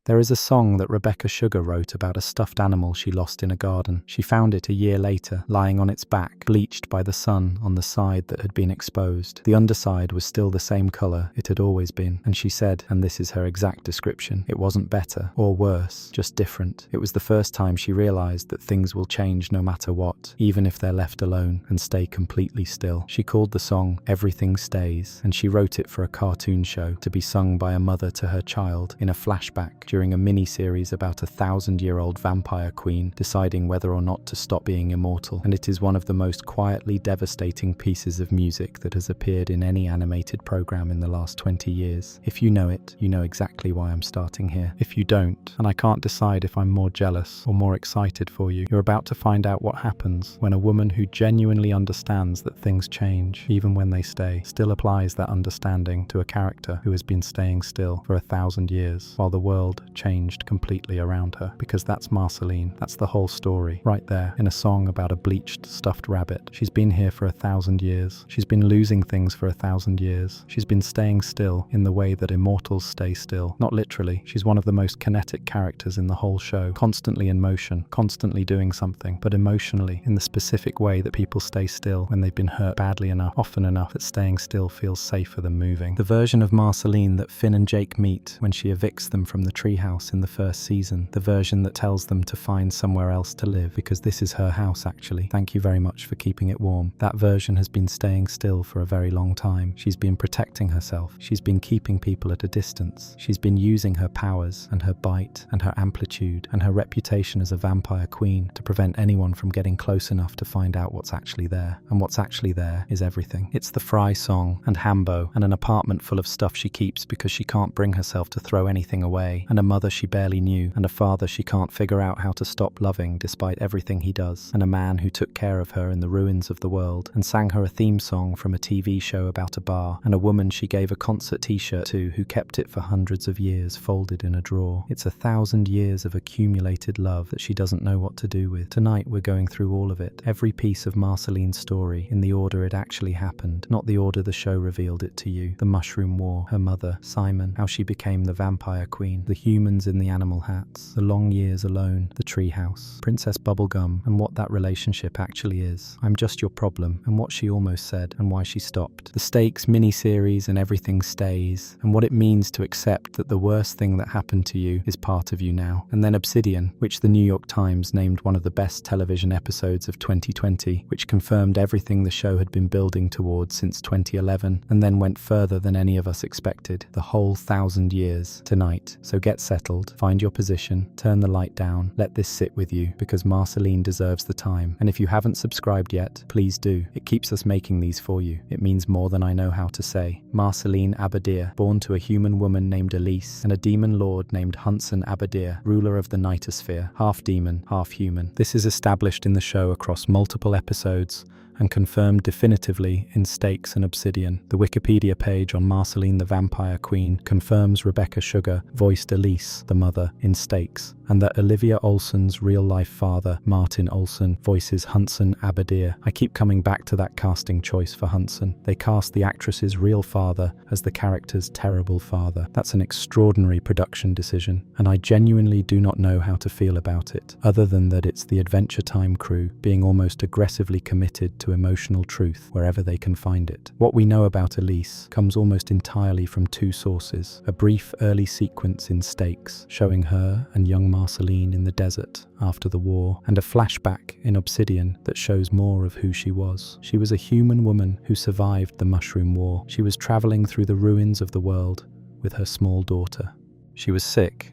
There is a song that Rebecca Sugar wrote about a stuffed animal she lost in a garden. She found it a year later, lying on its back, bleached by the sun on the side that had been exposed. The underside was still the same color it had always been, and she said, and this is her exact description, it wasn't better or worse, just different. It was the first time she realized that things will change no matter what, even if they're left alone and stay completely still. She called the song Everything Stays, and she wrote it for a cartoon show to be sung by a mother to her child in a flashback during a mini-series about a 1,000-year-old vampire queen deciding whether or not to stop being immortal, and it is one of the most quietly devastating pieces of music that has appeared in any animated program in the last 20 years. If you know it, you know exactly why I'm starting here. If you don't, and I can't decide if I'm more jealous or more excited for you, you're about to find out what happens when a woman who genuinely understands that things change, even when they stay, still applies that understanding to a character who has been staying still for 1,000 years, while the world changed completely around her. Because that's Marceline. That's the whole story, right there, in a song about a bleached, stuffed rabbit. She's been here for 1,000 years. She's been losing things for 1,000 years. She's been staying still in the way that immortals stay still. Not literally. She's one of the most kinetic characters in the whole show, constantly in motion, constantly doing something, but emotionally, in the specific way that people stay still when they've been hurt badly enough, often enough, that staying still feels safer than moving. The version of Marceline that Finn and Jake meet when she evicts them from the treehouse in the first season, the version that tells them to find somewhere else to live, because this is her house actually. Thank you very much for keeping it warm. That version has been staying still for a very long time. She's been protecting herself. She's been keeping people at a distance. She's been using her powers and her bite and her amplitude and her reputation as a vampire queen to prevent anyone from getting close enough to find out what's actually there. And what's actually there is everything. It's the Fry song and Hambo and an apartment full of stuff she keeps because she can't bring herself to throw anything away, and a mother she barely knew, and a father she can't figure out how to stop loving despite everything he does, and a man who took care of her in the ruins of the world and sang her a theme song from a TV show about a bar, and a woman she gave a concert t-shirt to who kept it for hundreds of years folded in a drawer. It's 1,000 years of accumulated love that she doesn't know what to do with. Tonight we're going through all of it, every piece of Marceline's story, in the order it actually happened, not the order the show revealed it to you. The Mushroom War, her mother, Simon, how she became the vampire queen, the humans in the animal hats, the long years alone, the treehouse, Princess Bubblegum, and what that relationship actually is. I'm just your problem, and what she almost said, and why she stopped. The Stakes mini-series and Everything Stays, and what it means to accept that the worst thing that happened to you is part of you now. And then Obsidian, which the New York Times named one of the best television episodes of 2020, which confirmed everything the show had been building towards since 2011, and then went further than any of us expected. The whole 1,000 years, tonight. So get settled, find your position, turn the light down, let this sit with you, because Marceline deserves the time. And if you haven't subscribed yet, please do. It keeps us making these for you. It means more than I know how to say. Marceline Abadir, born to a human woman named Elise and a demon lord named Hunson Abadir, ruler of the Nightosphere, half demon, half human. This is established in the show across multiple episodes and confirmed definitively in Stakes and Obsidian. The Wikipedia page on Marceline the Vampire Queen confirms Rebecca Sugar voiced Elise, the mother, in Stakes, and that Olivia Olson's real-life father, Martin Olson, voices Hunson Abadir. I keep coming back to that casting choice for Hunson. They cast the actress's real father as the character's terrible father. That's an extraordinary production decision, and I genuinely do not know how to feel about it, other than that it's the Adventure Time crew being almost aggressively committed to emotional truth wherever they can find it. What we know about Elise comes almost entirely from two sources: a brief early sequence in Stakes showing her and young Marceline in the desert after the war, and a flashback in Obsidian that shows more of who she was. She was a human woman who survived the Mushroom War. She was traveling through the ruins of the world with her small daughter. She was sick.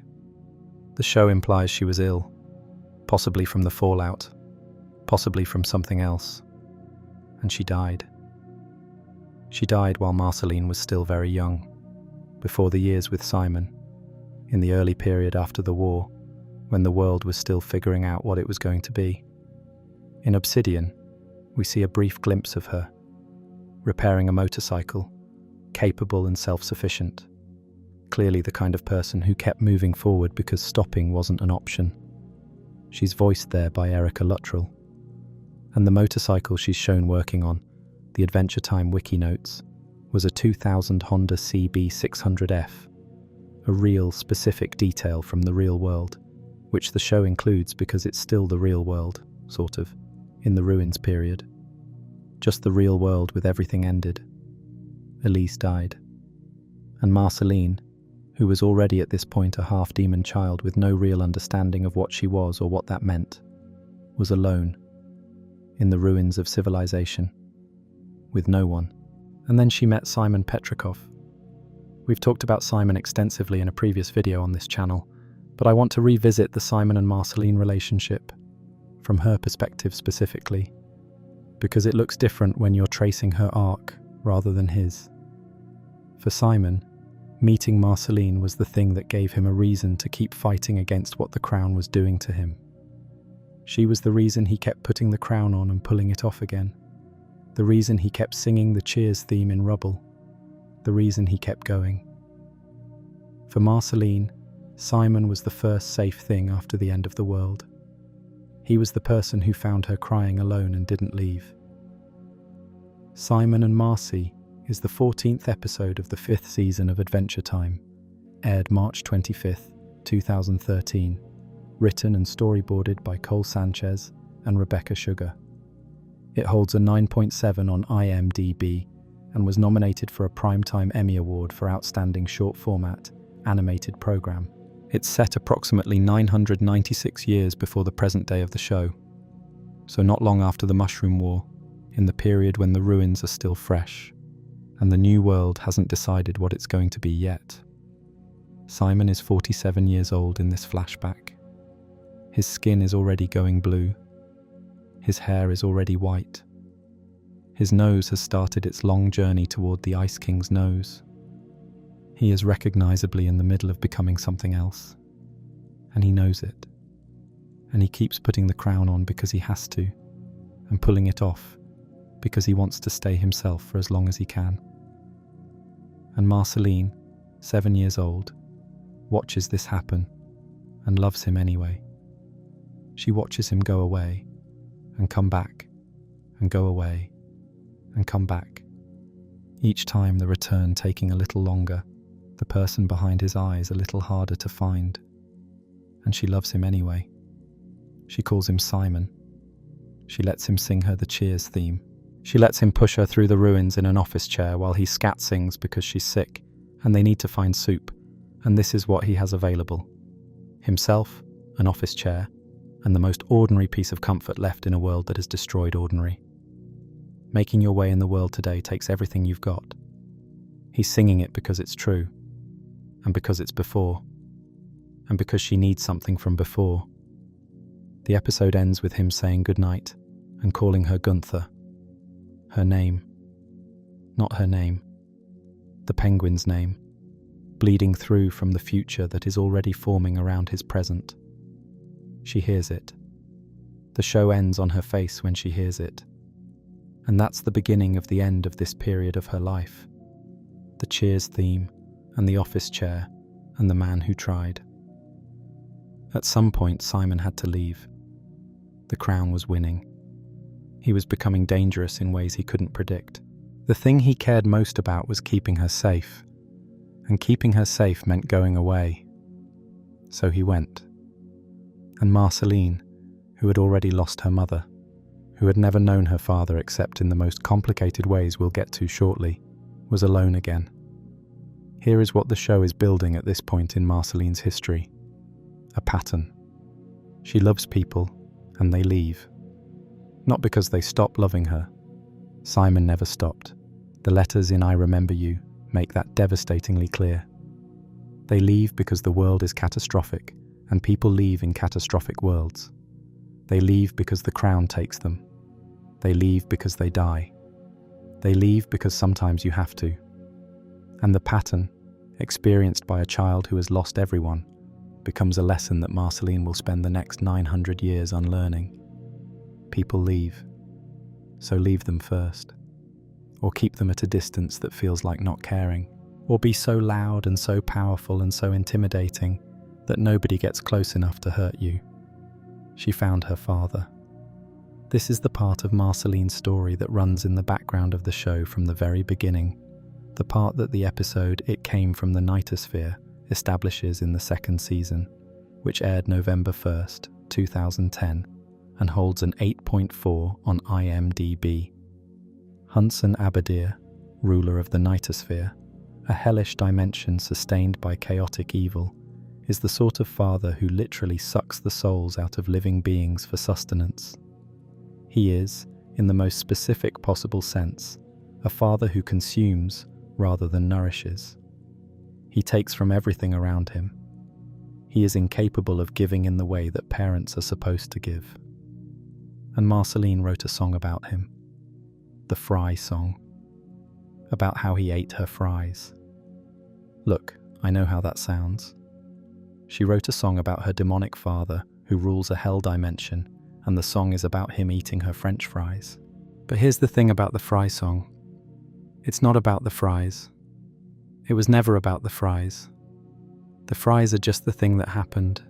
The show implies she was ill, possibly from the fallout, possibly from something else. And she died. She died while Marceline was still very young, before the years with Simon, in the early period after the war, when the world was still figuring out what it was going to be. In Obsidian, we see a brief glimpse of her, repairing a motorcycle, capable and self-sufficient, clearly the kind of person who kept moving forward because stopping wasn't an option. She's voiced there by Erica Luttrell. And the motorcycle she's shown working on, the Adventure Time wiki notes, was a 2000 Honda CB600F, a real, specific detail from the real world, which the show includes because it's still the real world, sort of, in the ruins period. Just the real world with everything ended. Elise died. And Marceline, who was already at this point a half-demon child with no real understanding of what she was or what that meant, was alone, in the ruins of civilization, with no one. And then she met Simon Petrikov. We've talked about Simon extensively in a previous video on this channel, but I want to revisit the Simon and Marceline relationship, from her perspective specifically, because it looks different when you're tracing her arc rather than his. For Simon, meeting Marceline was the thing that gave him a reason to keep fighting against what the crown was doing to him. She was the reason he kept putting the crown on and pulling it off again. The reason he kept singing the Cheers theme in rubble. The reason he kept going. For Marceline, Simon was the first safe thing after the end of the world. He was the person who found her crying alone and didn't leave. Simon and Marcy is the 14th episode of the 5th season of Adventure Time, aired March 25th, 2013, written and storyboarded by Cole Sanchez and Rebecca Sugar. It holds a 9.7 on IMDb and was nominated for a Primetime Emmy Award for Outstanding Short Format Animated Program. It's set approximately 996 years before the present day of the show, so not long after the Mushroom War, in the period when the ruins are still fresh, and the new world hasn't decided what it's going to be yet. Simon is 47 years old in this flashback. His skin is already going blue. His hair is already white. His nose has started its long journey toward the Ice King's nose. He is recognizably in the middle of becoming something else, and he knows it. And he keeps putting the crown on because he has to, and pulling it off because he wants to stay himself for as long as he can. And Marceline, 7 years old, watches this happen and loves him anyway. She watches him go away and come back and go away and come back. Each time the return taking a little longer, the person behind his eyes a little harder to find. And she loves him anyway. She calls him Simon. She lets him sing her the Cheers theme. She lets him push her through the ruins in an office chair while he scat sings because she's sick and they need to find soup, and this is what he has available. Himself, an office chair, and the most ordinary piece of comfort left in a world that has destroyed ordinary. Making your way in the world today takes everything you've got. He's singing it because it's true, and because it's before, and because she needs something from before. The episode ends with him saying goodnight and calling her Gunther. Her name. Not her name. The penguin's name, bleeding through from the future that is already forming around his present. She hears it. The show ends on her face when she hears it. And that's the beginning of the end of this period of her life. The Cheers theme, and the office chair, and the man who tried. At some point, Simon had to leave. The crown was winning. He was becoming dangerous in ways he couldn't predict. The thing he cared most about was keeping her safe, and keeping her safe meant going away. So he went. And Marceline, who had already lost her mother, who had never known her father except in the most complicated ways we'll get to shortly, was alone again. Here is what the show is building at this point in Marceline's history. A pattern. She loves people, and they leave. Not because they stop loving her. Simon never stopped. The letters in I Remember You make that devastatingly clear. They leave because the world is catastrophic, and people leave in catastrophic worlds. They leave because the crown takes them. They leave because they die. They leave because sometimes you have to. And the pattern, experienced by a child who has lost everyone, becomes a lesson that Marceline will spend the next 900 years unlearning. People leave, so leave them first. Or keep them at a distance that feels like not caring. Or be so loud and so powerful and so intimidating that nobody gets close enough to hurt you. She found her father. This is the part of Marceline's story that runs in the background of the show from the very beginning. The part that the episode It Came from the Nightosphere establishes in the second season, which aired November 1st, 2010, and holds an 8.4 on IMDb. Hunsan Abadir, ruler of the Nightosphere, a hellish dimension sustained by chaotic evil, is the sort of father who literally sucks the souls out of living beings for sustenance. He is, in the most specific possible sense, a father who consumes rather than nourishes. He takes from everything around him. He is incapable of giving in the way that parents are supposed to give. And Marceline wrote a song about him, the Fry Song, about how he ate her fries. Look, I know how that sounds. She wrote a song about her demonic father who rules a hell dimension, and the song is about him eating her French fries. But here's the thing about the Fry Song. It's not about the fries. It was never about the fries. The fries are just the thing that happened,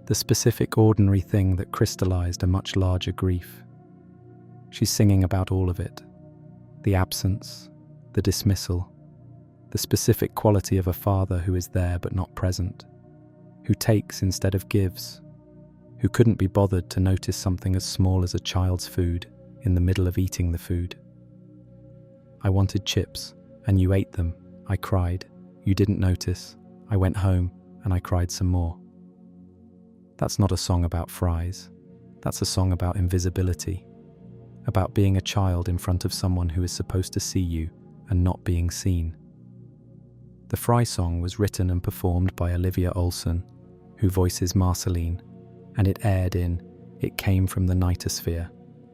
the specific ordinary thing that crystallized a much larger grief. She's singing about all of it. The absence, the dismissal, the specific quality of a father who is there but not present, who takes instead of gives, who couldn't be bothered to notice something as small as a child's food in the middle of eating the food. I wanted chips, and you ate them. I cried. You didn't notice. I went home, and I cried some more. That's not a song about fries. That's a song about invisibility, about being a child in front of someone who is supposed to see you and not being seen. The Fry Song was written and performed by Olivia Olson, who voices Marceline, and it aired in It Came from the Nightosphere,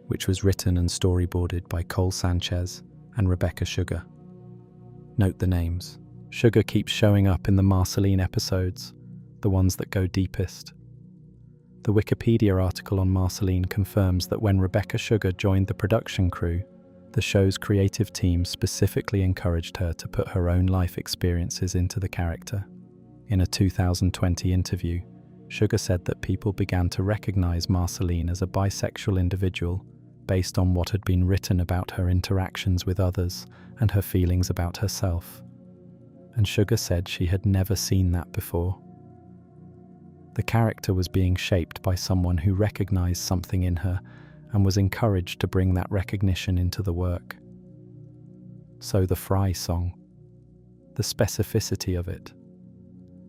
which was written and storyboarded by Cole Sanchez and Rebecca Sugar. Note the names. Sugar keeps showing up in the Marceline episodes, the ones that go deepest. The Wikipedia article on Marceline confirms that when Rebecca Sugar joined the production crew, the show's creative team specifically encouraged her to put her own life experiences into the character. In a 2020 interview, Sugar said that people began to recognize Marceline as a bisexual individual based on what had been written about her interactions with others and her feelings about herself. And Sugar said she had never seen that before. The character was being shaped by someone who recognized something in her and was encouraged to bring that recognition into the work. So the Fry Song, the specificity of it,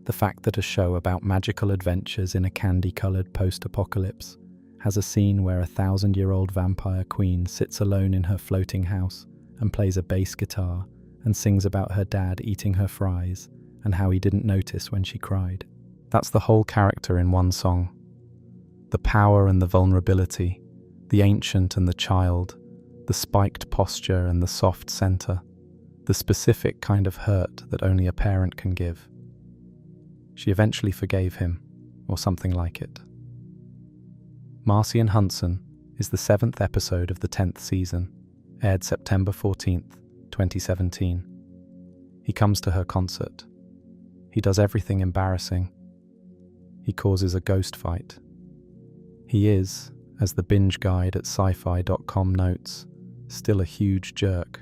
the fact that a show about magical adventures in a candy-coloured post-apocalypse has a scene where a 1,000-year-old vampire queen sits alone in her floating house and plays a bass guitar and sings about her dad eating her fries and how he didn't notice when she cried. That's the whole character in one song. The power and the vulnerability, the ancient and the child, the spiked posture and the soft center, the specific kind of hurt that only a parent can give. She eventually forgave him, or something like it. Marcy and Hunsan is the 7th episode of the 10th season, aired September 14th, 2017. He comes to her concert. He does everything embarrassing. He causes a ghost fight. He is, as the binge guide at sci-fi.com notes, still a huge jerk.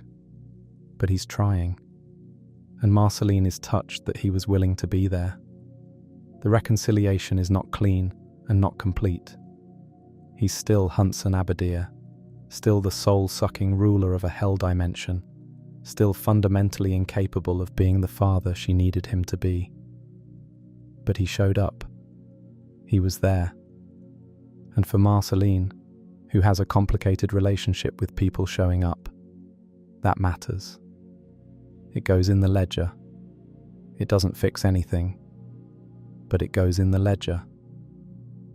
But he's trying. And Marceline is touched that he was willing to be there. The reconciliation is not clean and not complete. He's still Hunsan Abadir, still the soul-sucking ruler of a hell dimension, still fundamentally incapable of being the father she needed him to be. But he showed up. He was there. And for Marceline, who has a complicated relationship with people showing up, that matters. It goes in the ledger. It doesn't fix anything, but it goes in the ledger.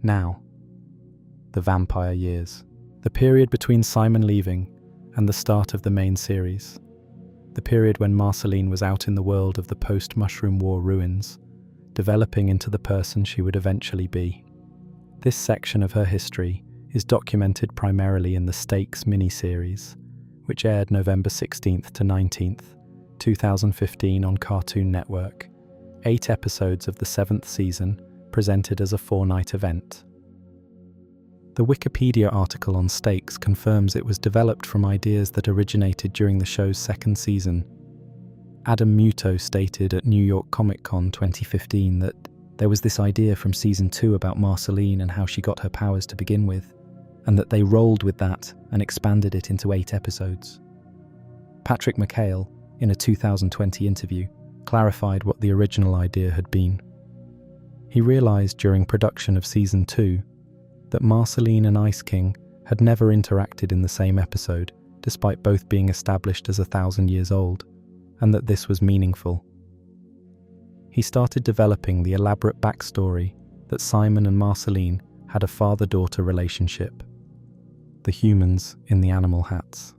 Now, the vampire years, the period between Simon leaving and the start of the main series, the period when Marceline was out in the world of the post-Mushroom War ruins, developing into the person she would eventually be. This section of her history is documented primarily in the Stakes miniseries, which aired November 16th to 19th, 2015 on Cartoon Network, 8 episodes of the 7th season presented as a 4-night event. The Wikipedia article on Stakes confirms it was developed from ideas that originated during the show's 2nd season, Adam Muto stated at New York Comic Con 2015 that there was this idea from season 2 about Marceline and how she got her powers to begin with, and that they rolled with that and expanded it into 8 episodes. Patrick McHale, in a 2020 interview, clarified what the original idea had been. He realized during production of season 2 that Marceline and Ice King had never interacted in the same episode, despite both being established as 1,000 years old, and that this was meaningful. He started developing the elaborate backstory that Simon and Marceline had a father-daughter relationship. The humans in the animal hats.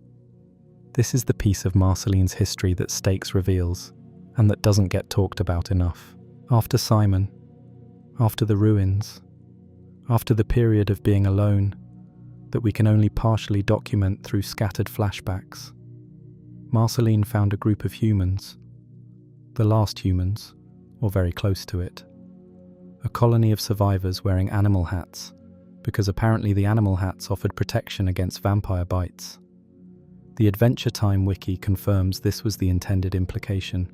This is the piece of Marceline's history that Stakes reveals, and that doesn't get talked about enough. After Simon, after the ruins, after the period of being alone, that we can only partially document through scattered flashbacks, Marceline found a group of humans, the last humans, or very close to it, a colony of survivors wearing animal hats, because apparently the animal hats offered protection against vampire bites. The Adventure Time wiki confirms this was the intended implication.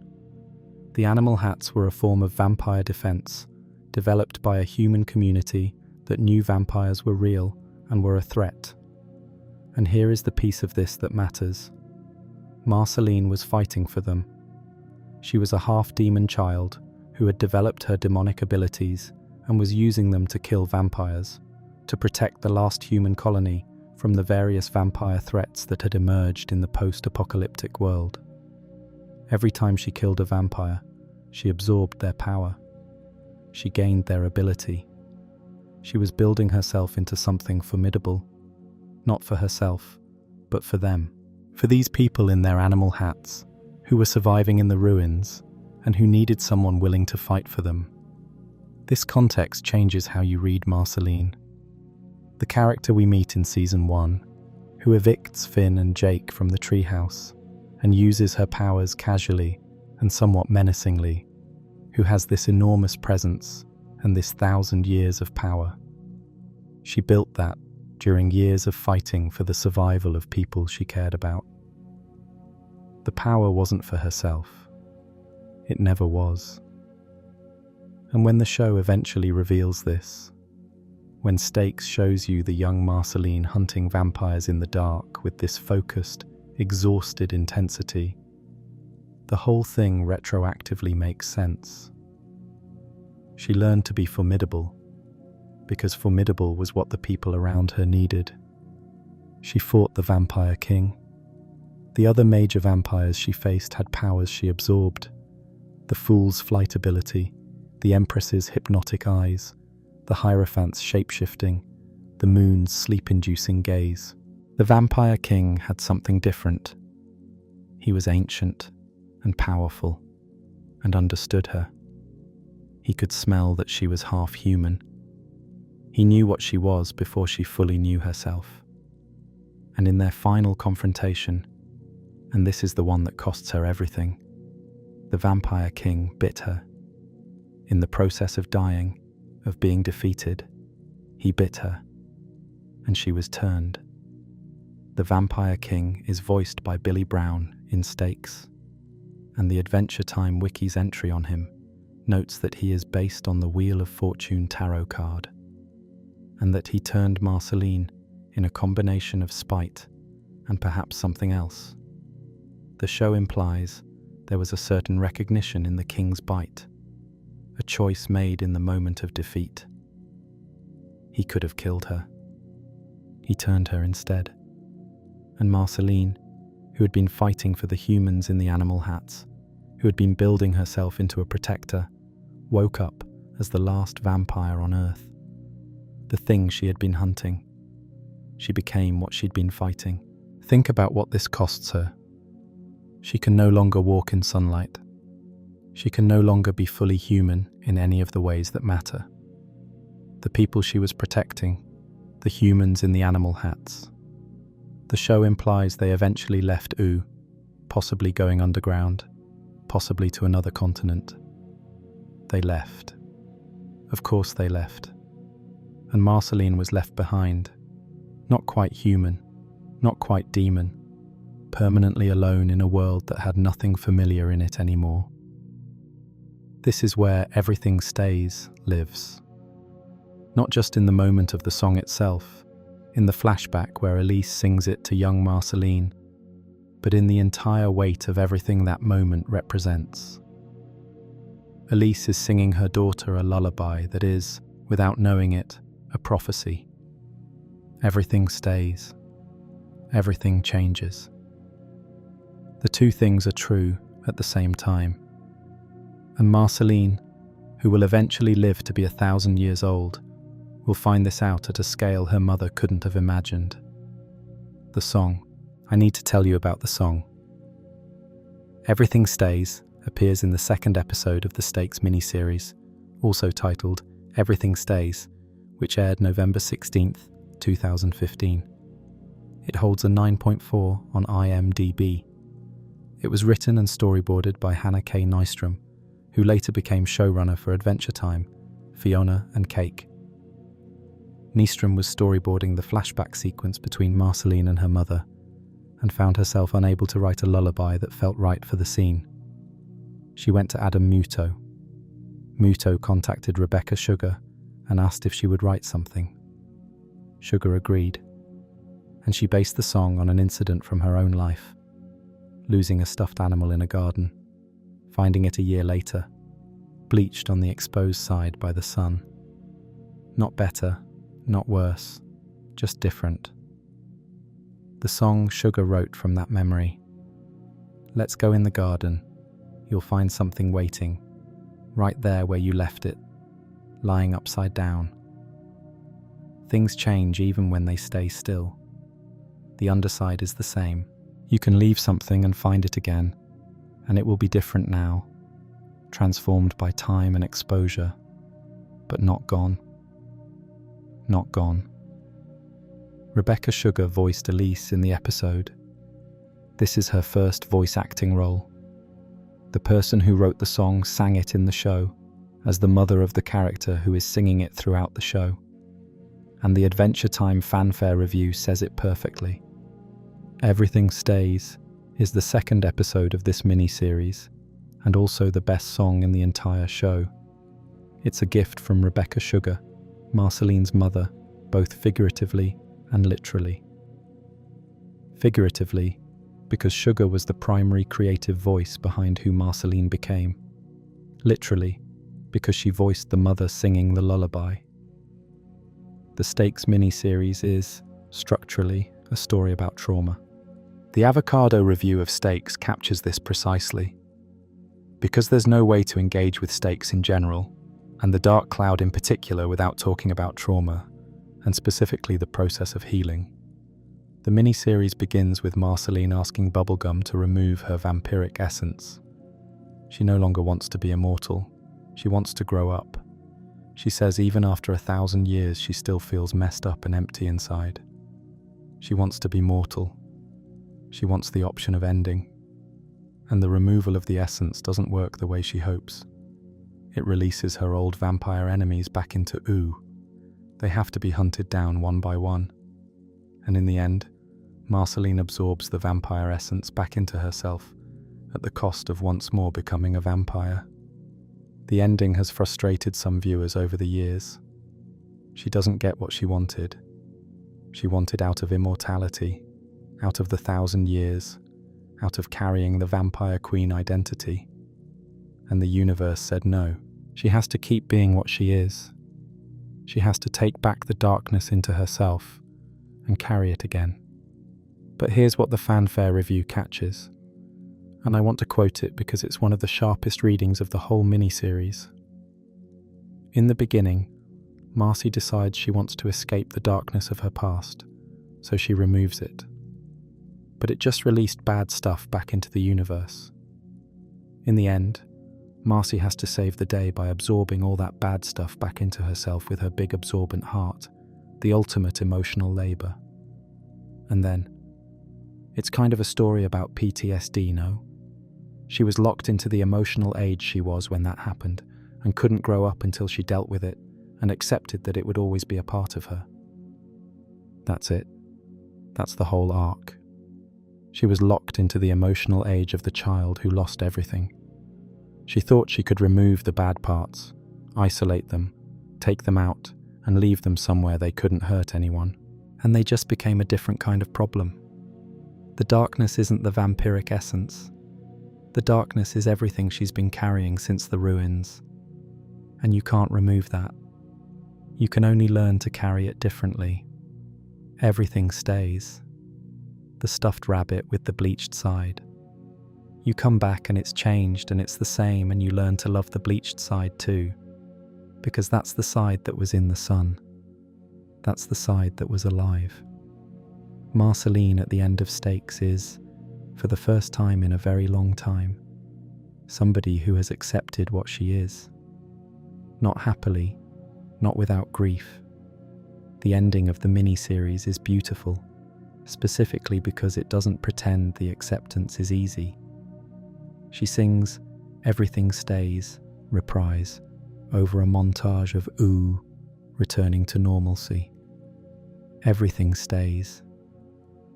The animal hats were a form of vampire defense, developed by a human community that knew vampires were real and were a threat. And here is the piece of this that matters. Marceline was fighting for them. She was a half-demon child who had developed her demonic abilities and was using them to kill vampires, to protect the last human colony from the various vampire threats that had emerged in the post-apocalyptic world. Every time she killed a vampire, she absorbed their power. She gained their ability. She was building herself into something formidable, not for herself, but for them. For these people in their animal hats, who were surviving in the ruins, and who needed someone willing to fight for them. This context changes how you read Marceline. The character we meet in Season 1, who evicts Finn and Jake from the treehouse, and uses her powers casually and somewhat menacingly, who has this enormous presence and this 1,000 years of power. She built that during years of fighting for the survival of people she cared about. The power wasn't for herself. It never was. And when the show eventually reveals this, when Stakes shows you the young Marceline hunting vampires in the dark with this focused, exhausted intensity, the whole thing retroactively makes sense. She learned to be formidable, because formidable was what the people around her needed. She fought the Vampire King. The other major vampires she faced had powers she absorbed. The Fool's flight ability, the Empress's hypnotic eyes, the Hierophant's shape-shifting, the Moon's sleep-inducing gaze. The Vampire King had something different. He was ancient and powerful and understood her. He could smell that she was half human. He knew what she was before she fully knew herself. And in their final confrontation, and this is the one that costs her everything, the Vampire King bit her. In the process of dying, of being defeated, he bit her, and she was turned. The Vampire King is voiced by Billy Brown in Stakes, and the Adventure Time wiki's entry on him notes that he is based on the Wheel of Fortune tarot card, and that he turned Marceline in a combination of spite and perhaps something else. The show implies there was a certain recognition in the King's bite, a choice made in the moment of defeat. He could have killed her. He turned her instead. And Marceline, who had been fighting for the humans in the animal hats, who had been building herself into a protector, woke up as the last vampire on Earth. The thing she had been hunting. She became what she'd been fighting. Think about what this costs her. She can no longer walk in sunlight. She can no longer be fully human in any of the ways that matter. The people she was protecting, the humans in the animal hats. The show implies they eventually left Ooo, possibly going underground, possibly to another continent. They left. Of course they left. And Marceline was left behind, not quite human, not quite demon, permanently alone in a world that had nothing familiar in it anymore. This is where Everything Stays lives. Not just in the moment of the song itself, in the flashback where Elise sings it to young Marceline, but in the entire weight of everything that moment represents. Elise is singing her daughter a lullaby that is, without knowing it, a prophecy. Everything stays. Everything changes. The two things are true at the same time. And Marceline, who will eventually live to be 1,000 years old, will find this out at a scale her mother couldn't have imagined. The song. I need to tell you about the song. Everything Stays appears in the second episode of the Stakes miniseries, also titled Everything Stays, which aired November 16th, 2015. It holds a 9.4 on IMDb. It was written and storyboarded by Hannah K. Nystrom, who later became showrunner for Adventure Time, Fiona and Cake. Nystrom was storyboarding the flashback sequence between Marceline and her mother, and found herself unable to write a lullaby that felt right for the scene. She went to Adam Muto. Muto contacted Rebecca Sugar and asked if she would write something. Sugar agreed, and she based the song on an incident from her own life, losing a stuffed animal in a garden, finding it a year later, bleached on the exposed side by the sun. Not better, not worse, just different. The song Sugar wrote from that memory. Let's go in the garden. You'll find something waiting, right there where you left it, lying upside down. Things change even when they stay still. The underside is the same. You can leave something and find it again, and it will be different now, transformed by time and exposure, but not gone. Not gone. Rebecca Sugar voiced Elise in the episode. This is her first voice acting role. The person who wrote the song sang it in the show, as the mother of the character who is singing it throughout the show. And the Adventure Time fanfare review says it perfectly. Everything Stays is the second episode of this mini-series, and also the best song in the entire show. It's a gift from Rebecca Sugar, Marceline's mother, both figuratively and literally. Figuratively, because Sugar was the primary creative voice behind who Marceline became. Literally, because she voiced the mother singing the lullaby. The Stakes mini-series is, structurally, a story about trauma. The Avocado review of Stakes captures this precisely. Because there's no way to engage with Stakes in general, and the Dark Cloud in particular without talking about trauma, and specifically the process of healing. The miniseries begins with Marceline asking Bubblegum to remove her vampiric essence. She no longer wants to be immortal. She wants to grow up. She says even after 1,000 years she still feels messed up and empty inside. She wants to be mortal. She wants the option of ending. And the removal of the essence doesn't work the way she hopes. It releases her old vampire enemies back into ooh. They have to be hunted down one by one. And in the end, Marceline absorbs the vampire essence back into herself at the cost of once more becoming a vampire. The ending has frustrated some viewers over the years. She doesn't get what she wanted. She wanted out of immortality, out of the 1,000 years, out of carrying the vampire queen identity. And the universe said no. She has to keep being what she is. She has to take back the darkness into herself and carry it again. But here's what the fanfare review catches, and I want to quote it because it's one of the sharpest readings of the whole miniseries. In the beginning, Marcy decides she wants to escape the darkness of her past, so she removes it. But it just released bad stuff back into the universe. In the end, Marcy has to save the day by absorbing all that bad stuff back into herself with her big absorbent heart, the ultimate emotional labor. And then, it's kind of a story about PTSD, no? She was locked into the emotional age she was when that happened, and couldn't grow up until she dealt with it and accepted that it would always be a part of her. That's it. That's the whole arc. She was locked into the emotional age of the child who lost everything. She thought she could remove the bad parts, isolate them, take them out, and leave them somewhere they couldn't hurt anyone. And they just became a different kind of problem. The darkness isn't the vampiric essence. The darkness is everything she's been carrying since the ruins. And you can't remove that. You can only learn to carry it differently. Everything stays. The stuffed rabbit with the bleached side. You come back and it's changed and it's the same, and you learn to love the bleached side too. Because that's the side that was in the sun. That's the side that was alive. Marceline at the end of Stakes is, for the first time in a very long time, somebody who has accepted what she is. Not happily, not without grief. The ending of the mini-series is beautiful, specifically because it doesn't pretend the acceptance is easy. She sings Everything Stays, reprise, over a montage of ooh, returning to normalcy. Everything stays.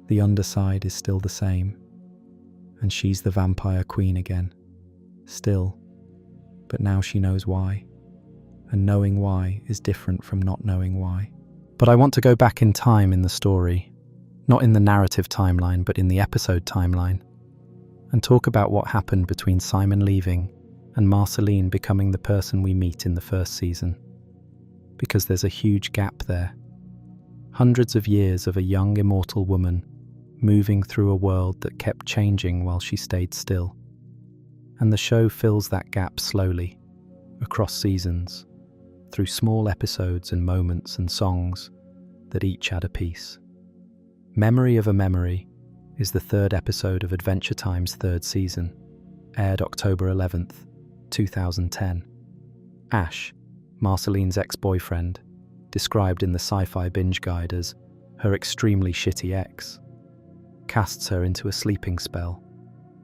The underside is still the same, and she's the vampire queen again. Still, but now she knows why, and knowing why is different from not knowing why. But I want to go back in time in the story, not in the narrative timeline, but in the episode timeline, and talk about what happened between Simon leaving and Marceline becoming the person we meet in the first season. Because there's a huge gap there. Hundreds of years of a young immortal woman moving through a world that kept changing while she stayed still. And the show fills that gap slowly, across seasons, through small episodes and moments and songs that each add a piece. Memory of a Memory is the third episode of Adventure Time's third season, aired October 11th, 2010. Ash, Marceline's ex-boyfriend, described in the Sci-Fi Binge Guide as her extremely shitty ex, casts her into a sleeping spell,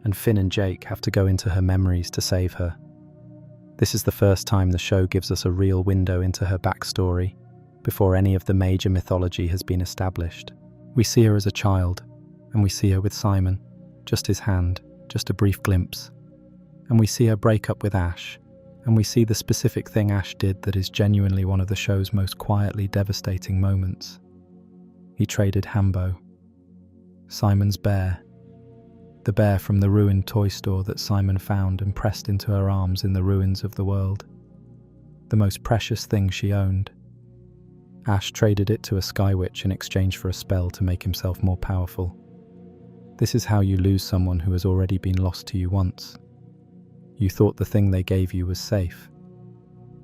and Finn and Jake have to go into her memories to save her. This is the first time the show gives us a real window into her backstory, before any of the major mythology has been established. We see her as a child, and we see her with Simon, just his hand, just a brief glimpse. And we see her break up with Ash, and we see the specific thing Ash did that is genuinely one of the show's most quietly devastating moments. He traded Hambo, Simon's bear, the bear from the ruined toy store that Simon found and pressed into her arms in the ruins of the world. The most precious thing she owned. Ash traded it to a Sky Witch in exchange for a spell to make himself more powerful. This is how you lose someone who has already been lost to you once. You thought the thing they gave you was safe.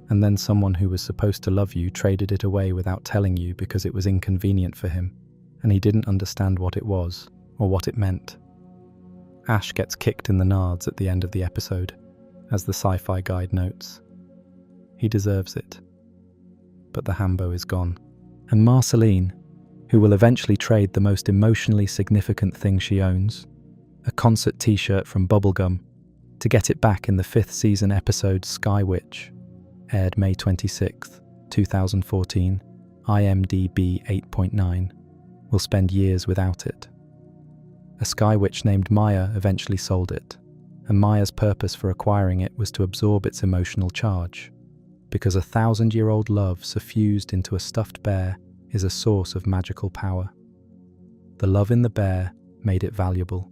And then someone who was supposed to love you traded it away without telling you because it was inconvenient for him, and he didn't understand what it was, or what it meant. Ash gets kicked in the nards at the end of the episode, as the Sci-Fi Guide notes. He deserves it. But the Hambo is gone. And Marceline, who will eventually trade the most emotionally significant thing she owns, a concert t-shirt from Bubblegum, to get it back in the 5th season episode Sky Witch, aired May 26th, 2014, IMDb 8.9, will spend years without it. A Sky Witch named Maya eventually sold it, and Maya's purpose for acquiring it was to absorb its emotional charge, because a 1,000-year-old love suffused into a stuffed bear is a source of magical power. The love in the bear made it valuable.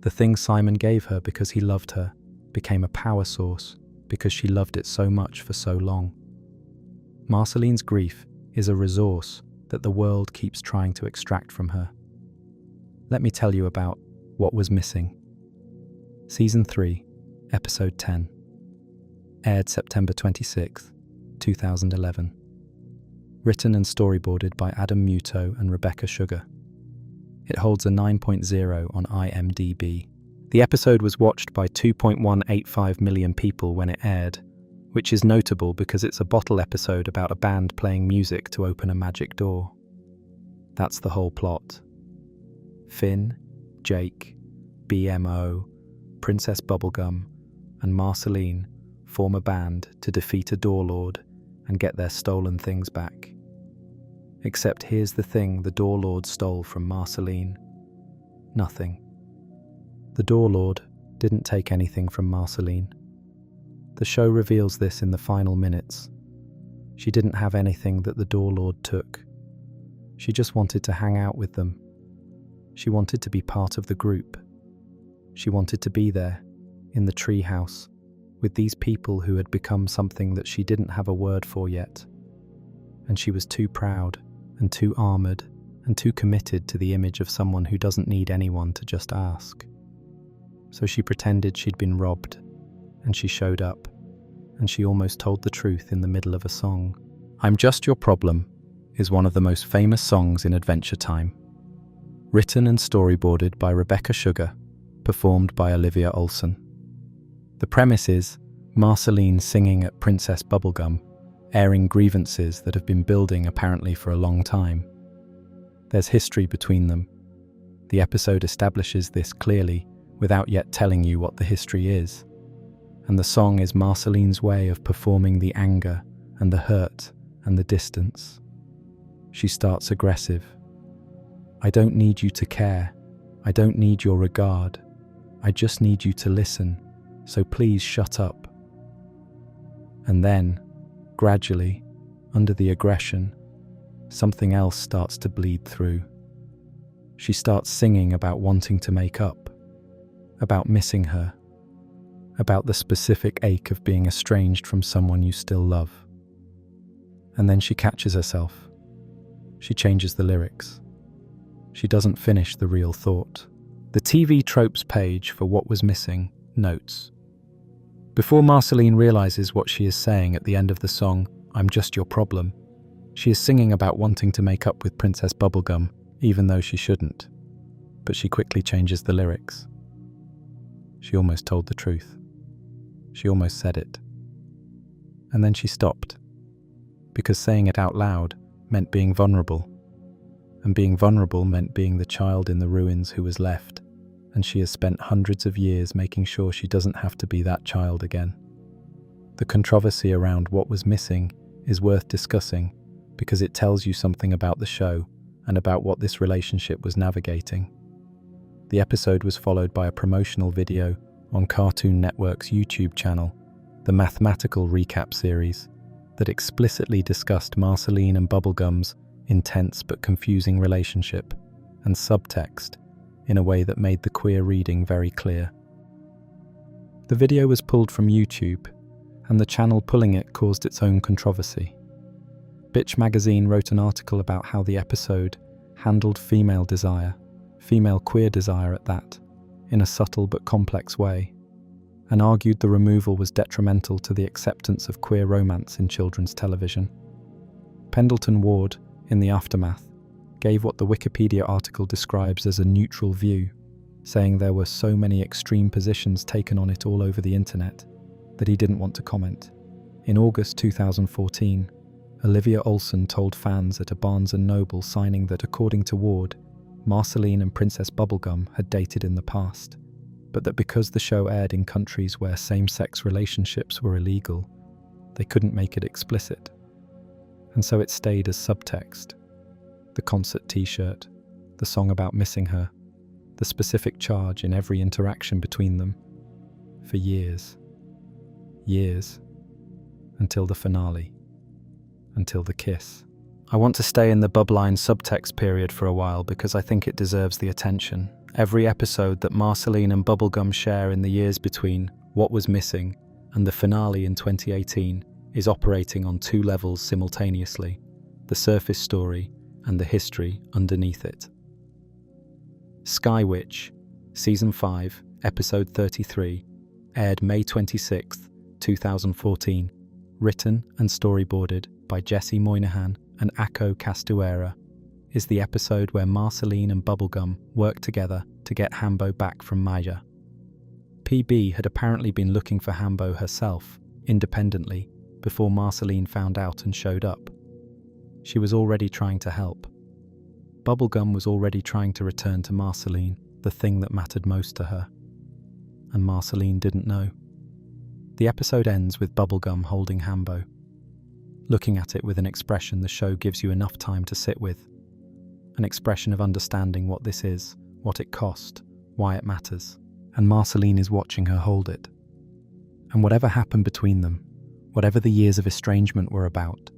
The thing Simon gave her because he loved her became a power source because she loved it so much for so long. Marceline's grief is a resource that the world keeps trying to extract from her. Let me tell you about what was missing. Season 3, Episode 10. Aired September 26, 2011. Written and storyboarded by Adam Muto and Rebecca Sugar. It holds a 9.0 on IMDb. The episode was watched by 2.185 million people when it aired, which is notable because it's a bottle episode about a band playing music to open a magic door. That's the whole plot. Finn, Jake, BMO, Princess Bubblegum, and Marceline form a band to defeat a door lord and get their stolen things back. Except here's the thing the door lord stole from Marceline. nothing. The Door Lord didn't take anything from Marceline. The show reveals this in the final minutes. She didn't have anything that the Door Lord took. She just wanted to hang out with them. She wanted to be part of the group. She wanted to be there, in the tree house, with these people who had become something that she didn't have a word for yet. And she was too proud, and too armored, and too committed to the image of someone who doesn't need anyone to just ask. So she pretended she'd been robbed, and she showed up, and she almost told the truth in the middle of a song. I'm Just Your Problem is one of the most famous songs in Adventure Time. Written and storyboarded by Rebecca Sugar, performed by Olivia Olson. The premise is Marceline singing at Princess Bubblegum, airing grievances that have been building apparently for a long time. There's history between them. The episode establishes this clearly without yet telling you what the history is. And the song is Marceline's way of performing the anger and the hurt and the distance. She starts aggressive. I don't need you to care. I don't need your regard. I just need you to listen. So please shut up. And then, gradually, under the aggression, something else starts to bleed through. She starts singing about wanting to make up, about missing her, about the specific ache of being estranged from someone you still love. And then she catches herself. She changes the lyrics. She doesn't finish the real thought. The TV tropes page for What Was Missing notes: before Marceline realizes what she is saying at the end of the song, I'm Just Your Problem, she is singing about wanting to make up with Princess Bubblegum, even though she shouldn't. But she quickly changes the lyrics. She almost told the truth. She almost said it. And then she stopped, because saying it out loud meant being vulnerable. And being vulnerable meant being the child in the ruins who was left, and she has spent hundreds of years making sure she doesn't have to be that child again. The controversy around What Was Missing is worth discussing because it tells you something about the show and about what this relationship was navigating. The episode was followed by a promotional video on Cartoon Network's YouTube channel, the Mathematical Recap series, that explicitly discussed Marceline and Bubblegum's intense but confusing relationship and subtext in a way that made the queer reading very clear. The video was pulled from YouTube, and the channel pulling it caused its own controversy. Bitch magazine wrote an article about how the episode handled female desire, female queer desire at that, in a subtle but complex way, and argued the removal was detrimental to the acceptance of queer romance in children's television. Pendleton Ward, in the aftermath, gave what the Wikipedia article describes as a neutral view, saying there were so many extreme positions taken on it all over the internet that he didn't want to comment. In August 2014, Olivia Olson told fans at a Barnes & Noble signing that according to Ward, Marceline and Princess Bubblegum had dated in the past, but that because the show aired in countries where same-sex relationships were illegal, they couldn't make it explicit. And so it stayed as subtext. The concert t-shirt, the song about missing her, the specific charge in every interaction between them, for years. Years. Until the finale. Until the kiss. I want to stay in the Bubline subtext period for a while because I think it deserves the attention. Every episode that Marceline and Bubblegum share in the years between What Was Missing and the finale in 2018 is operating on two levels simultaneously: the surface story and the history underneath it. Sky Witch, Season 5, Episode 33, aired May 26, 2014, written and storyboarded by Jesse Moynihan and Ako Castuera, is the episode where Marceline and Bubblegum work together to get Hambo back from Maya. PB had apparently been looking for Hambo herself, independently, before Marceline found out and showed up. She was already trying to help. Bubblegum was already trying to return to Marceline, the thing that mattered most to her. And Marceline didn't know. The episode ends with Bubblegum holding Hambo. Looking at it with an expression the show gives you enough time to sit with. An expression of understanding what this is, what it cost, why it matters. And Marceline is watching her hold it. And whatever happened between them, whatever the years of estrangement were about,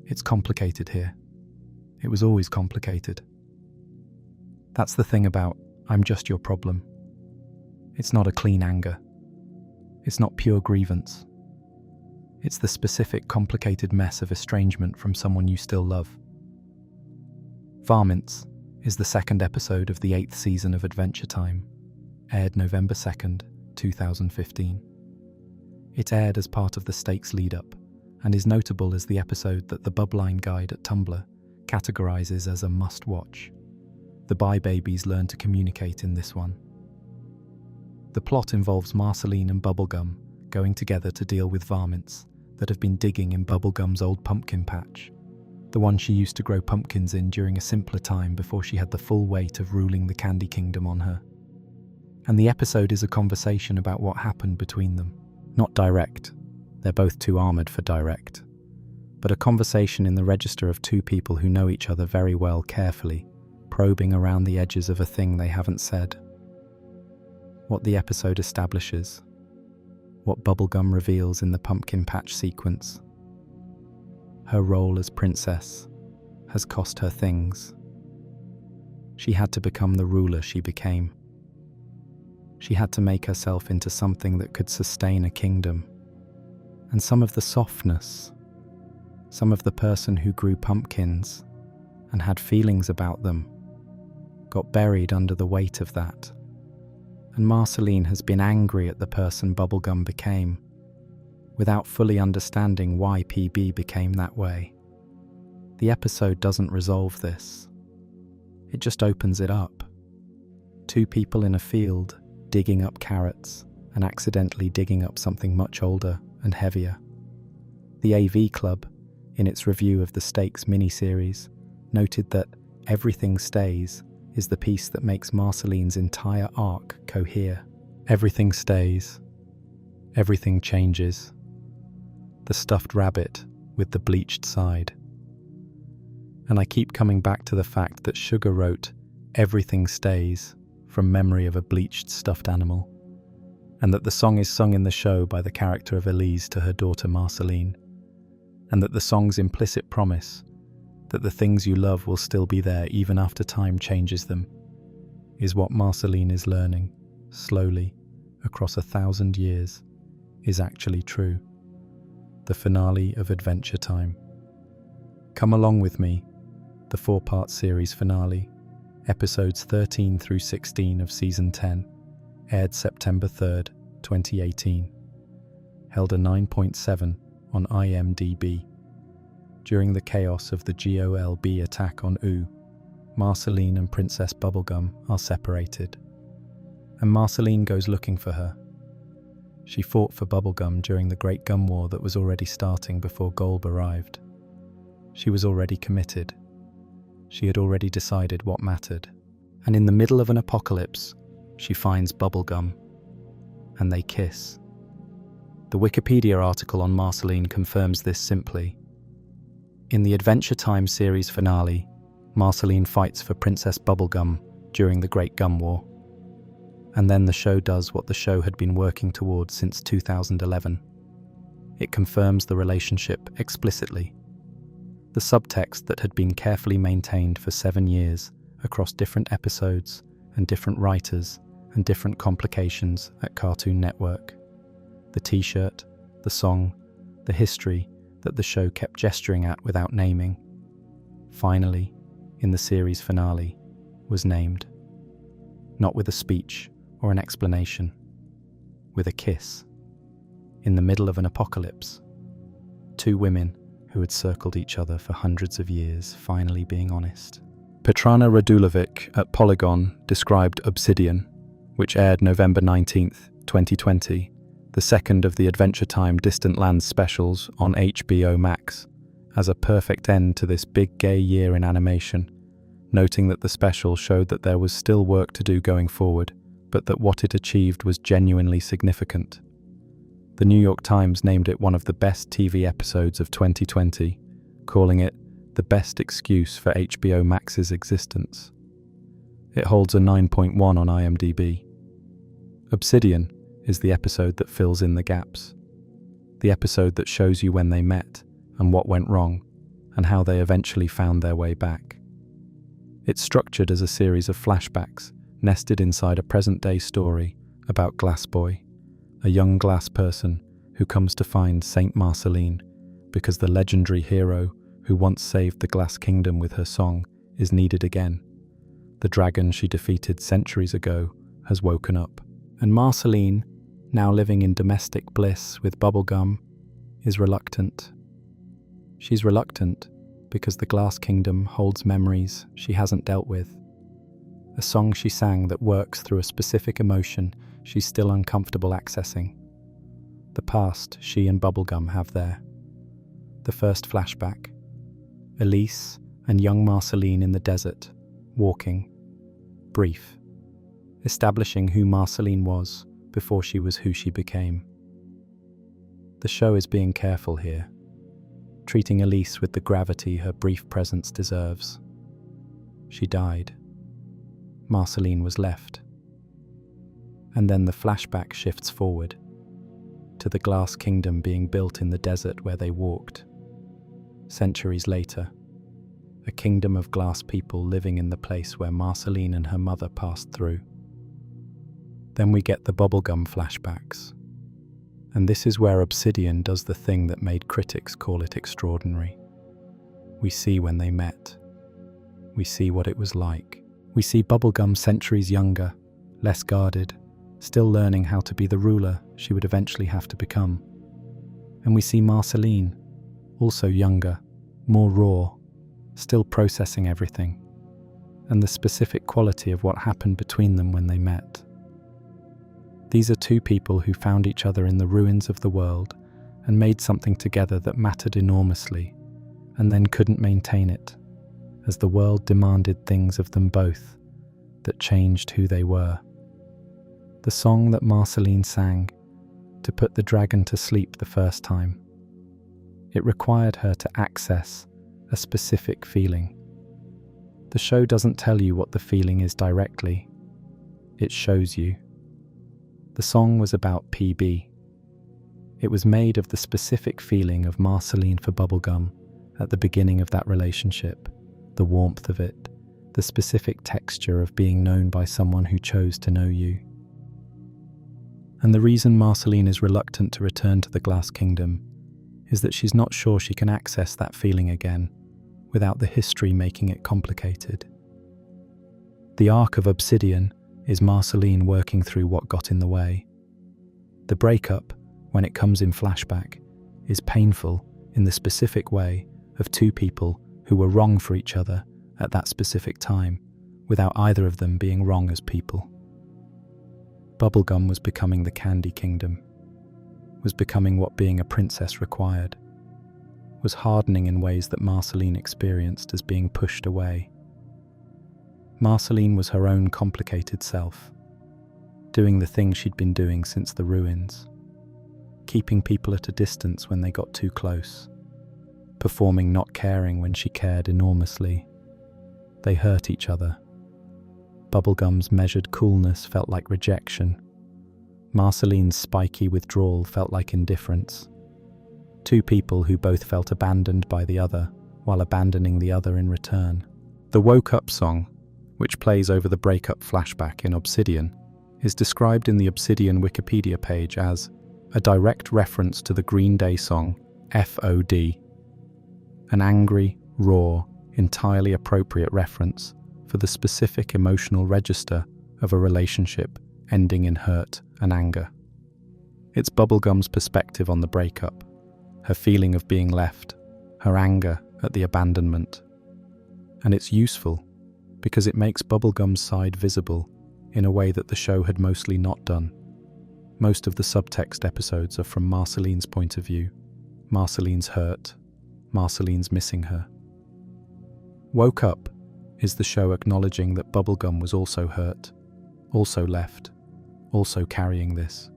it's complicated here. It was always complicated. That's the thing about I'm just your problem. It's not a clean anger. It's not pure grievance. It's the specific, complicated mess of estrangement from someone you still love. Varmints is the second episode of the 8th season of Adventure Time, aired November 2nd, 2015. It aired as part of the Stakes lead-up, and is notable as the episode that the Bubline Guide at Tumblr categorizes as a must-watch. The Bye Babies learn to communicate in this one. The plot involves Marceline and Bubblegum going together to deal with varmints that have been digging in Bubblegum's old pumpkin patch, the one she used to grow pumpkins in during a simpler time before she had the full weight of ruling the Candy Kingdom on her. And the episode is a conversation about what happened between them. Not direct, they're both too armored for direct, but a conversation in the register of two people who know each other very well carefully, probing around the edges of a thing they haven't said. What the episode establishes, what Bubblegum reveals in the pumpkin patch sequence. Her role as princess has cost her things. She had to become the ruler she became. She had to make herself into something that could sustain a kingdom. And some of the softness, some of the person who grew pumpkins and had feelings about them, got buried under the weight of that. And Marceline has been angry at the person Bubblegum became, without fully understanding why PB became that way. The episode doesn't resolve this. It just opens it up. Two people in a field digging up carrots and accidentally digging up something much older and heavier. The AV Club, in its review of the Stakes miniseries, noted that Everything Stays is the piece that makes Marceline's entire arc cohere. Everything stays. Everything changes. The stuffed rabbit with the bleached side. And I keep coming back to the fact that Sugar wrote Everything Stays from memory of a bleached stuffed animal, and that the song is sung in the show by the character of Elise to her daughter Marceline, and that the song's implicit promise that the things you love will still be there even after time changes them, is what Marceline is learning, slowly, across 1,000 years, is actually true. The finale of Adventure Time. Come along with me, the 4-part series finale, episodes 13 through 16 of Season 10, aired September 3rd, 2018. Held a 9.7 on IMDb. During the chaos of the GOLB attack on Ooo, Marceline and Princess Bubblegum are separated, and Marceline goes looking for her. She fought for Bubblegum during the Great Gum War that was already starting before Golb arrived. She was already committed. She had already decided what mattered. And in the middle of an apocalypse, she finds Bubblegum, and they kiss. The Wikipedia article on Marceline confirms this simply. In the Adventure Time series finale, Marceline fights for Princess Bubblegum during the Great Gum War. And then the show does what the show had been working towards since 2011. It confirms the relationship explicitly. The subtext that had been carefully maintained for 7 years across different episodes and different writers and different complications at Cartoon Network. The t-shirt, the song, the history that the show kept gesturing at without naming, finally, in the series finale, was named. Not with a speech or an explanation, with a kiss. In the middle of an apocalypse. Two women who had circled each other for hundreds of years finally being honest. Petrana Radulovic at Polygon described Obsidian, which aired November 19th, 2020, the second of the Adventure Time Distant Lands specials on HBO Max, as a perfect end to this big gay year in animation, noting that the special showed that there was still work to do going forward, but that what it achieved was genuinely significant. The New York Times named it one of the best TV episodes of 2020, calling it the best excuse for HBO Max's existence. It holds a 9.1 on IMDb. Obsidian is the episode that fills in the gaps. The episode that shows you when they met and what went wrong and how they eventually found their way back. It's structured as a series of flashbacks nested inside a present-day story about Glass Boy, a young glass person who comes to find Saint Marceline because the legendary hero who once saved the Glass Kingdom with her song is needed again. The dragon she defeated centuries ago has woken up, and Marceline, now living in domestic bliss with Bubblegum, is reluctant. She's reluctant because the Glass Kingdom holds memories she hasn't dealt with. A song she sang that works through a specific emotion she's still uncomfortable accessing. The past she and Bubblegum have there. The first flashback. Elise and young Marceline in the desert, walking. Brief. Establishing who Marceline was before she was who she became. The show is being careful here, treating Elise with the gravity her brief presence deserves. She died. Marceline was left. And then the flashback shifts forward, to the Glass Kingdom being built in the desert where they walked. Centuries later, a kingdom of glass people living in the place where Marceline and her mother passed through. Then we get the Bubblegum flashbacks. And this is where Obsidian does the thing that made critics call it extraordinary. We see when they met. We see what it was like. We see Bubblegum centuries younger, less guarded, still learning how to be the ruler she would eventually have to become. And we see Marceline, also younger, more raw, still processing everything, and the specific quality of what happened between them when they met. These are two people who found each other in the ruins of the world and made something together that mattered enormously, and then couldn't maintain it, as the world demanded things of them both that changed who they were. The song that Marceline sang to put the dragon to sleep the first time. It required her to access a specific feeling. The show doesn't tell you what the feeling is directly. It shows you. The song was about PB. It was made of the specific feeling of Marceline for Bubblegum at the beginning of that relationship, the warmth of it, the specific texture of being known by someone who chose to know you. And the reason Marceline is reluctant to return to the Glass Kingdom is that she's not sure she can access that feeling again without the history making it complicated. The arc of Obsidian is Marceline working through what got in the way. The breakup, when it comes in flashback, is painful in the specific way of two people who were wrong for each other at that specific time, without either of them being wrong as people. Bubblegum was becoming the Candy Kingdom, was becoming what being a princess required, was hardening in ways that Marceline experienced as being pushed away. Marceline was her own complicated self, doing the thing she'd been doing since the ruins, keeping people at a distance when they got too close, performing not caring when she cared enormously. They hurt each other. Bubblegum's measured coolness felt like rejection. Marceline's spiky withdrawal felt like indifference. Two people who both felt abandoned by the other, while abandoning the other in return. The Woke Up song, which plays over the breakup flashback in Obsidian, is described in the Obsidian Wikipedia page as a direct reference to the Green Day song, FOD. An angry, raw, entirely appropriate reference for the specific emotional register of a relationship ending in hurt and anger. It's Bubblegum's perspective on the breakup, her feeling of being left, her anger at the abandonment. And it's useful because it makes Bubblegum's side visible in a way that the show had mostly not done. Most of the subtext episodes are from Marceline's point of view. Marceline's hurt, Marceline's missing her. Woke Up is the show acknowledging that Bubblegum was also hurt, also left, also carrying this.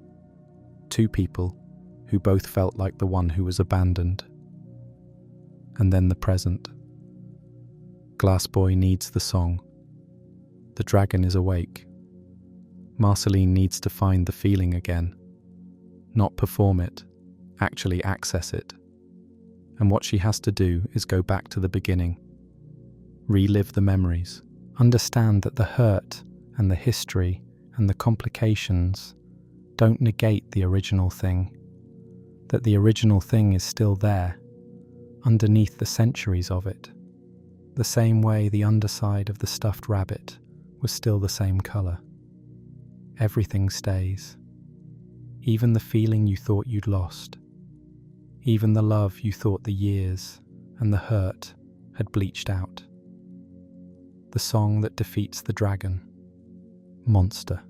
Two people who both felt like the one who was abandoned. And then the present. Glass Boy needs the song. The dragon is awake. Marceline needs to find the feeling again. Not perform it, actually access it. And what she has to do is go back to the beginning. Relive the memories. Understand that the hurt and the history and the complications don't negate the original thing. That the original thing is still there, underneath the centuries of it. The same way the underside of the stuffed rabbit was still the same colour. Everything stays. Even the feeling you thought you'd lost. Even the love you thought the years and the hurt had bleached out. The song that defeats the dragon. Monster.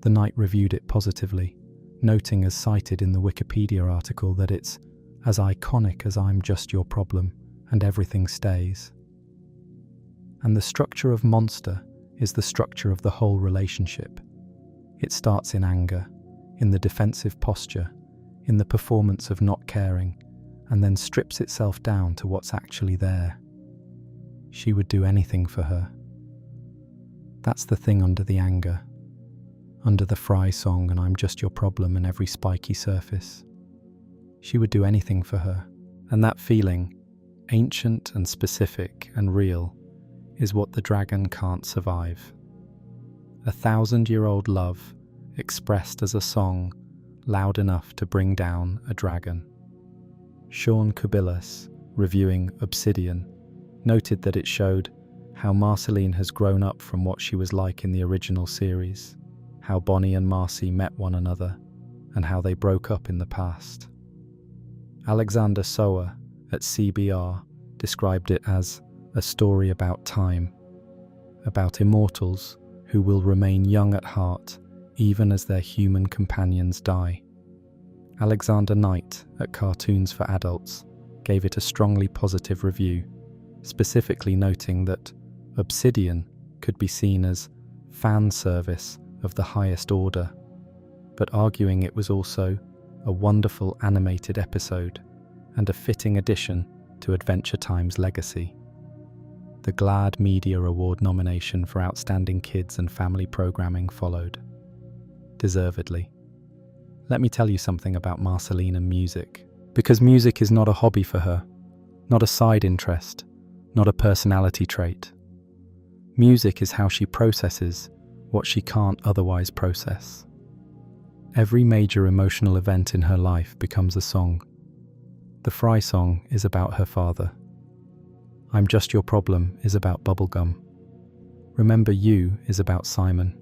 The Knight reviewed it positively, noting as cited in the Wikipedia article that it's as iconic as I'm Just Your Problem and Everything Stays. And the structure of Monster is the structure of the whole relationship. It starts in anger, in the defensive posture, in the performance of not caring, and then strips itself down to what's actually there. She would do anything for her. That's the thing under the anger, under the Fry song and I'm Just Your Problem and every spiky surface. She would do anything for her. And that feeling, ancient and specific and real, is what the dragon can't survive. 1,000-year-old love expressed as a song loud enough to bring down a dragon. Sean Kubilas, reviewing Obsidian, noted that it showed how Marceline has grown up from what she was like in the original series, how Bonnie and Marcy met one another, and how they broke up in the past. Alexander Sower at CBR described it as a story about time, about immortals who will remain young at heart even as their human companions die. Alexander Knight at Cartoons for Adults gave it a strongly positive review, specifically noting that Obsidian could be seen as fan service of the highest order, but arguing it was also a wonderful animated episode and a fitting addition to Adventure Time's legacy. The GLAAD Media Award nomination for Outstanding Kids and Family Programming followed. Deservedly. Let me tell you something about Marceline and music, because music is not a hobby for her, not a side interest, not a personality trait. Music is how she processes what she can't otherwise process. Every major emotional event in her life becomes a song. The Fry song is about her father. I'm Just Your Problem is about bubblegum. Remember You is about Simon.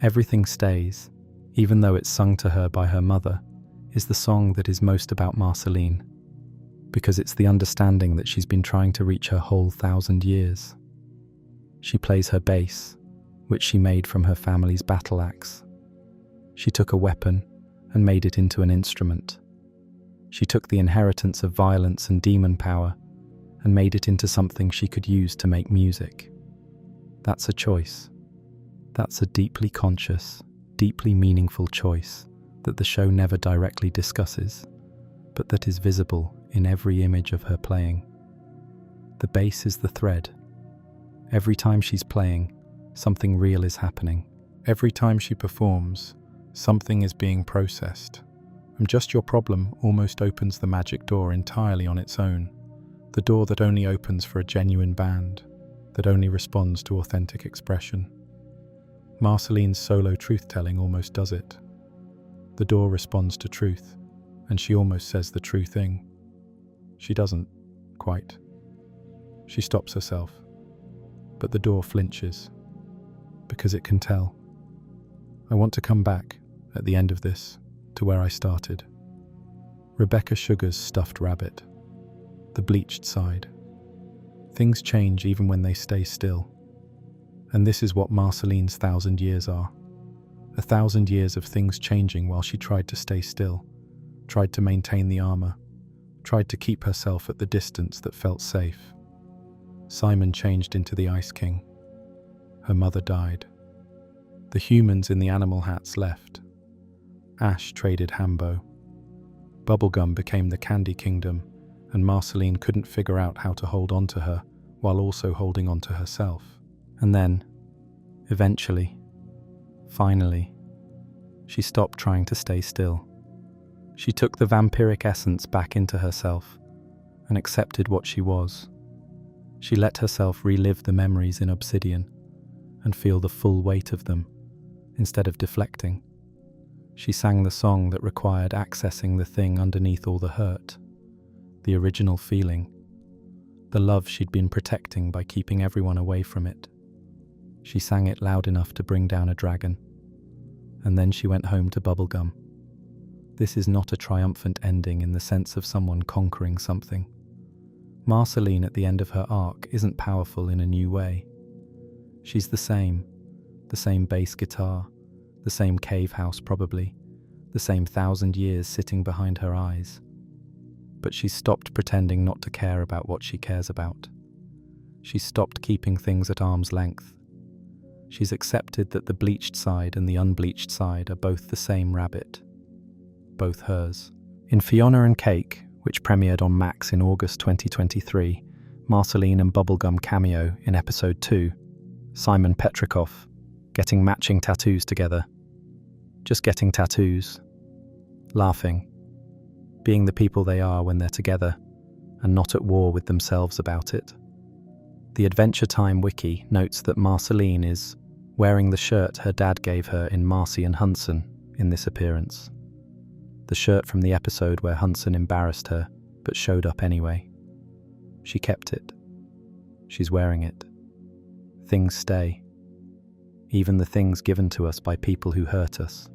Everything Stays, even though it's sung to her by her mother, is the song that is most about Marceline, because it's the understanding that she's been trying to reach her whole 1,000 years. She plays her bass, which she made from her family's battle axe. She took a weapon and made it into an instrument. She took the inheritance of violence and demon power and made it into something she could use to make music. That's a choice. That's a deeply conscious, deeply meaningful choice that the show never directly discusses, but that is visible in every image of her playing. The bass is the thread. Every time she's playing, something real is happening. Every time she performs, something is being processed. I'm Just Your Problem almost opens the magic door entirely on its own, the door that only opens for a genuine band, that only responds to authentic expression. Marceline's solo truth-telling almost does it. The door responds to truth, and she almost says the true thing. She doesn't, quite. She stops herself, but the door flinches, because it can tell. I want to come back, at the end of this, to where I started. Rebecca Sugar's stuffed rabbit. The bleached side. Things change even when they stay still. And this is what Marceline's 1,000 years are. 1,000 years of things changing while she tried to stay still, tried to maintain the armor, tried to keep herself at the distance that felt safe. Simon changed into the Ice King. Her mother died. The humans in the animal hats left. Ash traded Hambo. Bubblegum became the Candy Kingdom, and Marceline couldn't figure out how to hold on to her while also holding on to herself. And then, eventually, finally, she stopped trying to stay still. She took the vampiric essence back into herself and accepted what she was. She let herself relive the memories in Obsidian and feel the full weight of them, instead of deflecting. She sang the song that required accessing the thing underneath all the hurt, the original feeling, the love she'd been protecting by keeping everyone away from it. She sang it loud enough to bring down a dragon, and then she went home to bubblegum. This is not a triumphant ending in the sense of someone conquering something. Marceline at the end of her arc isn't powerful in a new way. She's the same bass guitar, the same cave house probably, the same 1,000 years sitting behind her eyes. But she's stopped pretending not to care about what she cares about. She's stopped keeping things at arm's length. She's accepted that the bleached side and the unbleached side are both the same rabbit, both hers. In Fiona and Cake, which premiered on Max in August 2023, Marceline and Bubblegum cameo in episode 2, Simon Petrikov, getting matching tattoos together. Just getting tattoos, laughing, being the people they are when they're together, and not at war with themselves about it. The Adventure Time wiki notes that Marceline is wearing the shirt her dad gave her in Marcy and Hunson in this appearance. The shirt from the episode where Hunson embarrassed her, but showed up anyway. She kept it. She's wearing it. Things stay. Even the things given to us by people who hurt us,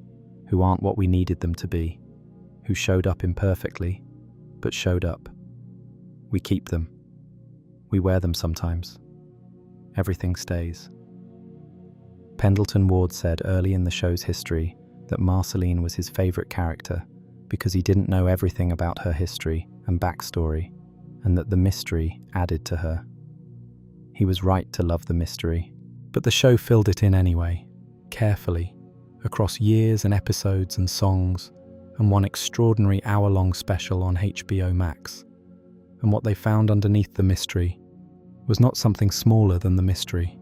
who aren't what we needed them to be, who showed up imperfectly, but showed up. We keep them. We wear them sometimes. Everything stays. Pendleton Ward said early in the show's history that Marceline was his favourite character because he didn't know everything about her history and backstory, and that the mystery added to her. He was right to love the mystery, but the show filled it in anyway, carefully, across years and episodes and songs, and one extraordinary hour-long special on HBO Max. And what they found underneath the mystery was not something smaller than the mystery.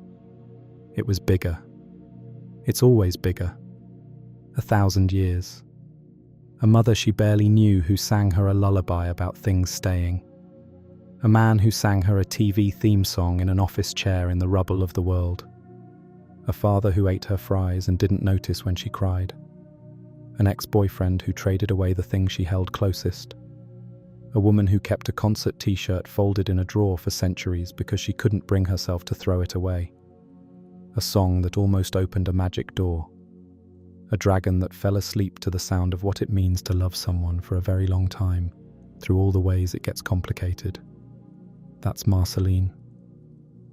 It was bigger. It's always bigger. 1,000 years. A mother she barely knew who sang her a lullaby about things staying. A man who sang her a TV theme song in an office chair in the rubble of the world. A father who ate her fries and didn't notice when she cried. An ex-boyfriend who traded away the thing she held closest. A woman who kept a concert t-shirt folded in a drawer for centuries because she couldn't bring herself to throw it away. A song that almost opened a magic door. A dragon that fell asleep to the sound of what it means to love someone for a very long time, through all the ways it gets complicated. That's Marceline.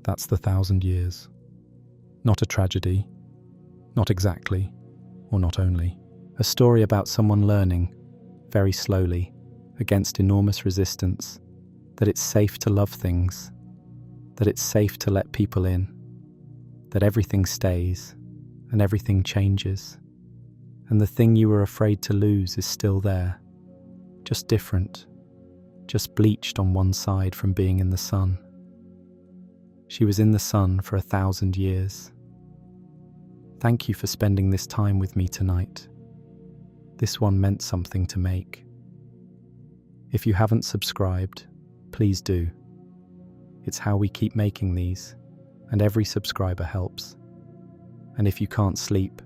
That's the 1,000 years. Not a tragedy. Not exactly, or not only. A story about someone learning, very slowly, against enormous resistance, that it's safe to love things, that it's safe to let people in, that everything stays and everything changes, and the thing you were afraid to lose is still there, just different, just bleached on one side from being in the sun. She was in the sun for 1,000 years. Thank you for spending this time with me tonight. This one meant something to make. If you haven't subscribed, please do. It's how we keep making these, and every subscriber helps. And if you can't sleep,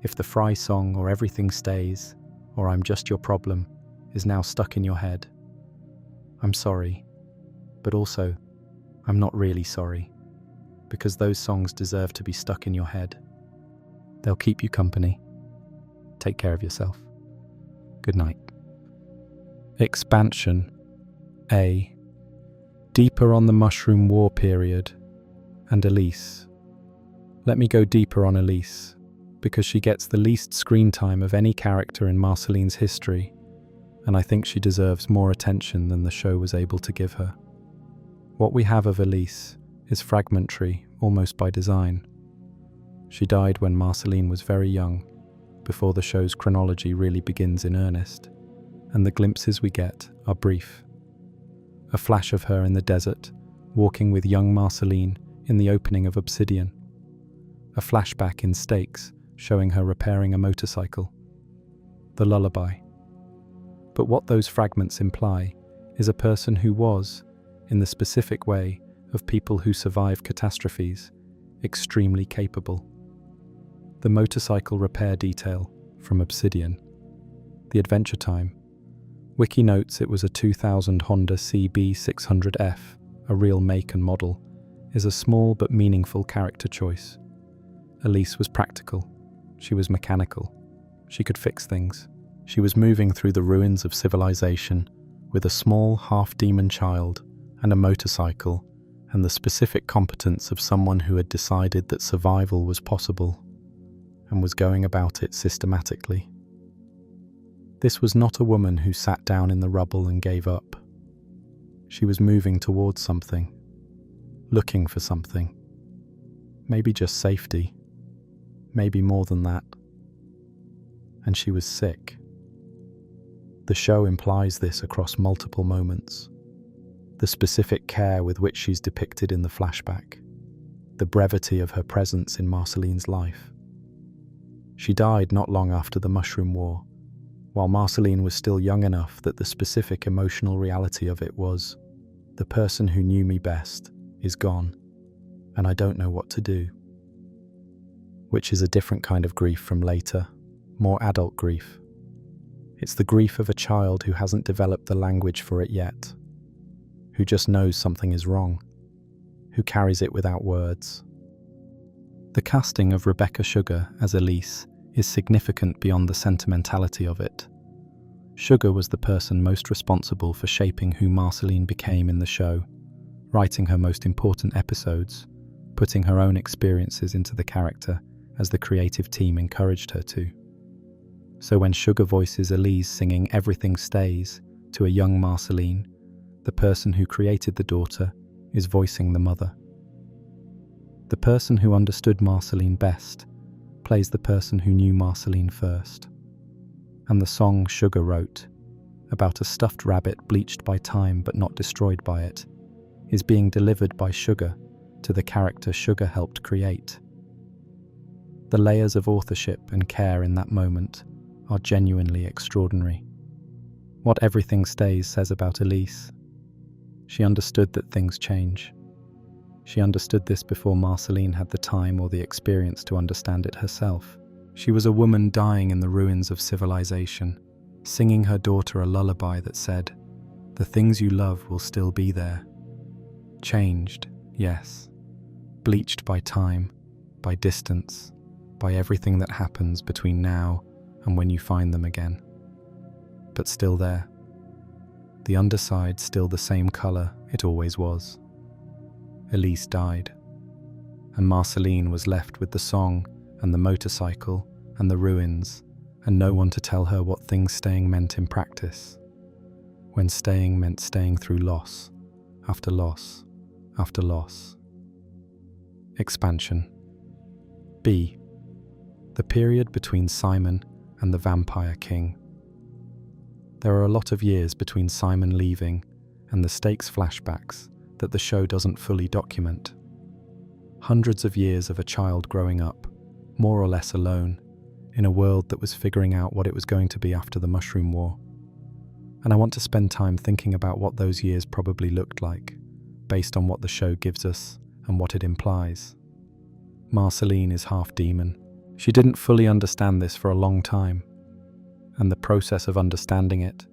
if the Fry song or Everything Stays, or I'm Just Your Problem, is now stuck in your head, I'm sorry, but also, I'm not really sorry, because those songs deserve to be stuck in your head. They'll keep you company. Take care of yourself. Good night. Expansion A. Deeper on the Mushroom War period and Elise. Let me go deeper on Elise, because she gets the least screen time of any character in Marceline's history, and I think she deserves more attention than the show was able to give her. What we have of Elise is fragmentary, almost by design. She died when Marceline was very young, before the show's chronology really begins in earnest, and the glimpses we get are brief. A flash of her in the desert, walking with young Marceline in the opening of Obsidian, A flashback in Stakes showing her repairing a motorcycle. The lullaby. But what those fragments imply is a person who was, in the specific way of people who survive catastrophes, extremely capable. The motorcycle repair detail from Obsidian. The Adventure Time. Wiki notes it was a 2000 Honda CB600F, a real make and model, is a small but meaningful character choice. Elise was practical. She was mechanical. She could fix things. She was moving through the ruins of civilization with a small half-demon child and a motorcycle and the specific competence of someone who had decided that survival was possible and was going about it systematically. This was not a woman who sat down in the rubble and gave up. She was moving towards something, looking for something. Maybe just safety, maybe more than that. And she was sick. The show implies this across multiple moments. The specific care with which she's depicted in the flashback, the brevity of her presence in Marceline's life. She died not long after the Mushroom War, while Marceline was still young enough that the specific emotional reality of it was, the person who knew me best is gone, and I don't know what to do. Which is a different kind of grief from later, more adult grief. It's the grief of a child who hasn't developed the language for it yet, who just knows something is wrong, who carries it without words. The casting of Rebecca Sugar as Elise is significant beyond the sentimentality of it. Sugar was the person most responsible for shaping who Marceline became in the show, writing her most important episodes, putting her own experiences into the character as the creative team encouraged her to. So when Sugar voices Elise singing Everything Stays to a young Marceline, the person who created the daughter is voicing the mother. The person who understood Marceline best plays the person who knew Marceline first. And the song Sugar wrote, about a stuffed rabbit bleached by time but not destroyed by it, is being delivered by Sugar to the character Sugar helped create. The layers of authorship and care in that moment are genuinely extraordinary. What Everything Stays says about Elise. She understood that things change. She understood this before Marceline had the time or the experience to understand it herself. She was a woman dying in the ruins of civilization, singing her daughter a lullaby that said, "The things you love will still be there." Changed, yes. Bleached by time, by distance, by everything that happens between now and when you find them again. But still there. The underside still the same color it always was. Elise died, and Marceline was left with the song and the motorcycle and the ruins, and no one to tell her what things staying meant in practice, when staying meant staying through loss, after loss, after loss. Expansion. B. The period between Simon and the Vampire King. There are a lot of years between Simon leaving and the Stakes flashbacks that the show doesn't fully document. Hundreds of years of a child growing up, more or less alone, in a world that was figuring out what it was going to be after the Mushroom War. And I want to spend time thinking about what those years probably looked like, based on what the show gives us and what it implies. Marceline is half demon. She didn't fully understand this for a long time, and the process of understanding it,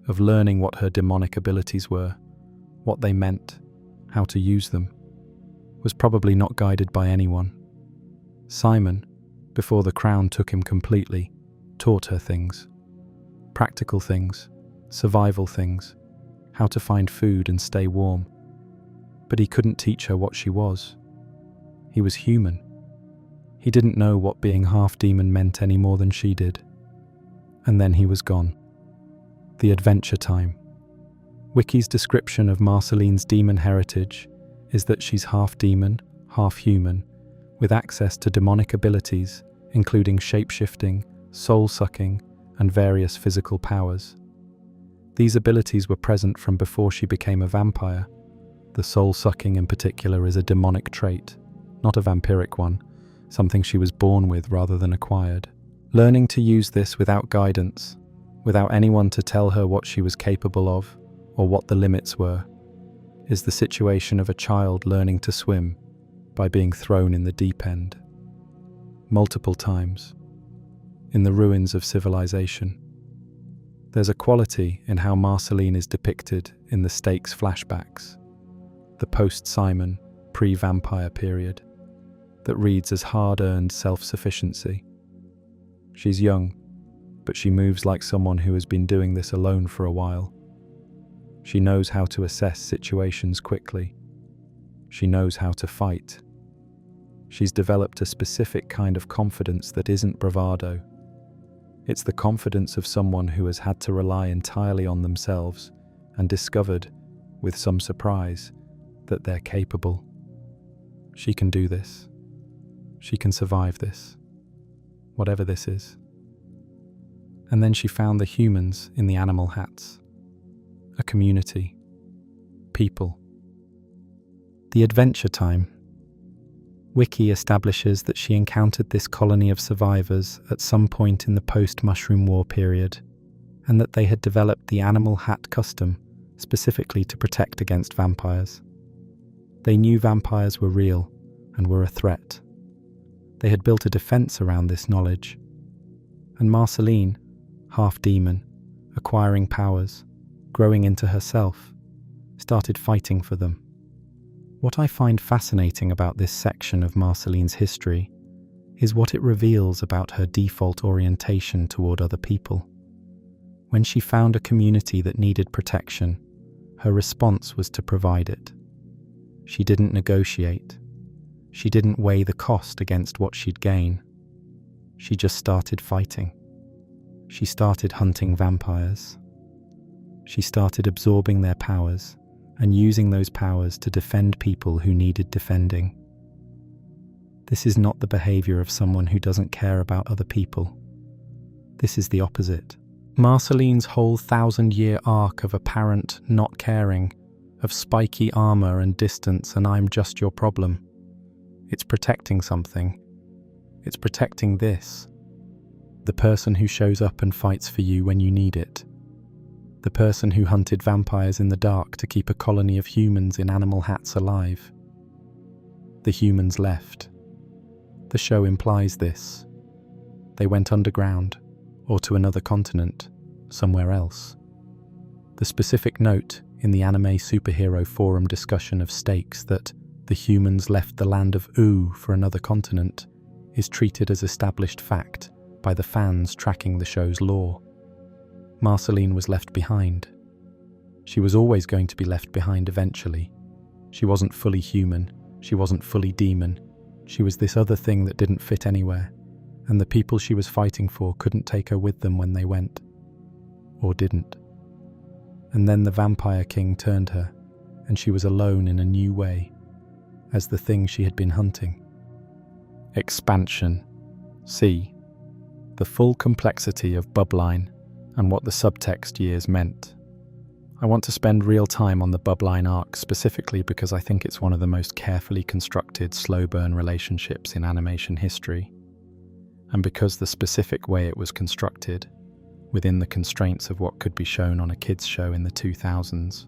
of learning what her demonic abilities were, what they meant, how to use them, was probably not guided by anyone. Simon, before the crown took him completely, taught her things. Practical things, survival things, how to find food and stay warm. But he couldn't teach her what she was. He was human. He didn't know what being half-demon meant any more than she did. And then he was gone. The Adventure Time. Wiki's description of Marceline's demon heritage is that she's half demon, half human, with access to demonic abilities, including shape-shifting, soul-sucking, and various physical powers. These abilities were present from before she became a vampire. The soul-sucking in particular is a demonic trait, not a vampiric one, something she was born with rather than acquired. Learning to use this without guidance, without anyone to tell her what she was capable of or what the limits were, is the situation of a child learning to swim by being thrown in the deep end. Multiple times, in the ruins of civilization. There's a quality in how Marceline is depicted in the Stakes flashbacks, the post-Simon, pre-vampire period, that reads as hard-earned self-sufficiency. She's young, but she moves like someone who has been doing this alone for a while. She knows how to assess situations quickly. She knows how to fight. She's developed a specific kind of confidence that isn't bravado. It's the confidence of someone who has had to rely entirely on themselves and discovered, with some surprise, that they're capable. She can do this. She can survive this, whatever this is. And then she found the humans in the animal hats. A community. People. The adventure time. Wiki establishes that she encountered this colony of survivors at some point in the post-Mushroom War period, and that they had developed the animal hat custom specifically to protect against vampires. They knew vampires were real and were a threat. They had built a defense around this knowledge. And Marceline, half-demon, acquiring powers, growing into herself, started fighting for them. What I find fascinating about this section of Marceline's history is what it reveals about her default orientation toward other people. When she found a community that needed protection, her response was to provide it. She didn't negotiate. She didn't weigh the cost against what she'd gain. She just started fighting. She started hunting vampires. She started absorbing their powers and using those powers to defend people who needed defending. This is not the behavior of someone who doesn't care about other people. This is the opposite. Marceline's whole 1,000-year arc of apparent not caring, of spiky armor and distance and I'm just your problem. It's protecting something. It's protecting this. The person who shows up and fights for you when you need it. The person who hunted vampires in the dark to keep a colony of humans in animal hats alive. The humans left. The show implies this. They went underground, or to another continent, somewhere else. The specific note in the anime superhero forum discussion of Stakes that the humans left the land of Oo for another continent is treated as established fact by the fans tracking the show's lore. Marceline was left behind. She was always going to be left behind eventually. She wasn't fully human. She wasn't fully demon. She was this other thing that didn't fit anywhere, and the people she was fighting for couldn't take her with them when they went. Or didn't. And then the Vampire King turned her, and she was alone in a new way, as the thing she had been hunting. Expansion. C. The full complexity of Bubline and what the subtext years meant. I want to spend real time on the Bubline arc specifically because I think it's one of the most carefully constructed slow burn relationships in animation history, and because the specific way it was constructed, within the constraints of what could be shown on a kids' show in the 2000s,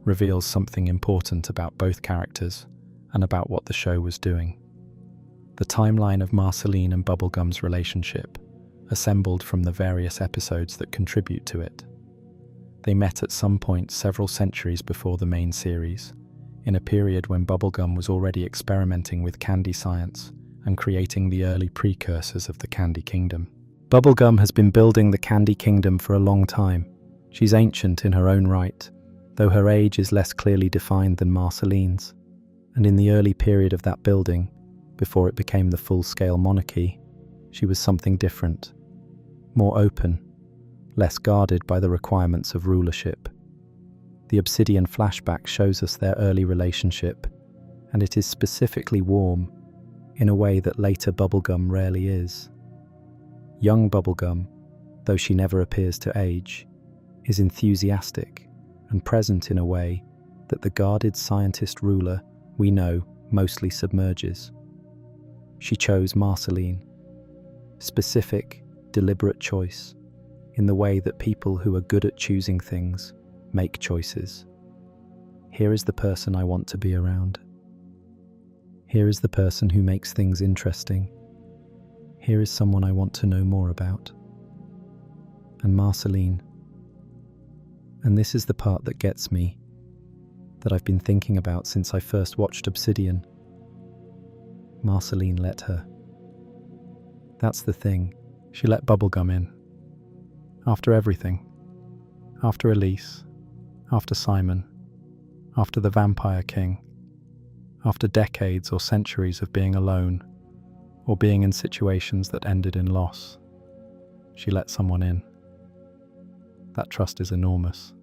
reveals something important about both characters and about what the show was doing. The timeline of Marceline and Bubblegum's relationship, assembled from the various episodes that contribute to it. They met at some point several centuries before the main series, in a period when Bubblegum was already experimenting with candy science and creating the early precursors of the Candy Kingdom. Bubblegum has been building the Candy Kingdom for a long time. She's ancient in her own right, though her age is less clearly defined than Marceline's. And in the early period of that building, before it became the full-scale monarchy, she was something different, more open, less guarded by the requirements of rulership. The Obsidian flashback shows us their early relationship, and it is specifically warm, in a way that later Bubblegum rarely is. Young Bubblegum, though she never appears to age, is enthusiastic and present in a way that the guarded scientist ruler we know mostly submerges. She chose Marceline. Specific, deliberate choice, in the way that people who are good at choosing things make choices. Here is the person I want to be around. Here is the person who makes things interesting. Here is someone I want to know more about. And Marceline. And this is the part that gets me, that I've been thinking about since I first watched Obsidian. Marceline let her. That's the thing. She let Bubblegum in. After everything. After Elise. After Simon. After the Vampire King. After decades or centuries of being alone, or being in situations that ended in loss. She let someone in. That trust is enormous.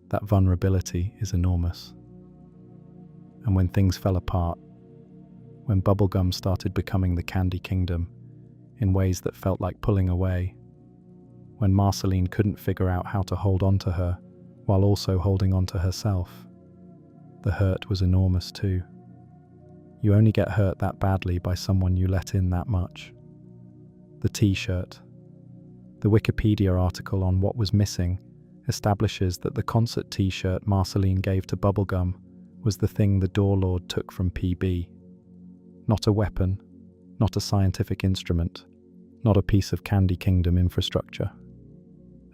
That vulnerability is enormous. And when things fell apart, when Bubblegum started becoming the Candy Kingdom in ways that felt like pulling away, when Marceline couldn't figure out how to hold on to her while also holding on to herself, the hurt was enormous too. You only get hurt that badly by someone you let in that much. The T-shirt. The Wikipedia article on what was missing establishes that the concert T-shirt Marceline gave to Bubblegum was the thing the Door Lord took from PB. Not a weapon, not a scientific instrument, not a piece of Candy Kingdom infrastructure.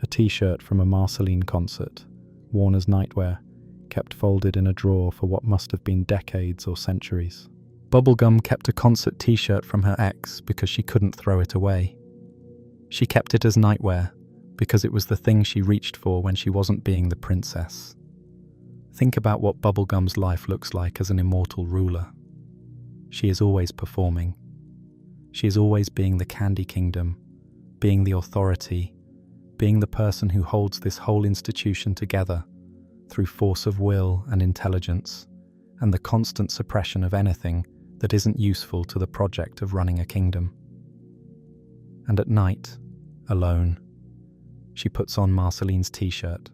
A T-shirt from a Marceline concert, worn as nightwear, kept folded in a drawer for what must have been decades or centuries. Bubblegum kept a concert T-shirt from her ex because she couldn't throw it away. She kept it as nightwear because it was the thing she reached for when she wasn't being the princess. Think about what Bubblegum's life looks like as an immortal ruler. She is always performing. She is always being the Candy Kingdom, being the authority, being the person who holds this whole institution together through force of will and intelligence, and the constant suppression of anything that isn't useful to the project of running a kingdom. And at night, alone, she puts on Marceline's T-shirt.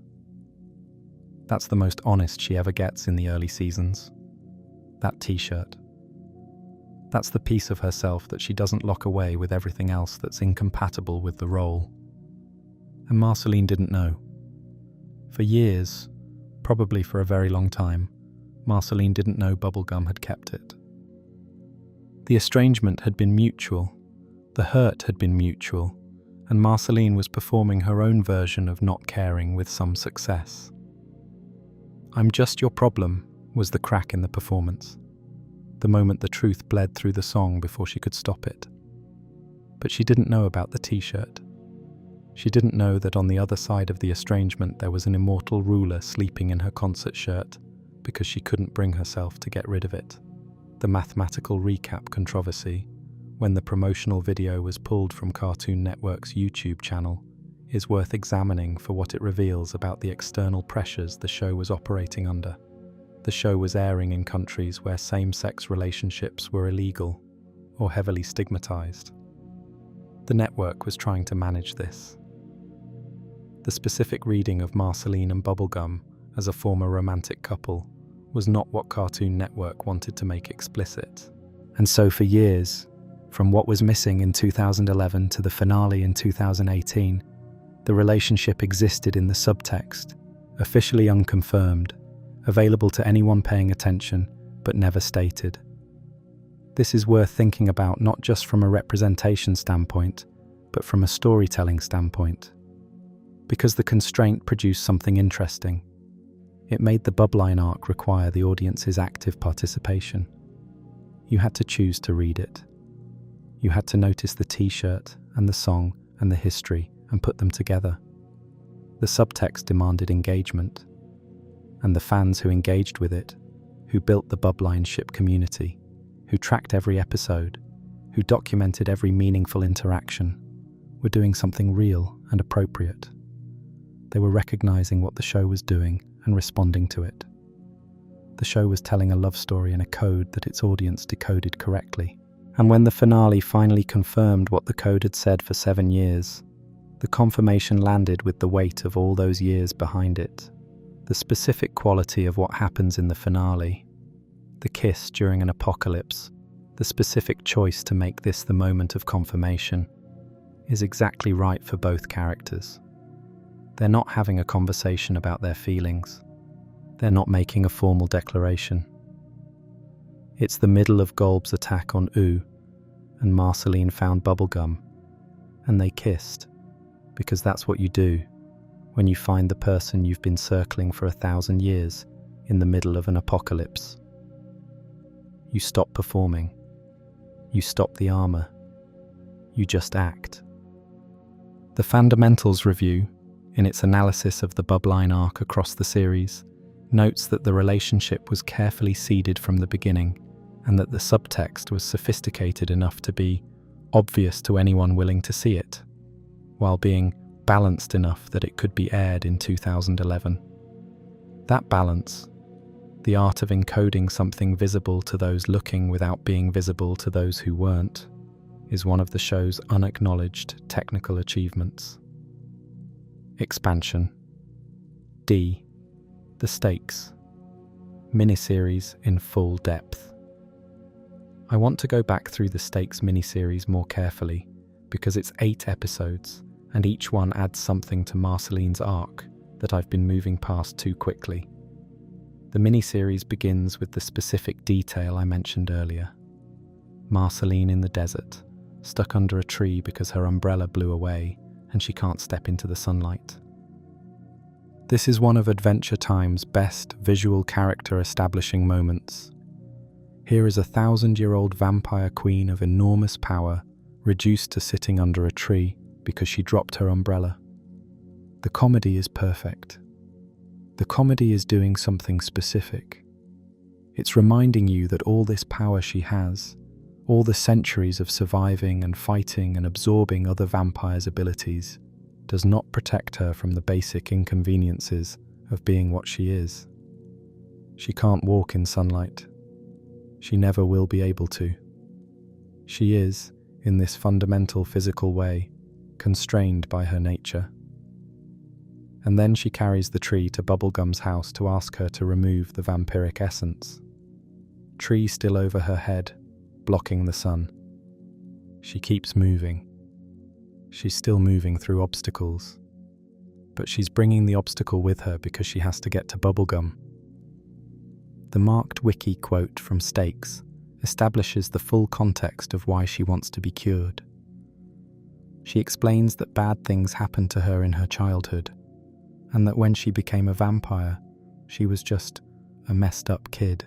That's the most honest she ever gets in the early seasons. That T-shirt. That's the piece of herself that she doesn't lock away with everything else that's incompatible with the role. And Marceline didn't know. For years, probably for a very long time, Marceline didn't know Bubblegum had kept it. The estrangement had been mutual, the hurt had been mutual, and Marceline was performing her own version of not caring with some success. "I'm just your problem," was the crack in the performance, the moment the truth bled through the song before she could stop it. But she didn't know about the T-shirt. She didn't know that on the other side of the estrangement there was an immortal ruler sleeping in her concert shirt because she couldn't bring herself to get rid of it. The mathematical recap controversy, when the promotional video was pulled from Cartoon Network's YouTube channel, is worth examining for what it reveals about the external pressures the show was operating under. The show was airing in countries where same-sex relationships were illegal or heavily stigmatized. The network was trying to manage this. The specific reading of Marceline and Bubblegum as a former romantic couple was not what Cartoon Network wanted to make explicit. And so for years, from what was missing in 2011 to the finale in 2018, the relationship existed in the subtext, officially unconfirmed, available to anyone paying attention, but never stated. This is worth thinking about not just from a representation standpoint, but from a storytelling standpoint. Because the constraint produced something interesting. It made the Bubline arc require the audience's active participation. You had to choose to read it. You had to notice the T-shirt and the song and the history and put them together. The subtext demanded engagement. And the fans who engaged with it, who built the Bubline ship community, who tracked every episode, who documented every meaningful interaction, were doing something real and appropriate. They were recognizing what the show was doing and responding to it. The show was telling a love story in a code that its audience decoded correctly. And when the finale finally confirmed what the code had said for 7 years, the confirmation landed with the weight of all those years behind it. The specific quality of what happens in the finale, the kiss during an apocalypse, The specific choice to make this the moment of confirmation is exactly right for both characters. They're not having a conversation about their feelings. They're not making a formal declaration. It's the middle of Golb's attack on U, and Marceline found bubblegum, and they kissed, because that's what you do when you find the person you've been circling for 1,000 years in the middle of an apocalypse. You stop performing. You stop the armor. You just act. The Fundamentals Review, in its analysis of the Bubline arc across the series, notes that the relationship was carefully seeded from the beginning and that the subtext was sophisticated enough to be obvious to anyone willing to see it, while being balanced enough that it could be aired in 2011. That balance, the art of encoding something visible to those looking without being visible to those who weren't, is one of the show's unacknowledged technical achievements. Expansion. D. The Stakes. Miniseries in full depth. I want to go back through the Stakes miniseries more carefully because it's 8 episodes and each one adds something to Marceline's arc that I've been moving past too quickly. The miniseries begins with the specific detail I mentioned earlier. Marceline in the desert, stuck under a tree because her umbrella blew away and she can't step into the sunlight. This is one of Adventure Time's best visual character establishing moments. Here is a 1,000-year-old vampire queen of enormous power reduced to sitting under a tree because she dropped her umbrella. The comedy is perfect. The comedy is doing something specific. It's reminding you that all this power she has, all the centuries of surviving and fighting and absorbing other vampires' abilities, does not protect her from the basic inconveniences of being what she is. She can't walk in sunlight. She never will be able to. She is, in this fundamental physical way, constrained by her nature. And then she carries the tree to Bubblegum's house to ask her to remove the vampiric essence. Tree still over her head, blocking the sun. She keeps moving. She's still moving through obstacles. But she's bringing the obstacle with her because she has to get to Bubblegum. The marked wiki quote from Stakes establishes the full context of why she wants to be cured. She explains that bad things happened to her in her childhood, and that when she became a vampire, she was just a messed up kid.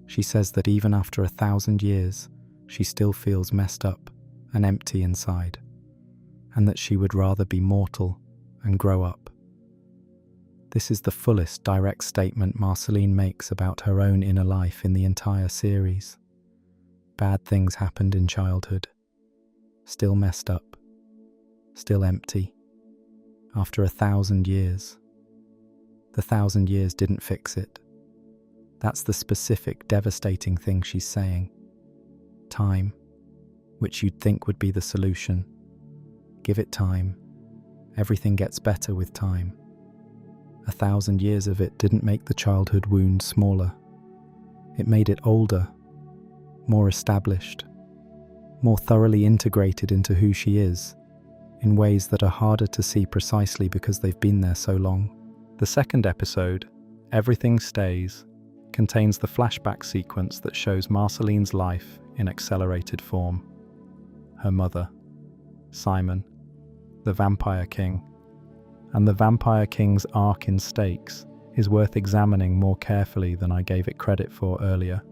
She says that even after 1,000 years, she still feels messed up and empty inside, and that she would rather be mortal and grow up. This is the fullest direct statement Marceline makes about her own inner life in the entire series. Bad things happened in childhood. Still messed up. Still empty. After 1,000 years. The 1,000 years didn't fix it. That's the specific, devastating thing she's saying. Time, which you'd think would be the solution. Give it time. Everything gets better with time. 1,000 years of it didn't make the childhood wound smaller. It made it older, more established, more thoroughly integrated into who she is, in ways that are harder to see precisely because they've been there so long. The second episode, Everything Stays, contains the flashback sequence that shows Marceline's life in accelerated form. Her mother, Simon, the Vampire King, and the Vampire King's arc in Stakes is worth examining more carefully than I gave it credit for earlier.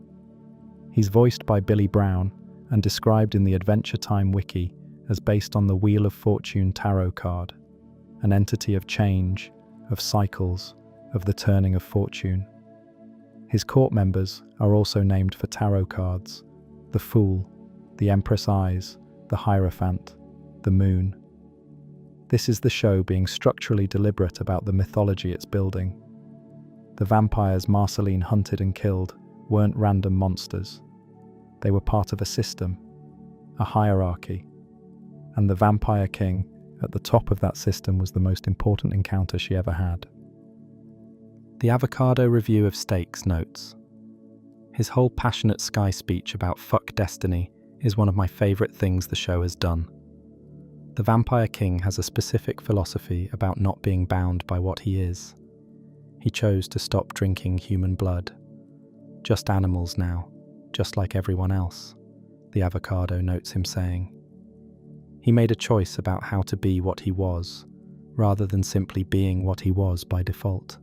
He's voiced by Billy Brown and described in the Adventure Time wiki as based on the Wheel of Fortune tarot card, an entity of change, of cycles, of the turning of fortune. His court members are also named for tarot cards: the Fool, the Empress Eyes, the Hierophant, the Moon. This is the show being structurally deliberate about the mythology it's building. The vampires Marceline hunted and killed weren't random monsters. They were part of a system, a hierarchy, and the Vampire King at the top of that system was the most important encounter she ever had. The Avocado Review of Stakes notes, His whole passionate Sky speech about fuck destiny is one of my favourite things the show has done. The Vampire King has a specific philosophy about not being bound by what he is. He chose to stop drinking human blood. Just animals now, just like everyone else, the avocado notes him saying. He made a choice about how to be what he was, rather than simply being what he was by default.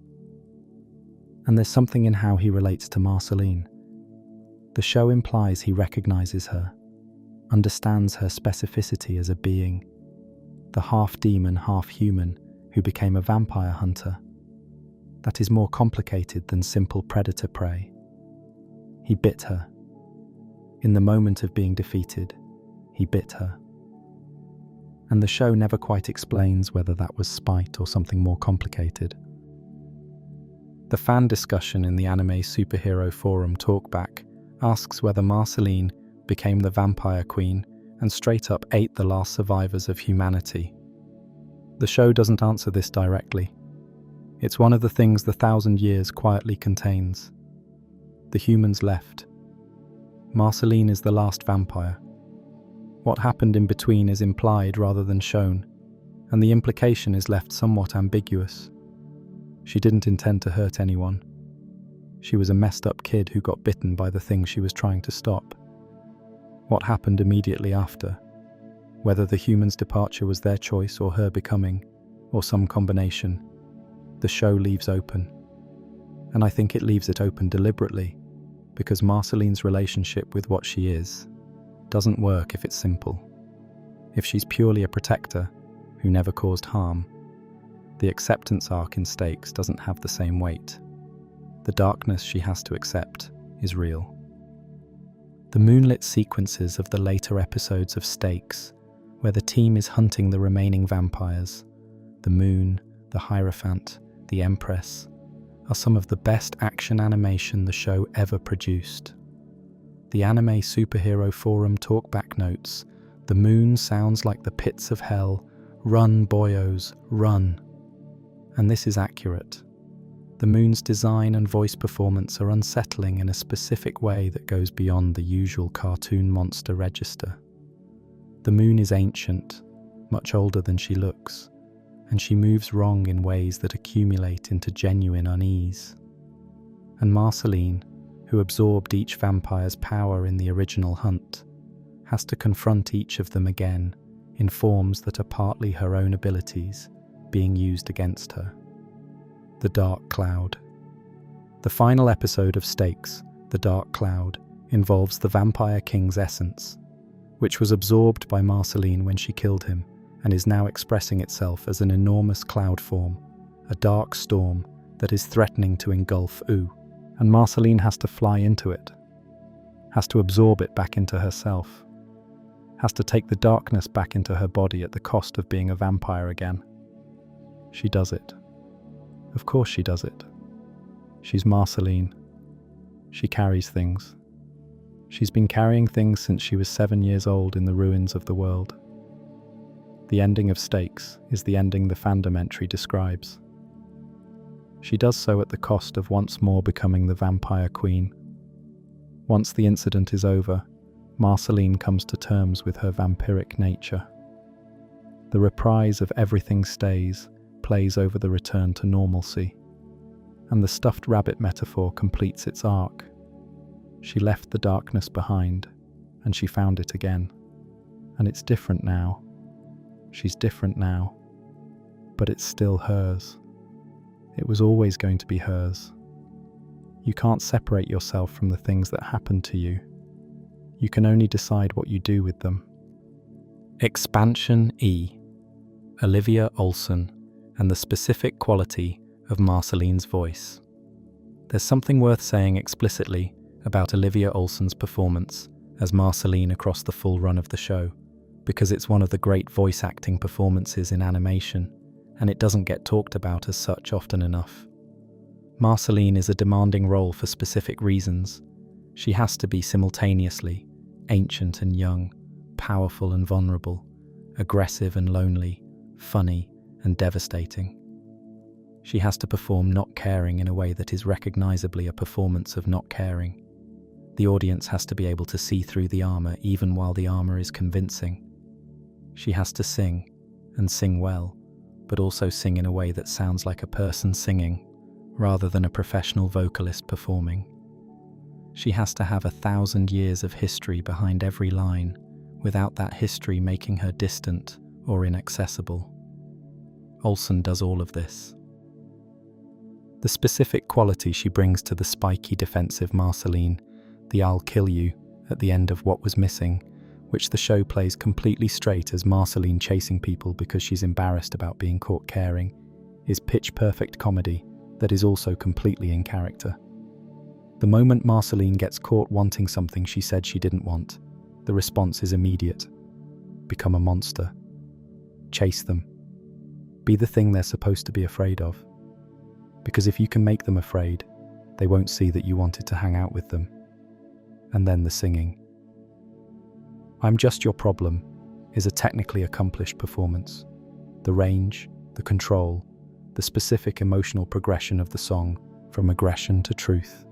And there's something in how he relates to Marceline. The show implies he recognizes her, understands her specificity as a being, the half-demon, half-human who became a vampire hunter. That is more complicated than simple predator-prey. He bit her. In the moment of being defeated, he bit her. And the show never quite explains whether that was spite or something more complicated. The fan discussion in the anime superhero forum Talkback asks whether Marceline became the vampire queen and straight up ate the last survivors of humanity. The show doesn't answer this directly. It's one of the things the 1,000 years quietly contains. The humans left. Marceline is the last vampire. What happened in between is implied rather than shown, and the implication is left somewhat ambiguous. She didn't intend to hurt anyone. She was a messed up kid who got bitten by the thing she was trying to stop. What happened immediately after? Whether the human's departure was their choice or her becoming, or some combination, the show leaves open. And I think it leaves it open deliberately, because Marceline's relationship with what she is doesn't work if it's simple. If she's purely a protector who never caused harm, the acceptance arc in Stakes doesn't have the same weight. The darkness she has to accept is real. The moonlit sequences of the later episodes of Stakes, where the team is hunting the remaining vampires, the Moon, the Hierophant, the Empress, are some of the best action animation the show ever produced. The anime superhero forum Talkback notes, "The moon sounds like the pits of hell. Run, boyos, run." And this is accurate. The moon's design and voice performance are unsettling in a specific way that goes beyond the usual cartoon monster register. The moon is ancient, much older than she looks, and she moves wrong in ways that accumulate into genuine unease. And Marceline, who absorbed each vampire's power in the original hunt, has to confront each of them again in forms that are partly her own abilities being used against her. The Dark Cloud. The final episode of Stakes, The Dark Cloud, involves the Vampire King's essence, which was absorbed by Marceline when she killed him and is now expressing itself as an enormous cloud form, a dark storm that is threatening to engulf U. And Marceline has to fly into it, has to absorb it back into herself, has to take the darkness back into her body at the cost of being a vampire again. She does it. Of course she does it. She's Marceline. She carries things. She's been carrying things since she was 7 years old in the ruins of the world. The ending of Stakes is the ending the fandom entry describes. She does so at the cost of once more becoming the vampire queen. Once the incident is over, Marceline comes to terms with her vampiric nature. The reprise of Everything Stays plays over the return to normalcy, and the stuffed rabbit metaphor completes its arc. She left the darkness behind, and she found it again. And it's different now. She's different now, but it's still hers. It was always going to be hers. You can't separate yourself from the things that happened to you. You can only decide what you do with them. Expansion E. Olivia Olson and the specific quality of Marceline's voice. There's something worth saying explicitly about Olivia Olson's performance as Marceline across the full run of the show, because it's one of the great voice acting performances in animation, and it doesn't get talked about as such often enough. Marceline is a demanding role for specific reasons. She has to be simultaneously ancient and young, powerful and vulnerable, aggressive and lonely, funny and devastating. She has to perform not caring in a way that is recognizably a performance of not caring. The audience has to be able to see through the armor even while the armor is convincing. She has to sing, and sing well, but also sing in a way that sounds like a person singing, rather than a professional vocalist performing. She has to have 1,000 years of history behind every line, without that history making her distant or inaccessible. Olsen does all of this. The specific quality she brings to the spiky defensive Marceline, the "I'll kill you" at the end of What Was Missing, which the show plays completely straight as Marceline chasing people because she's embarrassed about being caught caring, is pitch-perfect comedy that is also completely in character. The moment Marceline gets caught wanting something she said she didn't want, the response is immediate. Become a monster. Chase them. Be the thing they're supposed to be afraid of. Because if you can make them afraid, they won't see that you wanted to hang out with them. And then the singing. I'm Just Your Problem is a technically accomplished performance. The range, the control, the specific emotional progression of the song from aggression to truth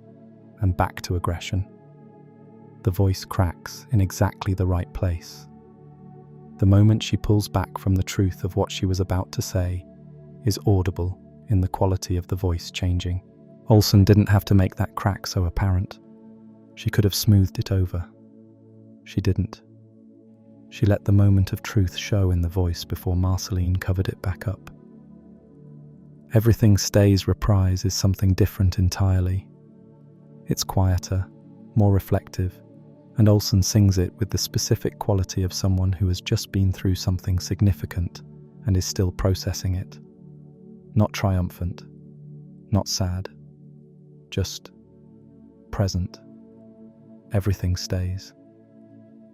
and back to aggression. The voice cracks in exactly the right place. The moment she pulls back from the truth of what she was about to say is audible in the quality of the voice changing. Olsen didn't have to make that crack so apparent. She could have smoothed it over. She didn't. She let the moment of truth show in the voice before Marceline covered it back up. Everything Stays reprise is something different entirely. It's quieter, more reflective, and Olsen sings it with the specific quality of someone who has just been through something significant and is still processing it. Not triumphant, not sad, just present. Everything stays.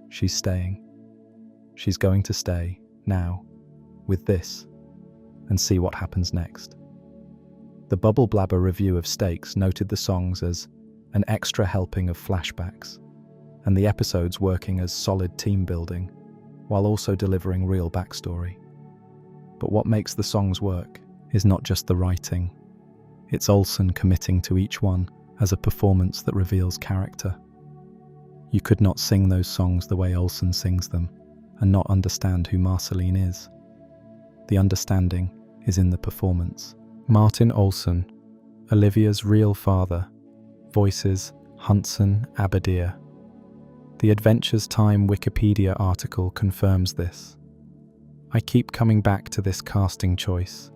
She's staying. She's going to stay, now, with this, and see what happens next. The Bubble Blabber review of Stakes noted the songs as an extra helping of flashbacks, and the episodes working as solid team building, while also delivering real backstory. But what makes the songs work is not just the writing. It's Olsen committing to each one as a performance that reveals character. You could not sing those songs the way Olsen sings them and not understand who Marceline is. The understanding is in the performance. Martin Olsen, Olivia's real father, voices Hudson Abadir. The Adventures Time Wikipedia article confirms this. I keep coming back to this casting choice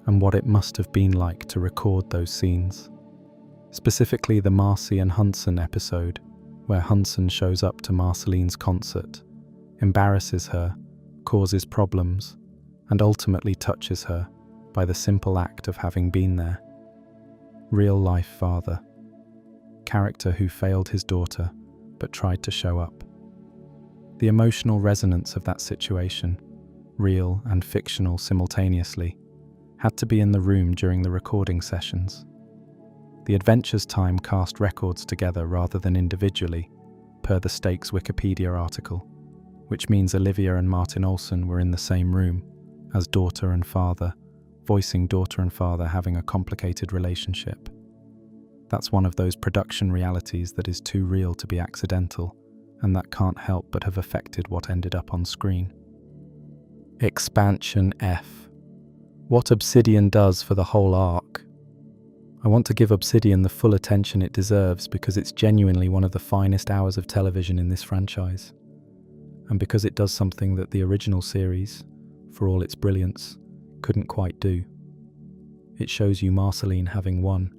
and what it must have been like to record those scenes. Specifically the Marcy and Hudson episode, where Hudson shows up to Marceline's concert, embarrasses her, causes problems, and ultimately touches her by the simple act of having been there. Real-life father. Character who failed his daughter, but tried to show up. The emotional resonance of that situation, real and fictional simultaneously, had to be in the room during the recording sessions. The Adventures Time cast records together rather than individually, per the Stakes Wikipedia article, which means Olivia and Martin Olsen were in the same room, as daughter and father, voicing daughter and father having a complicated relationship. That's one of those production realities that is too real to be accidental, and that can't help but have affected what ended up on screen. Expansion F. What Obsidian does for the whole arc. I want to give Obsidian the full attention it deserves because it's genuinely one of the finest hours of television in this franchise. And because it does something that the original series, for all its brilliance, couldn't quite do. It shows you Marceline having won.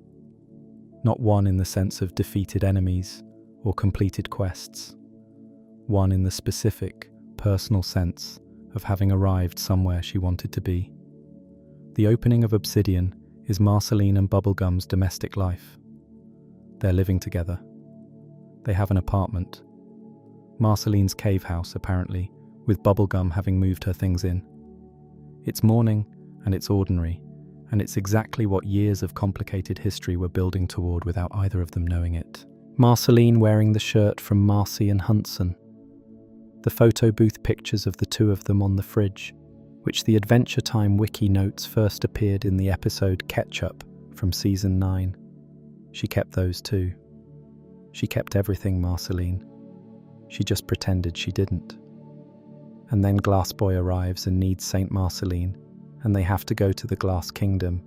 Not won in the sense of defeated enemies or completed quests. Won in the specific, personal sense of having arrived somewhere she wanted to be. The opening of Obsidian is Marceline and Bubblegum's domestic life. They're living together. They have an apartment. Marceline's cave house, apparently, with Bubblegum having moved her things in. It's morning, and it's ordinary, and it's exactly what years of complicated history were building toward without either of them knowing it. Marceline wearing the shirt from Marcy and Hudson. The photo booth pictures of the two of them on the fridge, which the Adventure Time wiki notes first appeared in the episode Ketchup from season 9. She kept those too. She kept everything, Marceline. She just pretended she didn't. And then Glass Boy arrives and needs Saint Marceline, and they have to go to the Glass Kingdom,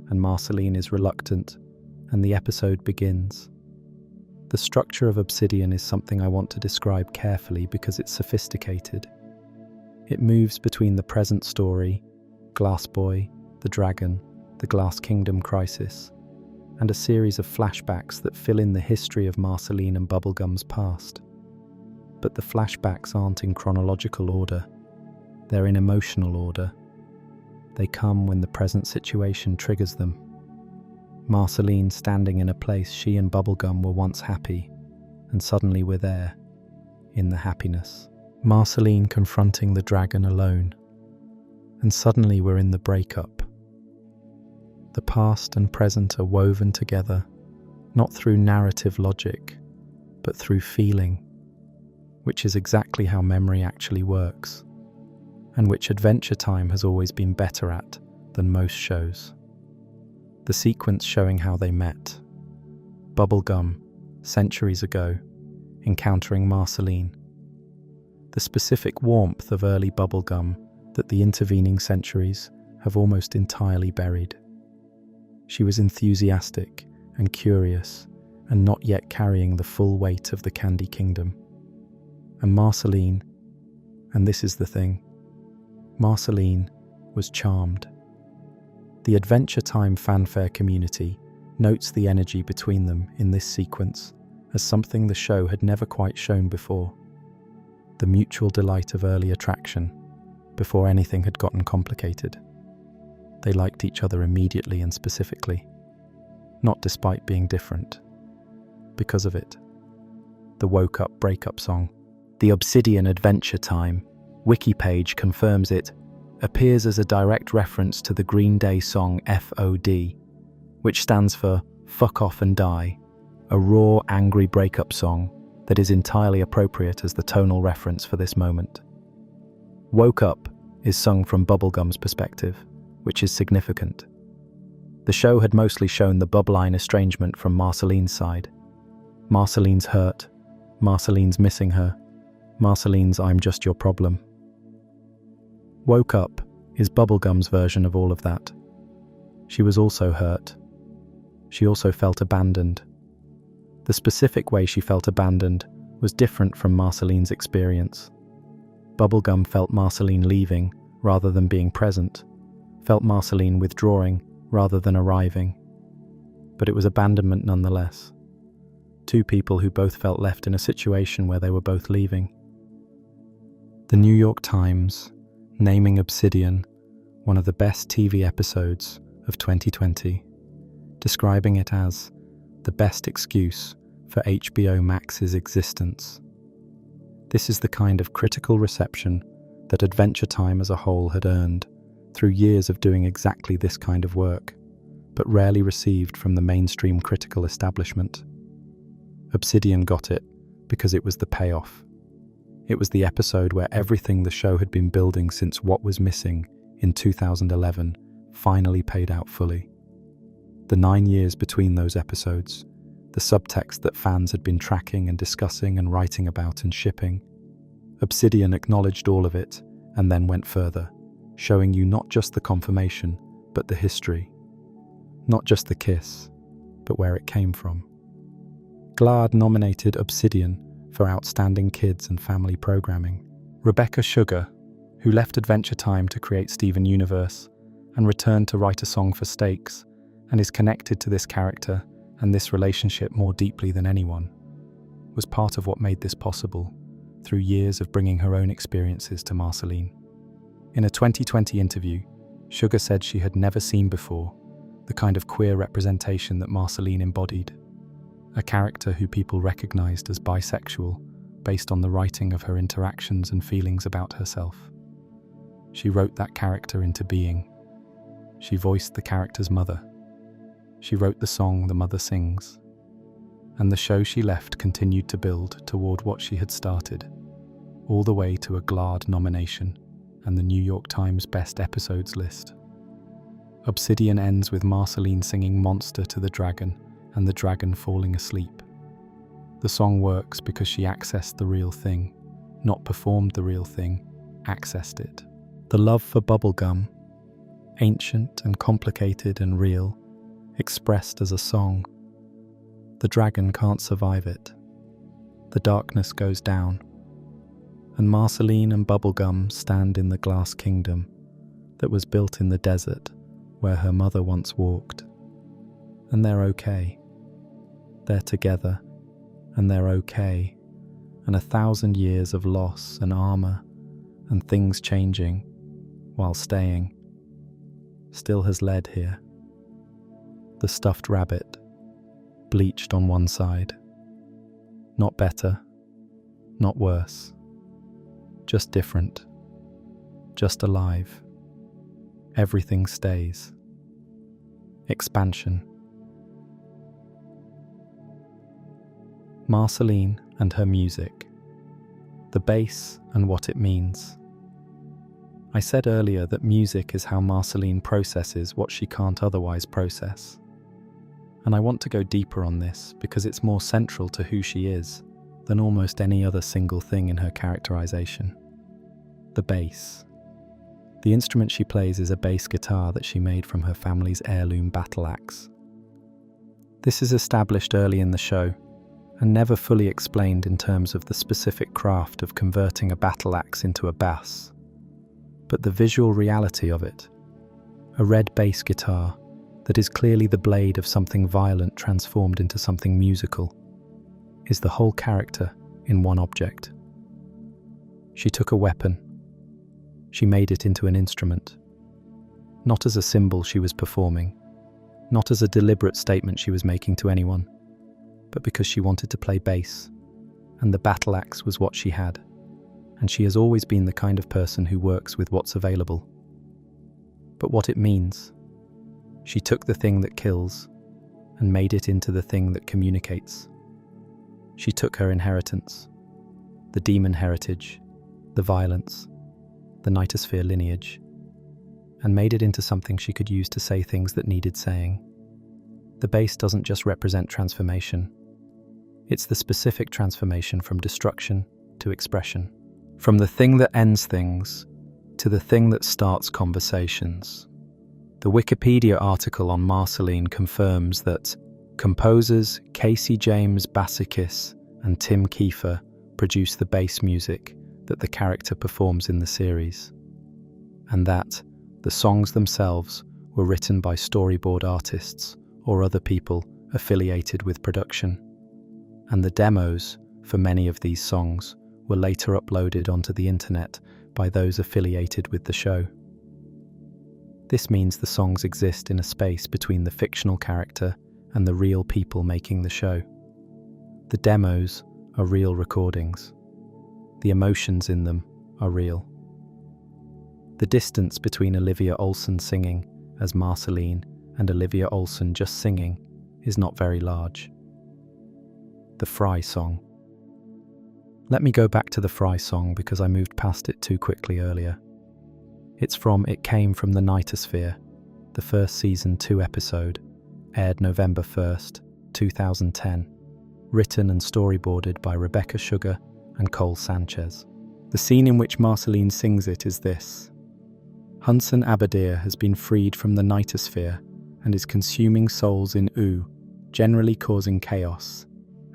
and Marceline is reluctant, and the episode begins. The structure of Obsidian is something I want to describe carefully because it's sophisticated. It moves between the present story, Glass Boy, the dragon, the Glass Kingdom crisis, and a series of flashbacks that fill in the history of Marceline and Bubblegum's past. But the flashbacks aren't in chronological order. They're in emotional order. They come when the present situation triggers them. Marceline standing in a place she and Bubblegum were once happy, and suddenly we're there, in the happiness. Marceline confronting the dragon alone, and suddenly we're in the breakup. The past and present are woven together, not through narrative logic, but through feeling, which is exactly how memory actually works, and which Adventure Time has always been better at than most shows. The sequence showing how they met. Bubblegum, centuries ago, encountering Marceline. The specific warmth of early Bubblegum that the intervening centuries have almost entirely buried. She was enthusiastic and curious, and not yet carrying the full weight of the Candy Kingdom. And Marceline, and this is the thing, Marceline was charmed. The Adventure Time fanfare community notes the energy between them in this sequence as something the show had never quite shown before. The mutual delight of early attraction, before anything had gotten complicated. They liked each other immediately and specifically, not despite being different. Because of it. The Woke Up breakup song, the Obsidian Adventure Time wiki page confirms it, appears as a direct reference to the Green Day song FOD, which stands for Fuck Off and Die, a raw, angry breakup song that is entirely appropriate as the tonal reference for this moment. Woke Up is sung from Bubblegum's perspective, which is significant. The show had mostly shown the Bubbline estrangement from Marceline's side. Marceline's hurt, Marceline's missing her, Marceline's I'm just your problem. Woke Up is Bubblegum's version of all of that. She was also hurt. She also felt abandoned. The specific way she felt abandoned was different from Marceline's experience. Bubblegum felt Marceline leaving rather than being present, felt Marceline withdrawing rather than arriving. But it was abandonment nonetheless. Two people who both felt left in a situation where they were both leaving. The New York Times naming Obsidian one of the best TV episodes of 2020, describing it as the best excuse for HBO Max's existence. This is the kind of critical reception that Adventure Time as a whole had earned through years of doing exactly this kind of work, but rarely received from the mainstream critical establishment. Obsidian got it because it was the payoff. It was the episode where everything the show had been building since What Was Missing in 2011 finally paid out fully. The 9 years between those episodes, the subtext that fans had been tracking and discussing and writing about and shipping. Obsidian acknowledged all of it and then went further, showing you not just the confirmation, but the history. Not just the kiss, but where it came from. GLAAD nominated Obsidian for Outstanding Kids and Family Programming. Rebecca Sugar, who left Adventure Time to create Steven Universe and returned to write a song for Stakes, and is connected to this character and this relationship more deeply than anyone, was part of what made this possible through years of bringing her own experiences to Marceline. In a 2020 interview, Sugar said she had never seen before the kind of queer representation that Marceline embodied, a character who people recognized as bisexual based on the writing of her interactions and feelings about herself. She wrote that character into being. She voiced the character's mother. She wrote the song The Mother Sings. And the show she left continued to build toward what she had started, all the way to a GLAAD nomination and the New York Times Best Episodes list. Obsidian ends with Marceline singing Monster to the dragon and the dragon falling asleep. The song works because she accessed the real thing, not performed the real thing, accessed it. The love for bubblegum, ancient and complicated and real, expressed as a song. The dragon can't survive it. The darkness goes down, and Marceline and bubblegum stand in the glass kingdom that was built in the desert where her mother once walked. And they're okay. They're together, and they're okay, and 1,000 years of loss and armor and things changing while staying still has led here. The stuffed rabbit, bleached on one side. Not better, not worse, just different, just alive. Everything stays. Expansion. Marceline and her music. The bass and what it means. I said earlier that music is how Marceline processes what she can't otherwise process. And I want to go deeper on this because it's more central to who she is than almost any other single thing in her characterization. The bass. The instrument she plays is a bass guitar that she made from her family's heirloom battle axe. This is established early in the show and never fully explained in terms of the specific craft of converting a battle axe into a bass, but the visual reality of it, a red bass guitar that is clearly the blade of something violent transformed into something musical, is the whole character in one object. She took a weapon. She made it into an instrument, not as a symbol she was performing, not as a deliberate statement she was making to anyone, but because she wanted to play bass, and the battle axe was what she had, and she has always been the kind of person who works with what's available. But what it means, she took the thing that kills and made it into the thing that communicates. She took her inheritance, the demon heritage, the violence, the Nightosphere lineage, and made it into something she could use to say things that needed saying. The bass doesn't just represent transformation. It's the specific transformation from destruction to expression. From the thing that ends things to the thing that starts conversations. The Wikipedia article on Marceline confirms that composers Casey James Basikis and Tim Kiefer produce the bass music that the character performs in the series, and that the songs themselves were written by storyboard artists or other people affiliated with production, and the demos for many of these songs were later uploaded onto the internet by those affiliated with the show. This means the songs exist in a space between the fictional character and the real people making the show. The demos are real recordings. The emotions in them are real. The distance between Olivia Olson singing as Marceline and Olivia Olson just singing is not very large. The Fry song. Let me go back to the Fry song because I moved past it too quickly earlier. It's from It Came From the Nightosphere, the first season 2 episode, aired November 1st, 2010, written and storyboarded by Rebecca Sugar and Cole Sanchez. The scene in which Marceline sings it is this. Hudson Abadir has been freed from the Nightosphere and is consuming souls in Oo, generally causing chaos,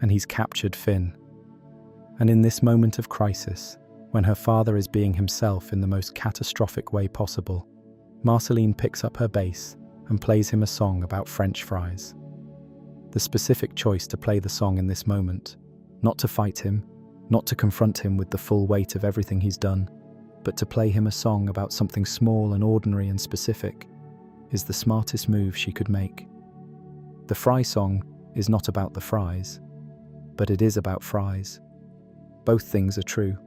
and he's captured Finn. And in this moment of crisis, when her father is being himself in the most catastrophic way possible, Marceline picks up her bass and plays him a song about French fries. The specific choice to play the song in this moment, not to fight him, not to confront him with the full weight of everything he's done, but to play him a song about something small and ordinary and specific, is the smartest move she could make. The Fry song is not about the fries, but it is about fries. Both things are true.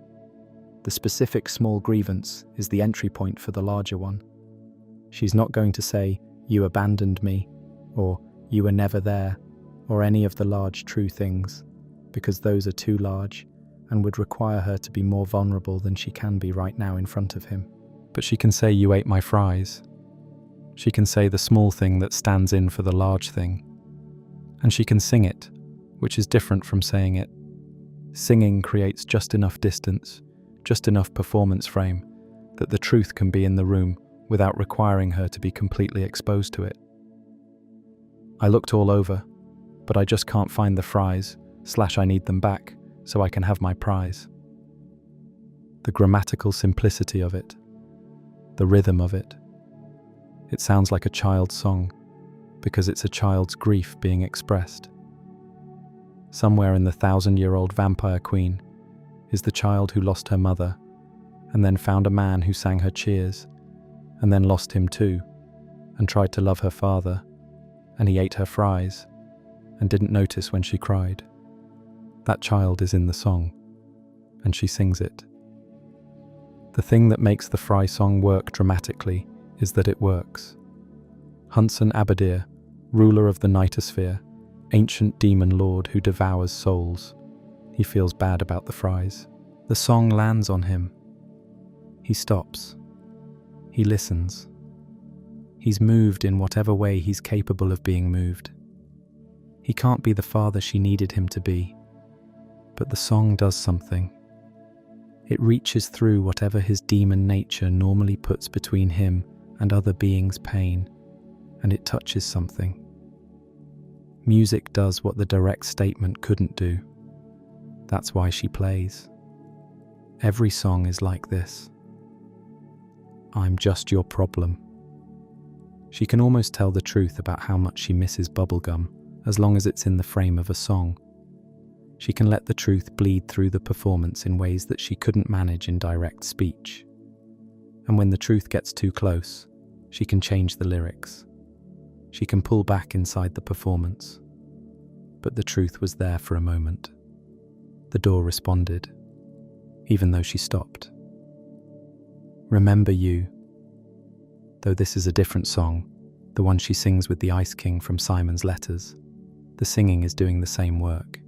The specific small grievance is the entry point for the larger one. She's not going to say, "You abandoned me," or "You were never there," or any of the large true things, because those are too large and would require her to be more vulnerable than she can be right now in front of him. But she can say, "You ate my fries." She can say the small thing that stands in for the large thing. And she can sing it, which is different from saying it. Singing creates just enough distance, just enough performance frame, that the truth can be in the room without requiring her to be completely exposed to it. I looked all over, but I just can't find the fries, / I need them back so I can have my prize. The grammatical simplicity of it, the rhythm of it. It sounds like a child's song because it's a child's grief being expressed. Somewhere in the 1,000-year-old vampire queen is the child who lost her mother and then found a man who sang her cheers and then lost him too and tried to love her father, and he ate her fries and didn't notice when she cried. That child is in the song, and she sings it. The thing that makes the fry song work dramatically is that it works. Hunson Abadir, ruler of the Nightosphere, ancient demon lord who devours souls. He feels bad about the fries. The song lands on him. He stops. He listens. He's moved in whatever way he's capable of being moved. He can't be the father she needed him to be, but the song does something. It reaches through whatever his demon nature normally puts between him and other beings' pain, and it touches something. Music does what the direct statement couldn't do. That's why she plays. Every song is like this. I'm just your problem. She can almost tell the truth about how much she misses bubblegum as long as it's in the frame of a song. She can let the truth bleed through the performance in ways that she couldn't manage in direct speech. And when the truth gets too close, she can change the lyrics. She can pull back inside the performance. But the truth was there for a moment. The door responded, even though she stopped. Remember you. Though this is a different song, the one she sings with the Ice King from Simon's Letters, the singing is doing the same work.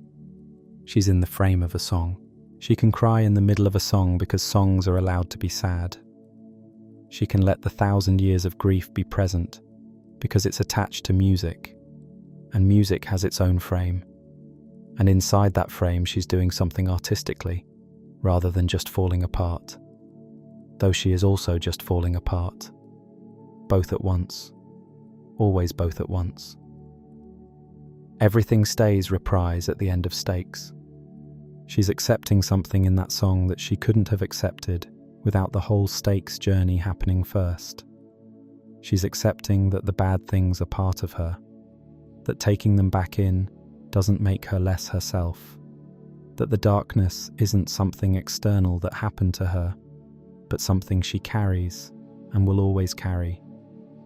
She's in the frame of a song. She can cry in the middle of a song because songs are allowed to be sad. She can let the 1,000 years of grief be present because it's attached to music, and music has its own frame. And inside that frame she's doing something artistically, rather than just falling apart. Though she is also just falling apart. Both at once. Always both at once. Everything stays reprise at the end of Stakes. She's accepting something in that song that she couldn't have accepted without the whole Stakes journey happening first. She's accepting that the bad things are part of her, that taking them back in doesn't make her less herself, that the darkness isn't something external that happened to her, but something she carries and will always carry,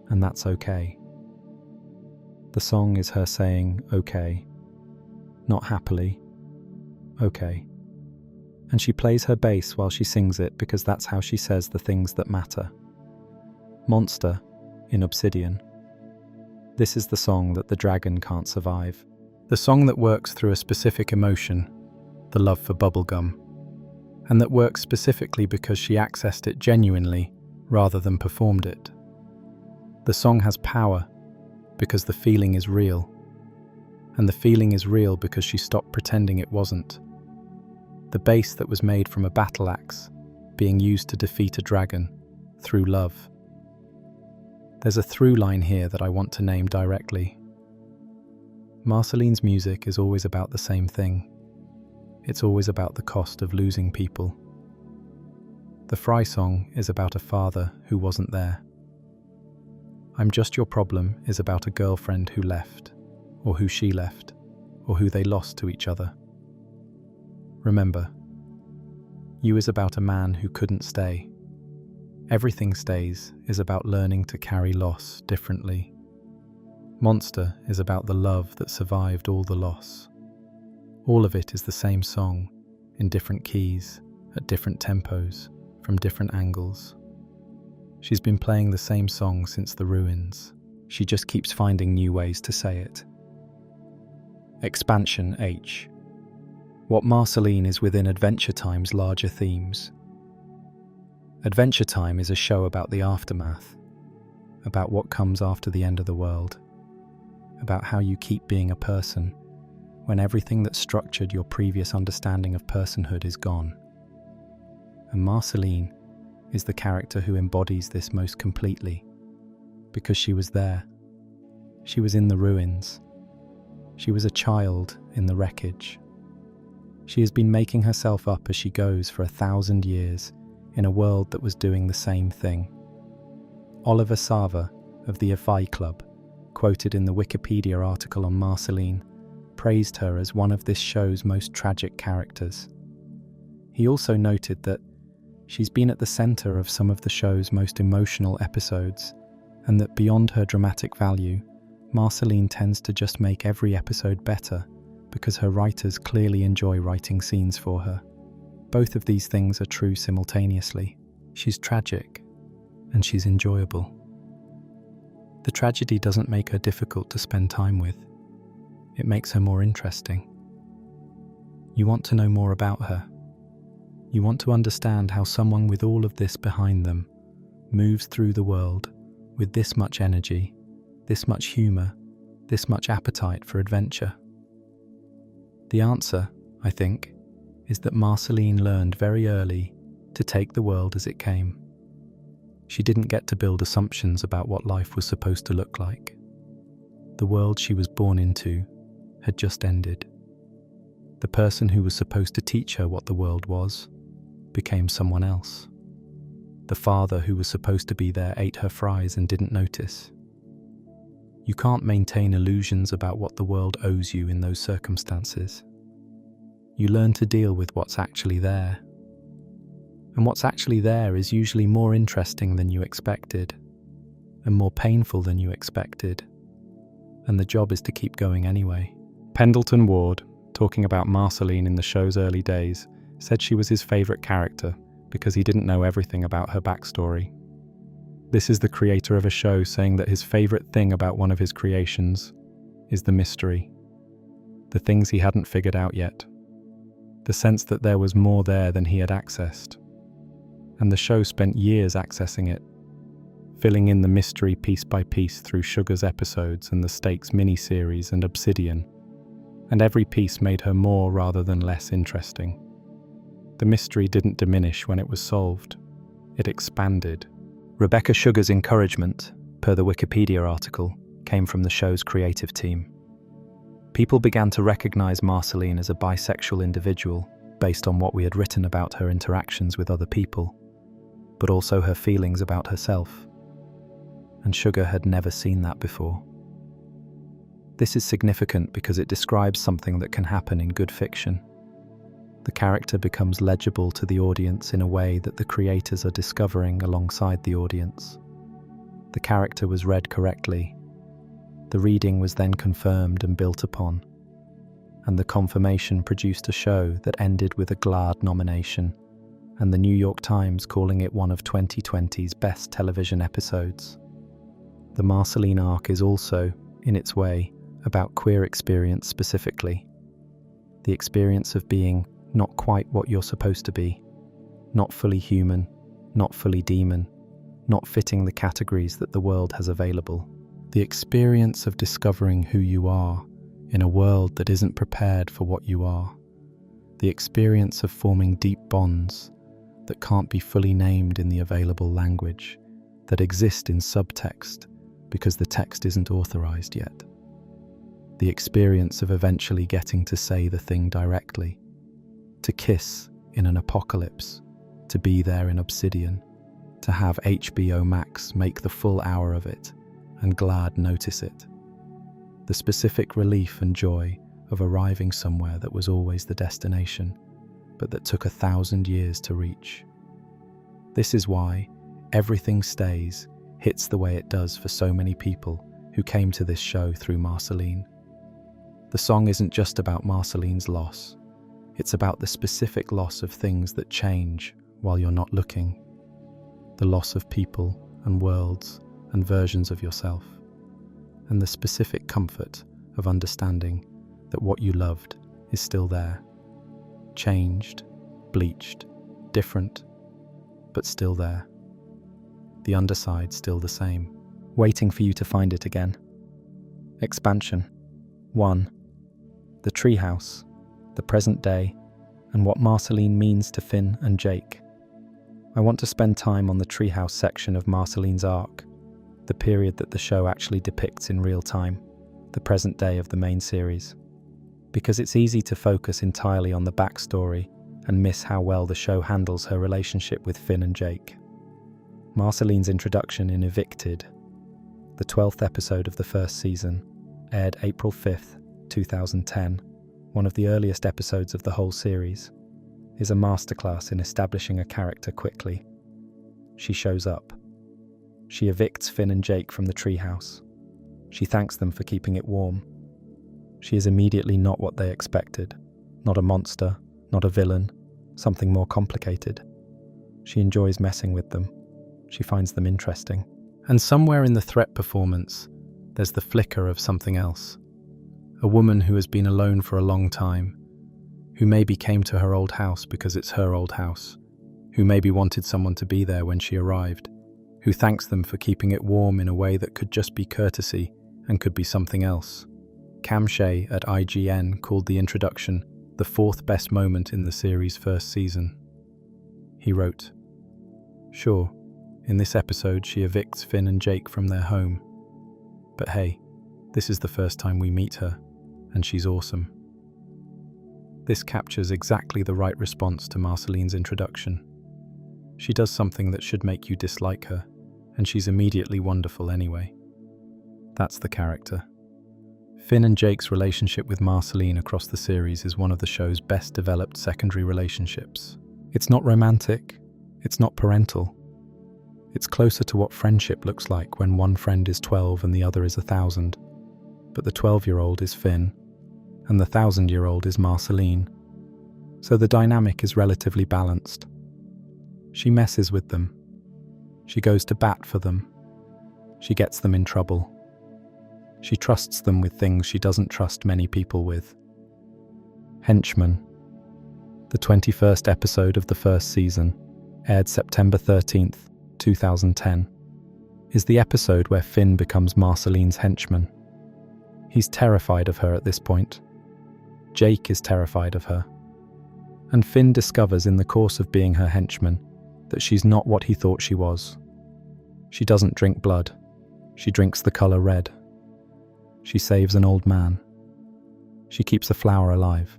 and that's okay. The song is her saying, okay. Not happily, okay. And she plays her bass while she sings it because that's how she says the things that matter. Monster, in Obsidian. This is the song that the dragon can't survive. The song that works through a specific emotion, the love for bubblegum, and that works specifically because she accessed it genuinely rather than performed it. The song has power because the feeling is real, and the feeling is real because she stopped pretending it wasn't. The bass that was made from a battle axe being used to defeat a dragon through love. There's a through line here that I want to name directly. Marceline's music is always about the same thing. It's always about the cost of losing people. The Fry song is about a father who wasn't there. I'm Just Your Problem is about a girlfriend who left, or who she left, or who they lost to each other. Remember, You is about a man who couldn't stay. Everything Stays is about learning to carry loss differently. Monster is about the love that survived all the loss. All of it is the same song, in different keys, at different tempos, from different angles. She's been playing the same song since the ruins. She just keeps finding new ways to say it. Expansion H. What Marceline is within Adventure Time's larger themes. Adventure Time is a show about the aftermath, about what comes after the end of the world, about how you keep being a person, when everything that structured your previous understanding of personhood is gone. And Marceline is the character who embodies this most completely, because she was there. She was in the ruins. She was a child in the wreckage. She has been making herself up as she goes for 1,000 years in a world that was doing the same thing. Oliver Sava of the Efai Club, quoted in the Wikipedia article on Marceline, praised her as one of this show's most tragic characters. He also noted that she's been at the center of some of the show's most emotional episodes, and that beyond her dramatic value, Marceline tends to just make every episode better because her writers clearly enjoy writing scenes for her. Both of these things are true simultaneously. She's tragic, and she's enjoyable. The tragedy doesn't make her difficult to spend time with. It makes her more interesting. You want to know more about her. You want to understand how someone with all of this behind them moves through the world with this much energy, this much humor, this much appetite for adventure. The answer, I think, is that Marceline learned very early to take the world as it came. She didn't get to build assumptions about what life was supposed to look like. The world she was born into had just ended. The person who was supposed to teach her what the world was became someone else. The father who was supposed to be there ate her fries and didn't notice. You can't maintain illusions about what the world owes you in those circumstances. You learn to deal with what's actually there. And what's actually there is usually more interesting than you expected, and more painful than you expected. And the job is to keep going anyway. Pendleton Ward, talking about Marceline in the show's early days, said she was his favourite character because he didn't know everything about her backstory. This is the creator of a show saying that his favourite thing about one of his creations is the mystery, the things he hadn't figured out yet, the sense that there was more there than he had accessed. And the show spent years accessing it, filling in the mystery piece by piece through Sugar's episodes and the Stakes mini-series and Obsidian, and every piece made her more rather than less interesting. The mystery didn't diminish when it was solved, it expanded. Rebecca Sugar's encouragement, per the Wikipedia article, came from the show's creative team. People began to recognize Marceline as a bisexual individual based on what we had written about her interactions with other people, but also her feelings about herself. And Sugar had never seen that before. This is significant because it describes something that can happen in good fiction. The character becomes legible to the audience in a way that the creators are discovering alongside the audience. The character was read correctly. The reading was then confirmed and built upon. And the confirmation produced a show that ended with a GLAAD nomination, and the New York Times calling it one of 2020's best television episodes. The Marceline arc is also, in its way, about queer experience specifically. The experience of being not quite what you're supposed to be, not fully human, not fully demon, not fitting the categories that the world has available. The experience of discovering who you are in a world that isn't prepared for what you are. The experience of forming deep bonds that can't be fully named in the available language, that exist in subtext because the text isn't authorized yet. The experience of eventually getting to say the thing directly, to kiss in an apocalypse, to be there in Obsidian, to have HBO Max make the full hour of it and GLAAD notice it. The specific relief and joy of arriving somewhere that was always the destination, but that took 1,000 years to reach. This is why Everything Stays hits the way it does for so many people who came to this show through Marceline. The song isn't just about Marceline's loss. It's about the specific loss of things that change while you're not looking. The loss of people and worlds and versions of yourself. And the specific comfort of understanding that what you loved is still there. Changed, bleached, different, but still there. The underside still the same, waiting for you to find it again. Expansion. 1. the treehouse, the present day, and what Marceline means to Finn and Jake. I want to spend time on the treehouse section of Marceline's arc, the period that the show actually depicts in real time, the present day of the main series. Because it's easy to focus entirely on the backstory and miss how well the show handles her relationship with Finn and Jake. Marceline's introduction in Evicted, the 12th episode of the first season, aired April 5th, 2010, one of the earliest episodes of the whole series, is a masterclass in establishing a character quickly. She shows up. She evicts Finn and Jake from the treehouse. She thanks them for keeping it warm. She is immediately not what they expected. Not a monster, not a villain, something more complicated. She enjoys messing with them. She finds them interesting. And somewhere in the threat performance, there's the flicker of something else. A woman who has been alone for a long time, who maybe came to her old house because it's her old house, who maybe wanted someone to be there when she arrived, who thanks them for keeping it warm in a way that could just be courtesy and could be something else. Cam Shea at IGN called the introduction the fourth best moment in the series' first season. He wrote, "Sure, in this episode she evicts Finn and Jake from their home. But hey, this is the first time we meet her, and she's awesome." This captures exactly the right response to Marceline's introduction. She does something that should make you dislike her, and she's immediately wonderful anyway. That's the character. Finn and Jake's relationship with Marceline across the series is one of the show's best developed secondary relationships. It's not romantic, it's not parental. It's closer to what friendship looks like when one friend is 12 and the other is 1,000. But the 12-year-old is Finn, and the 1,000-year-old is Marceline. So the dynamic is relatively balanced. She messes with them. She goes to bat for them. She gets them in trouble. She trusts them with things she doesn't trust many people with. Henchman. The 21st episode of the first season, aired September 13th, 2010, is the episode where Finn becomes Marceline's henchman. He's terrified of her at this point. Jake is terrified of her. And Finn discovers in the course of being her henchman that she's not what he thought she was. She doesn't drink blood. She drinks the color red. She saves an old man. She keeps a flower alive.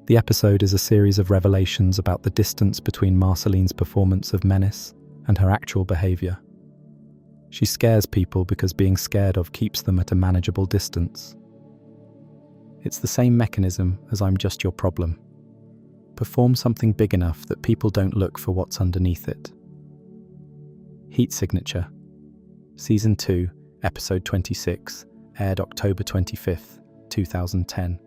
The episode is a series of revelations about the distance between Marceline's performance of menace and her actual behavior. She scares people because being scared of keeps them at a manageable distance. It's the same mechanism as I'm just your problem. Perform something big enough that people don't look for what's underneath it. Heat Signature. Season 2, Episode 26, aired October 25th, 2010,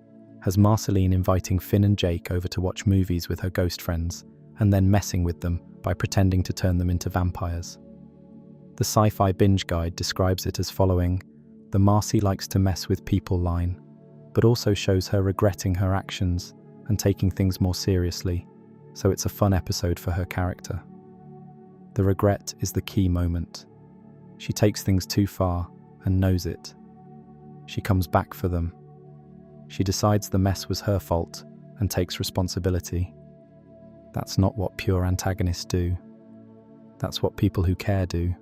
has Marceline inviting Finn and Jake over to watch movies with her ghost friends and then messing with them by pretending to turn them into vampires. The Sci-Fi Binge Guide describes it as following the Marcy likes to mess with people line, but also shows her regretting her actions and taking things more seriously, so it's a fun episode for her character. The regret is the key moment. She takes things too far and knows it. She comes back for them. She decides the mess was her fault and takes responsibility. That's not what pure antagonists do. That's what people who care do,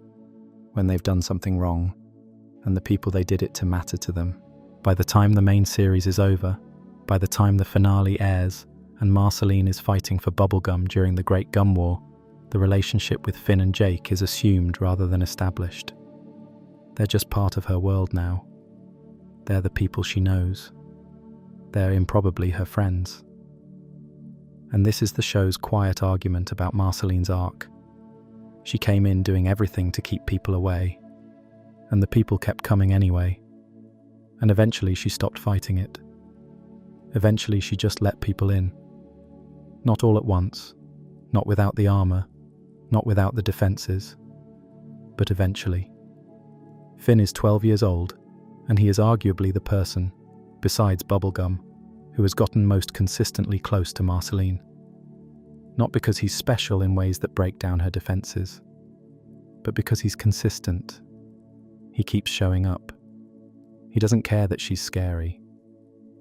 when they've done something wrong, and the people they did it to matter to them. By the time the main series is over, by the time the finale airs, and Marceline is fighting for bubblegum during the Great Gum War, the relationship with Finn and Jake is assumed rather than established. They're just part of her world now. They're the people she knows. They're improbably her friends. And this is the show's quiet argument about Marceline's arc. She came in doing everything to keep people away, and the people kept coming anyway. And eventually she stopped fighting it. Eventually she just let people in. Not all at once, not without the armor, not without the defenses, but eventually. Finn is 12 years old, and he is arguably the person, besides Bubblegum, who has gotten most consistently close to Marceline. Not because he's special in ways that break down her defenses, but because he's consistent. He keeps showing up. He doesn't care that she's scary.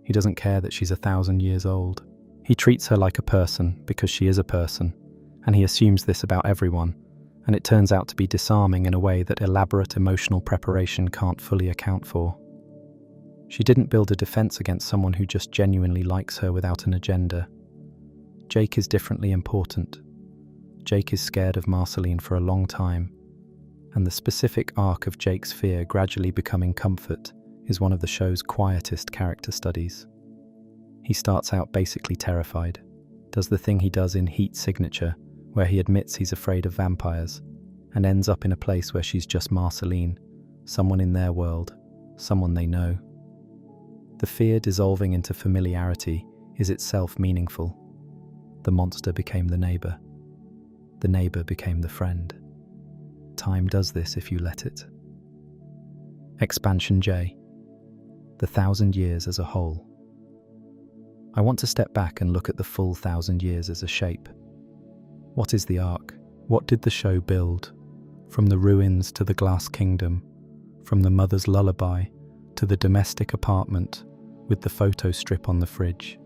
He doesn't care that she's 1,000 years old. He treats her like a person because she is a person, and he assumes this about everyone, and it turns out to be disarming in a way that elaborate emotional preparation can't fully account for. She didn't build a defense against someone who just genuinely likes her without an agenda. Jake is differently important. Jake is scared of Marceline for a long time, and the specific arc of Jake's fear gradually becoming comfort is one of the show's quietest character studies. He starts out basically terrified, does the thing he does in Heat Signature, where he admits he's afraid of vampires, and ends up in a place where she's just Marceline, someone in their world, someone they know. The fear dissolving into familiarity is itself meaningful. The monster became the neighbor. The neighbor became the friend. Time does this if you let it. Expansion J. The 1,000 years as a whole. I want to step back and look at the full 1,000 years as a shape. What is the arc? What did the show build? From the ruins to the glass kingdom, from the mother's lullaby to the domestic apartment with the photo strip on the fridge.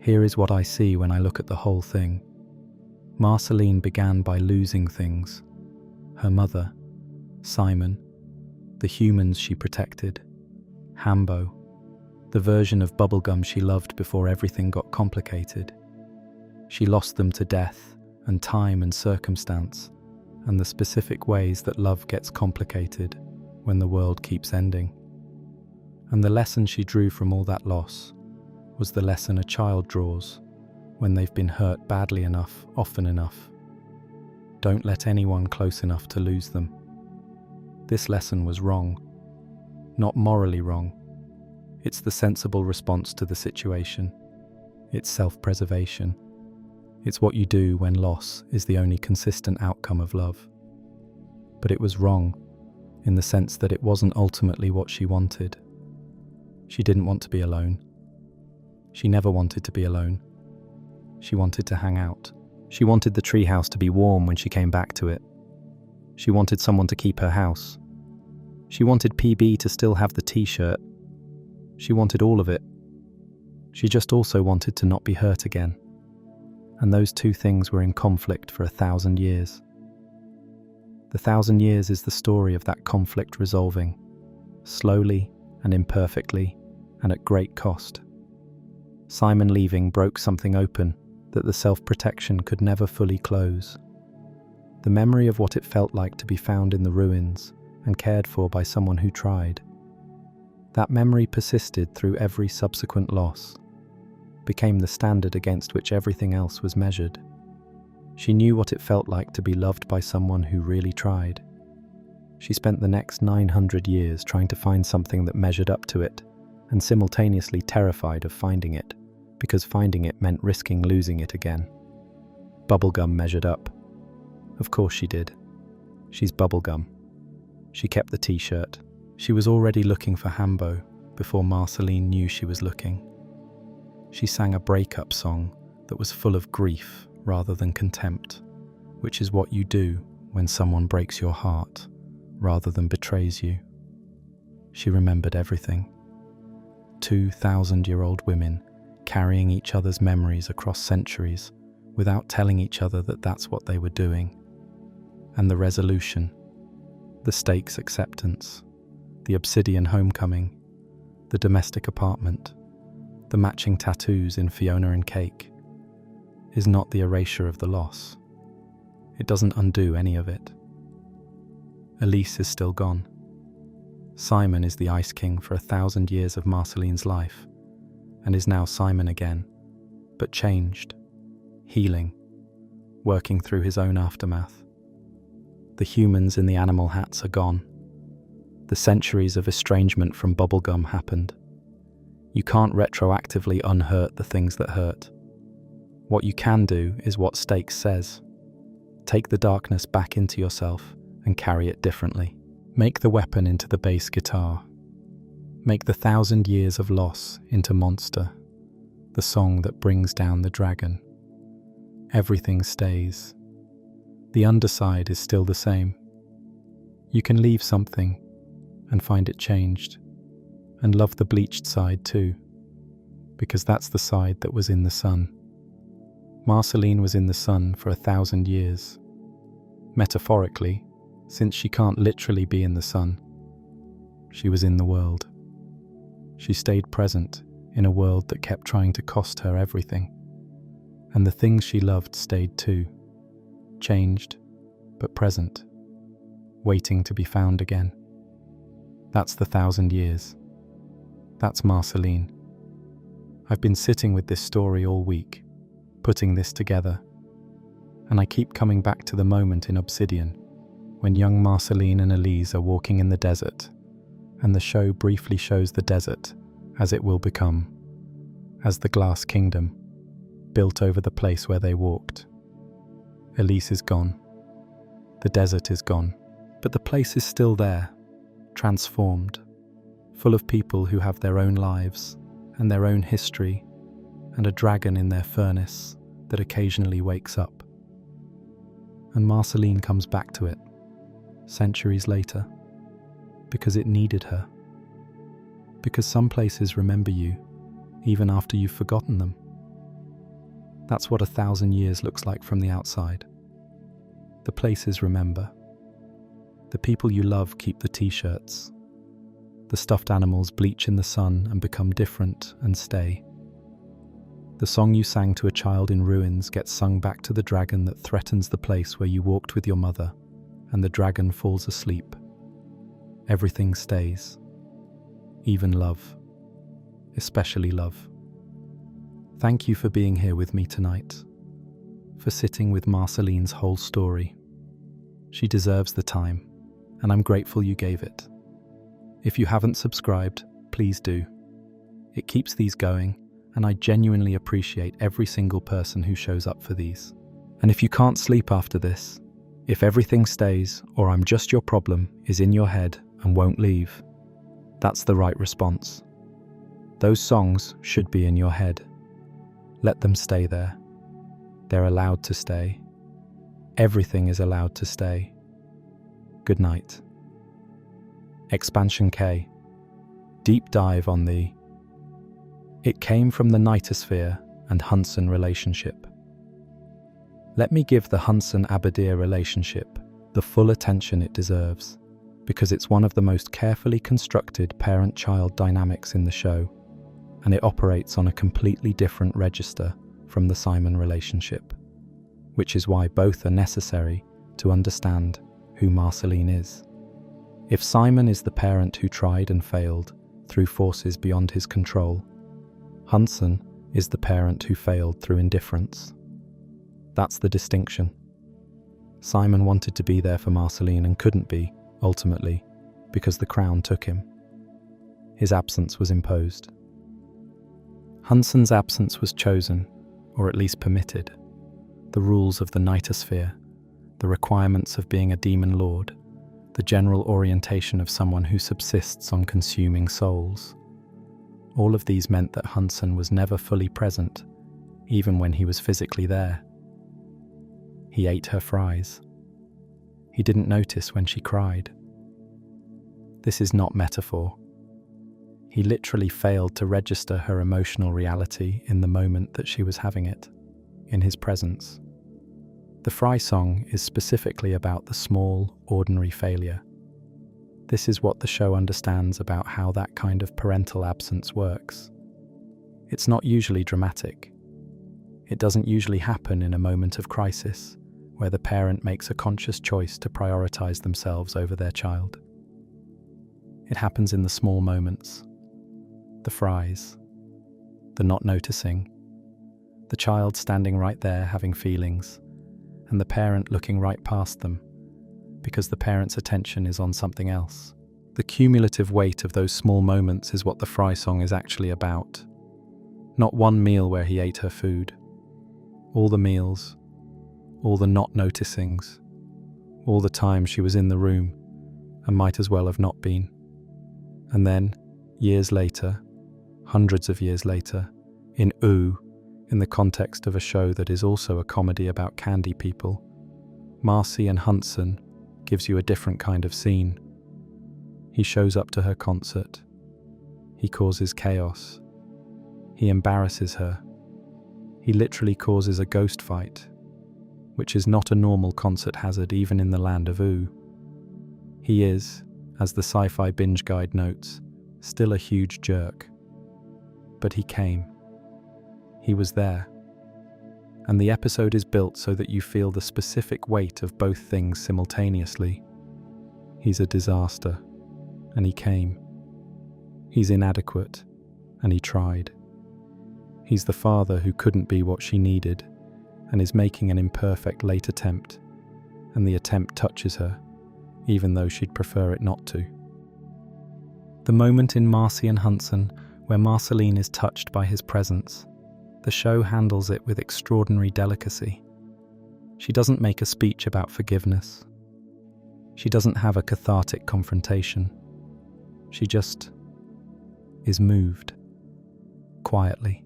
Here is what I see when I look at the whole thing. Marceline began by losing things. Her mother, Simon, the humans she protected, Hambo, the version of bubblegum she loved before everything got complicated. She lost them to death and time and circumstance, and the specific ways that love gets complicated when the world keeps ending. And the lesson she drew from all that loss was the lesson a child draws when they've been hurt badly enough, often enough. Don't let anyone close enough to lose them. This lesson was wrong. Not morally wrong. It's the sensible response to the situation. It's self-preservation. It's what you do when loss is the only consistent outcome of love. But it was wrong, in the sense that it wasn't ultimately what she wanted. She didn't want to be alone. She never wanted to be alone. She wanted to hang out. She wanted the treehouse to be warm when she came back to it. She wanted someone to keep her house. She wanted PB to still have the t-shirt. She wanted all of it. She just also wanted to not be hurt again. And those two things were in conflict for 1,000 years. The 1,000 years is the story of that conflict resolving, slowly and imperfectly, and at great cost. Simon leaving broke something open that the self-protection could never fully close. The memory of what it felt like to be found in the ruins and cared for by someone who tried. That memory persisted through every subsequent loss, became the standard against which everything else was measured. She knew what it felt like to be loved by someone who really tried. She spent the next 900 years trying to find something that measured up to it, and simultaneously terrified of finding it, because finding it meant risking losing it again. Bubblegum measured up. Of course she did. She's bubblegum. She kept the t-shirt. She was already looking for Hambo before Marceline knew she was looking. She sang a breakup song that was full of grief rather than contempt, which is what you do when someone breaks your heart rather than betrays you. She remembered everything. 2,000-year-old women carrying each other's memories across centuries without telling each other that that's what they were doing. And the resolution, the stakes acceptance, the obsidian homecoming, the domestic apartment, the matching tattoos in Fiona and Cake, is not the erasure of the loss. It doesn't undo any of it. Elise is still gone. Simon is the Ice King for 1,000 years of Marceline's life, and is now Simon again, but changed, healing, working through his own aftermath. The humans in the animal hats are gone. The centuries of estrangement from bubblegum happened. You can't retroactively unhurt the things that hurt. What you can do is what Stakes says. Take the darkness back into yourself and carry it differently. Make the weapon into the bass guitar. Make the 1,000 years of loss into Monster, the song that brings down the dragon. Everything stays. The underside is still the same. You can leave something and find it changed, and love the bleached side too. because that's the side that was in the sun. Marceline was in the sun for 1,000 years. Metaphorically, since she can't literally be in the sun, she was in the world. She stayed present in a world that kept trying to cost her everything. And the things she loved stayed too, changed, but present, waiting to be found again. That's the 1,000 years. That's Marceline. I've been sitting with this story all week, putting this together, and I keep coming back to the moment in Obsidian when young Marceline and Elise are walking in the desert, and the show briefly shows the desert as it will become, as the glass kingdom, built over the place where they walked. Elise is gone. The desert is gone, but the place is still there, transformed, full of people who have their own lives and their own history, and a dragon in their furnace that occasionally wakes up. And Marceline comes back to it, centuries later, because it needed her. Because some places remember you, even after you've forgotten them. That's what 1,000 years looks like from the outside. The places remember. The people you love keep the t-shirts. The stuffed animals bleach in the sun and become different and stay. The song you sang to a child in ruins gets sung back to the dragon that threatens the place where you walked with your mother, and the dragon falls asleep. Everything stays. Even love. Especially love. Thank you for being here with me tonight, for sitting with Marceline's whole story. She deserves the time, and I'm grateful you gave it. If you haven't subscribed, please do. It keeps these going, and I genuinely appreciate every single person who shows up for these. And if you can't sleep after this, if everything stays or I'm just your problem is in your head and won't leave, that's the right response. Those songs should be in your head. Let them stay there. They're allowed to stay. Everything is allowed to stay. Good night. Expansion K. Deep dive on the It came from the Nightosphere and Hunson relationship. Let me give the Hunson-Abadir relationship the full attention it deserves, because it's one of the most carefully constructed parent-child dynamics in the show, and it operates on a completely different register from the Simon relationship, which is why both are necessary to understand who Marceline is. If Simon is the parent who tried and failed through forces beyond his control, Hunson is the parent who failed through indifference. That's the distinction. Simon wanted to be there for Marceline and couldn't be, ultimately, because the crown took him. His absence was imposed. Hunson's absence was chosen, or at least permitted. The rules of the Nightosphere, the requirements of being a demon lord, the general orientation of someone who subsists on consuming souls. All of these meant that Hunson was never fully present, even when he was physically there. He ate her fries. He didn't notice when she cried. This is not metaphor. He literally failed to register her emotional reality in the moment that she was having it, in his presence. The Fry song is specifically about the small, ordinary failure. This is what the show understands about how that kind of parental absence works. It's not usually dramatic. It doesn't usually happen in a moment of crisis, where the parent makes a conscious choice to prioritize themselves over their child. It happens in the small moments. The fries, the not noticing, the child standing right there having feelings, and the parent looking right past them, because the parent's attention is on something else. The cumulative weight of those small moments is what the Fry song is actually about. Not one meal where he ate her food. All the meals, all the not noticings, all the time she was in the room and might as well have not been. And then, years later, hundreds of years later, in the context of a show that is also a comedy about candy people, Marcy and Hunson gives you a different kind of scene. He shows up to her concert. He causes chaos. He embarrasses her. He literally causes a ghost fight, which is not a normal concert hazard even in the land of Ooh. He is, as the Sci-Fi Binge Guide notes, still a huge jerk. But he came. He was there. And the episode is built so that you feel the specific weight of both things simultaneously. He's a disaster, and he came. He's inadequate, and he tried. He's the father who couldn't be what she needed, and is making an imperfect late attempt, and the attempt touches her, even though she'd prefer it not to. The moment in Marcy and Hudson where Marceline is touched by his presence, the show handles it with extraordinary delicacy. She doesn't make a speech about forgiveness. She doesn't have a cathartic confrontation. She just is moved, quietly.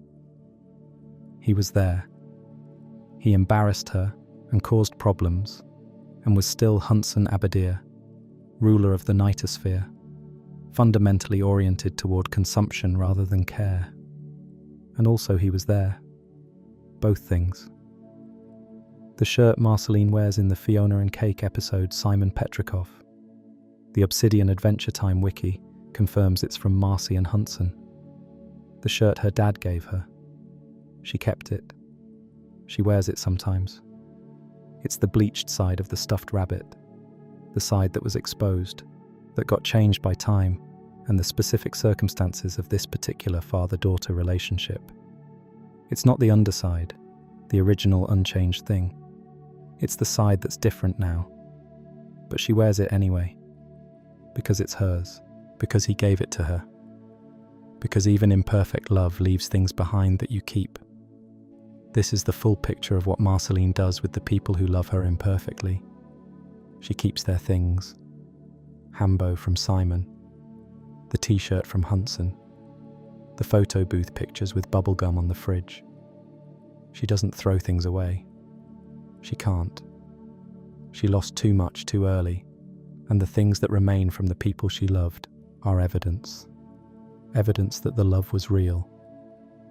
He was there. He embarrassed her and caused problems, and was still Hudson Abadir, ruler of the Nightosphere, fundamentally oriented toward consumption rather than care. And also he was there. Both things. The shirt Marceline wears in the Fiona and Cake episode Simon Petrikov. The Obsidian Adventure Time wiki confirms it's from Marcy and Hudson. The shirt her dad gave her. She kept it. She wears it sometimes. It's the bleached side of the stuffed rabbit, the side that was exposed, that got changed by time and the specific circumstances of this particular father-daughter relationship. It's not the underside, the original unchanged thing. It's the side that's different now. But she wears it anyway, because it's hers, because he gave it to her, because even imperfect love leaves things behind that you keep. This is the full picture of what Marceline does with the people who love her imperfectly. She keeps their things. Hambo from Simon, the t-shirt from Hudson, the photo booth pictures with bubblegum on the fridge. She doesn't throw things away. She can't. She lost too much too early, and the things that remain from the people she loved are evidence. Evidence that the love was real,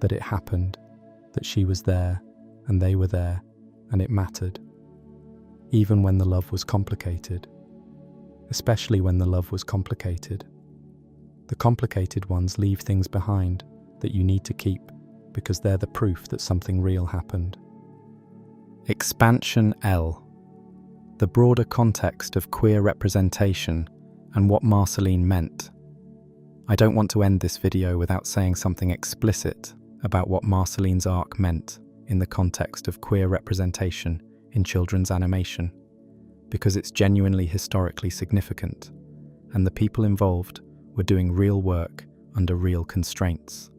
that it happened, that she was there, and they were there, and it mattered. Even when the love was complicated. Especially when the love was complicated. The complicated ones leave things behind that you need to keep because they're the proof that something real happened. Expansion L. The broader context of queer representation and what Marceline meant. I don't want to end this video without saying something explicit about what Marceline's arc meant in the context of queer representation in children's animation, because it's genuinely historically significant, and the people involved were doing real work under real constraints.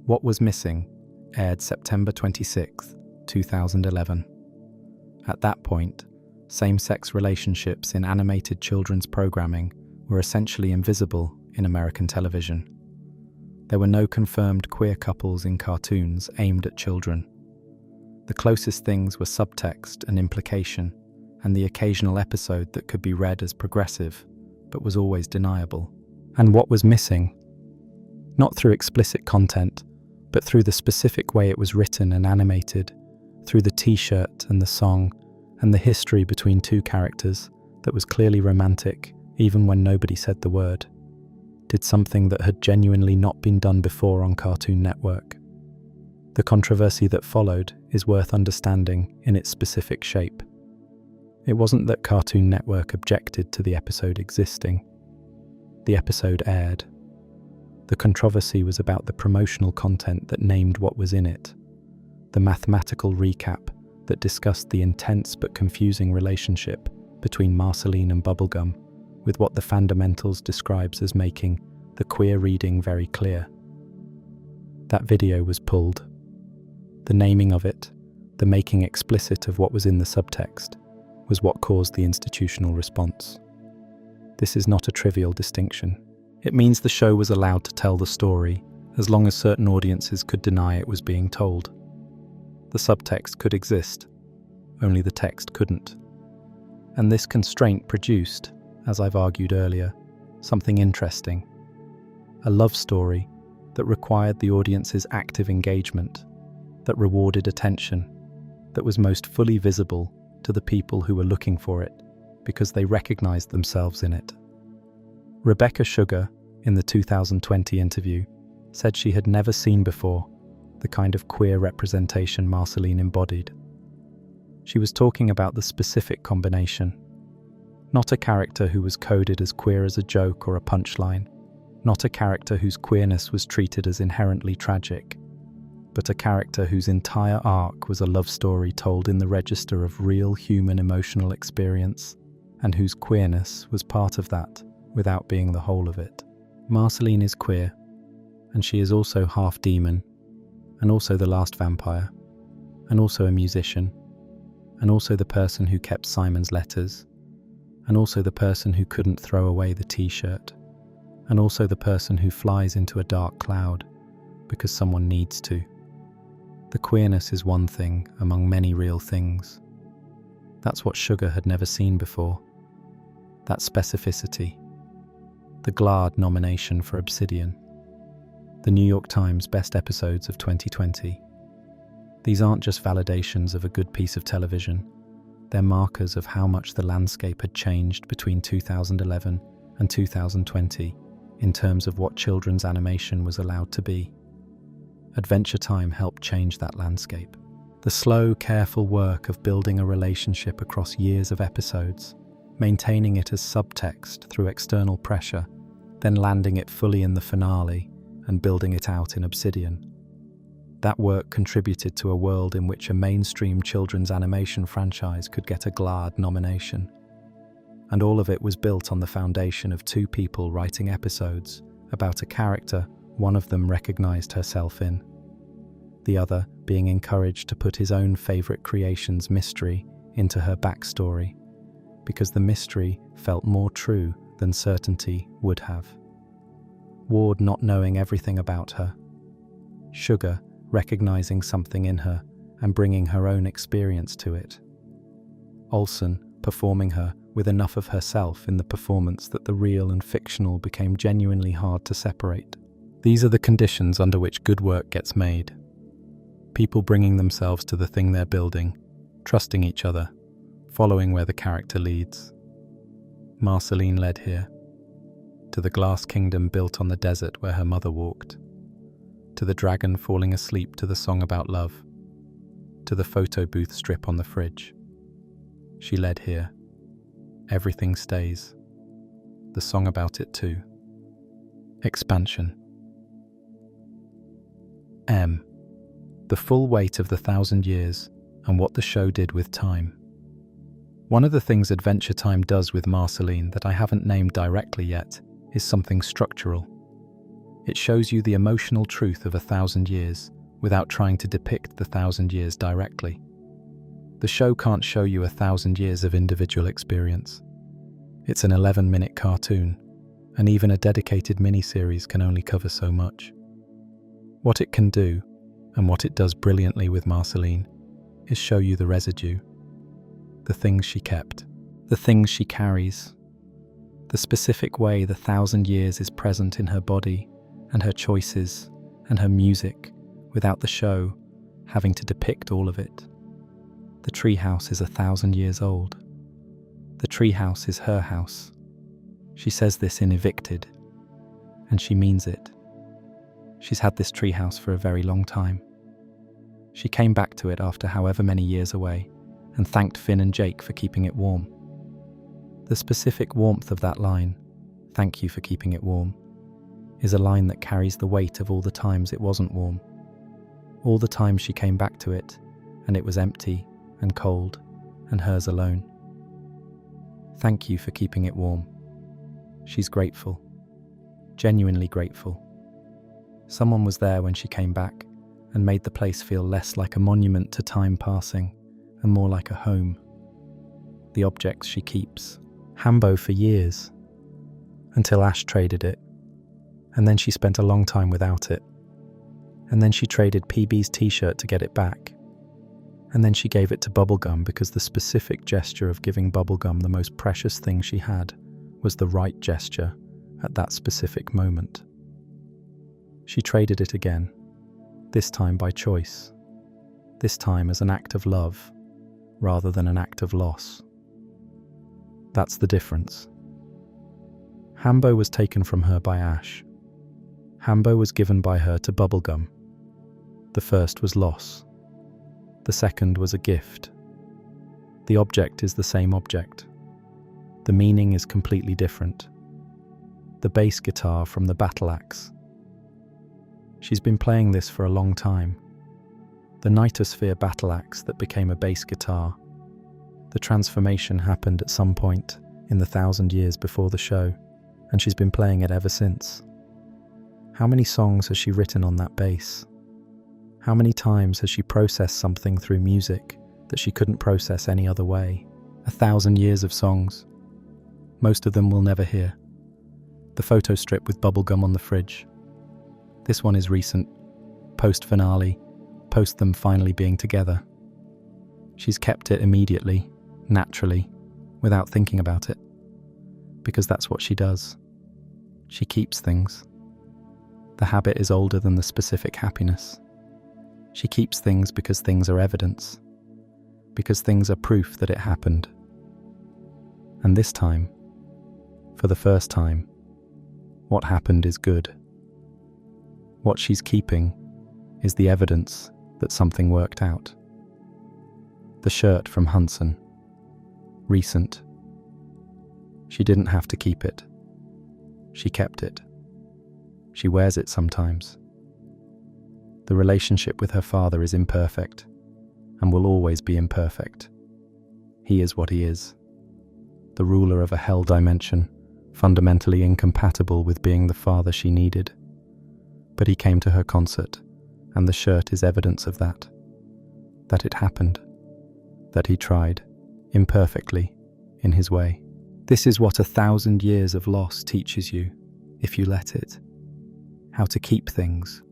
What Was Missing aired September 26, 2011. At that point, same-sex relationships in animated children's programming were essentially invisible in American television. There were no confirmed queer couples in cartoons aimed at children. The closest things were subtext and implication, and the occasional episode that could be read as progressive, but was always deniable. And what was missing? Not through explicit content, but through the specific way it was written and animated, through the t-shirt and the song, and the history between two characters that was clearly romantic, even when nobody said the word. Did something that had genuinely not been done before on Cartoon Network. The controversy that followed is worth understanding in its specific shape. It wasn't that Cartoon Network objected to the episode existing. The episode aired. The controversy was about the promotional content that named what was in it, the mathematical recap that discussed the intense but confusing relationship between Marceline and Bubblegum, with what the Fundamentals describes as making the queer reading very clear. That video was pulled. The naming of it, the making explicit of what was in the subtext, was what caused the institutional response. This is not a trivial distinction. It means the show was allowed to tell the story, as long as certain audiences could deny it was being told. The subtext could exist, only the text couldn't. And this constraint produced, as I've argued earlier, something interesting. A love story that required the audience's active engagement, that rewarded attention, that was most fully visible to the people who were looking for it because they recognized themselves in it. Rebecca Sugar, in the 2020 interview, said she had never seen before the kind of queer representation Marceline embodied. She was talking about the specific combination, not a character who was coded as queer as a joke or a punchline, not a character whose queerness was treated as inherently tragic, but a character whose entire arc was a love story told in the register of real human emotional experience, and whose queerness was part of that without being the whole of it. Marceline is queer, and she is also half demon, and also the last vampire, and also a musician, and also the person who kept Simon's letters, and also the person who couldn't throw away the t-shirt, and also the person who flies into a dark cloud because someone needs to. The queerness is one thing among many real things. That's what Sugar had never seen before. That specificity. The GLAAD nomination for Obsidian. The New York Times Best Episodes of 2020. These aren't just validations of a good piece of television. They're markers of how much the landscape had changed between 2011 and 2020 in terms of what children's animation was allowed to be. Adventure Time helped change that landscape. The slow, careful work of building a relationship across years of episodes, maintaining it as subtext through external pressure, then landing it fully in the finale and building it out in Obsidian. That work contributed to a world in which a mainstream children's animation franchise could get a GLAAD nomination. And all of it was built on the foundation of two people writing episodes about a character one of them recognized herself in, the other being encouraged to put his own favorite creation's mystery into her backstory, because the mystery felt more true than certainty would have. Ward not knowing everything about her, Sugar recognizing something in her and bringing her own experience to it, Olsen performing her with enough of herself in the performance that the real and fictional became genuinely hard to separate. These are the conditions under which good work gets made. People bringing themselves to the thing they're building, trusting each other, following where the character leads. Marceline led here, to the glass kingdom built on the desert where her mother walked, to the dragon falling asleep to the song about love, to the photo booth strip on the fridge. She led here. Everything stays. The song about it too. Expansion. M. The full weight of the 1,000 years and what the show did with time. One of the things Adventure Time does with Marceline that I haven't named directly yet is something structural. It shows you the emotional truth of 1,000 years without trying to depict the 1,000 years directly. The show can't show you 1,000 years of individual experience. It's an 11-minute cartoon, and even a dedicated miniseries can only cover so much. What it can do, and what it does brilliantly with Marceline, is show you the residue, the things she kept, the things she carries, the specific way the 1,000 years is present in her body and her choices and her music without the show having to depict all of it. The treehouse is 1,000 years old. The treehouse is her house. She says this in Evicted, and she means it. She's had this treehouse for a very long time. She came back to it after however many years away and thanked Finn and Jake for keeping it warm. The specific warmth of that line, "Thank you for keeping it warm," is a line that carries the weight of all the times it wasn't warm. All the times she came back to it, and it was empty and cold and hers alone. Thank you for keeping it warm. She's grateful, genuinely grateful. Someone was there when she came back and made the place feel less like a monument to time passing and more like a home. The objects she keeps, Hambo for years, until Ash traded it, and then she spent a long time without it, and then she traded PB's t-shirt to get it back, and then she gave it to Bubblegum because the specific gesture of giving Bubblegum the most precious thing she had was the right gesture at that specific moment. She traded it again, this time by choice, this time as an act of love rather than an act of loss. That's the difference. Hambo was taken from her by Ash. Hambo was given by her to Bubblegum. The first was loss. The second was a gift. The object is the same object. The meaning is completely different. The bass guitar from the battle axe. She's been playing this for a long time. The Nitosphere battle axe that became a bass guitar. The transformation happened at some point in the 1,000 years before the show, and she's been playing it ever since. How many songs has she written on that bass? How many times has she processed something through music that she couldn't process any other way? 1,000 years of songs. Most of them we'll never hear. The photo strip with Bubblegum on the fridge. This one is recent, post-finale, post them finally being together. She's kept it immediately, naturally, without thinking about it. Because that's what she does. She keeps things. The habit is older than the specific happiness. She keeps things because things are evidence. Because things are proof that it happened. And this time, for the first time, what happened is good. What she's keeping is the evidence that something worked out. The shirt from Hunson. Recent. She didn't have to keep it. She kept it. She wears it sometimes. The relationship with her father is imperfect and will always be imperfect. He is what he is. The ruler of a hell dimension, fundamentally incompatible with being the father she needed. But he came to her concert, and the shirt is evidence of that. That it happened. That he tried, imperfectly, in his way. This is what 1,000 years of loss teaches you, if you let it. How to keep things.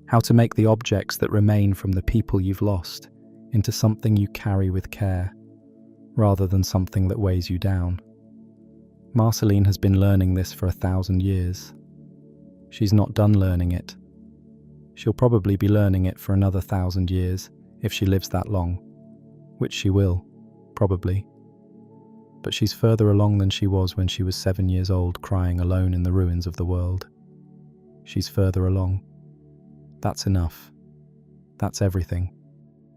How to make the objects that remain from the people you've lost into something you carry with care, rather than something that weighs you down. Marceline has been learning this for 1,000 years. She's not done learning it. She'll probably be learning it for another 1,000 years if she lives that long, which she will, probably. But she's further along than she was when she was 7 years old crying alone in the ruins of the world. She's further along. That's enough. That's everything.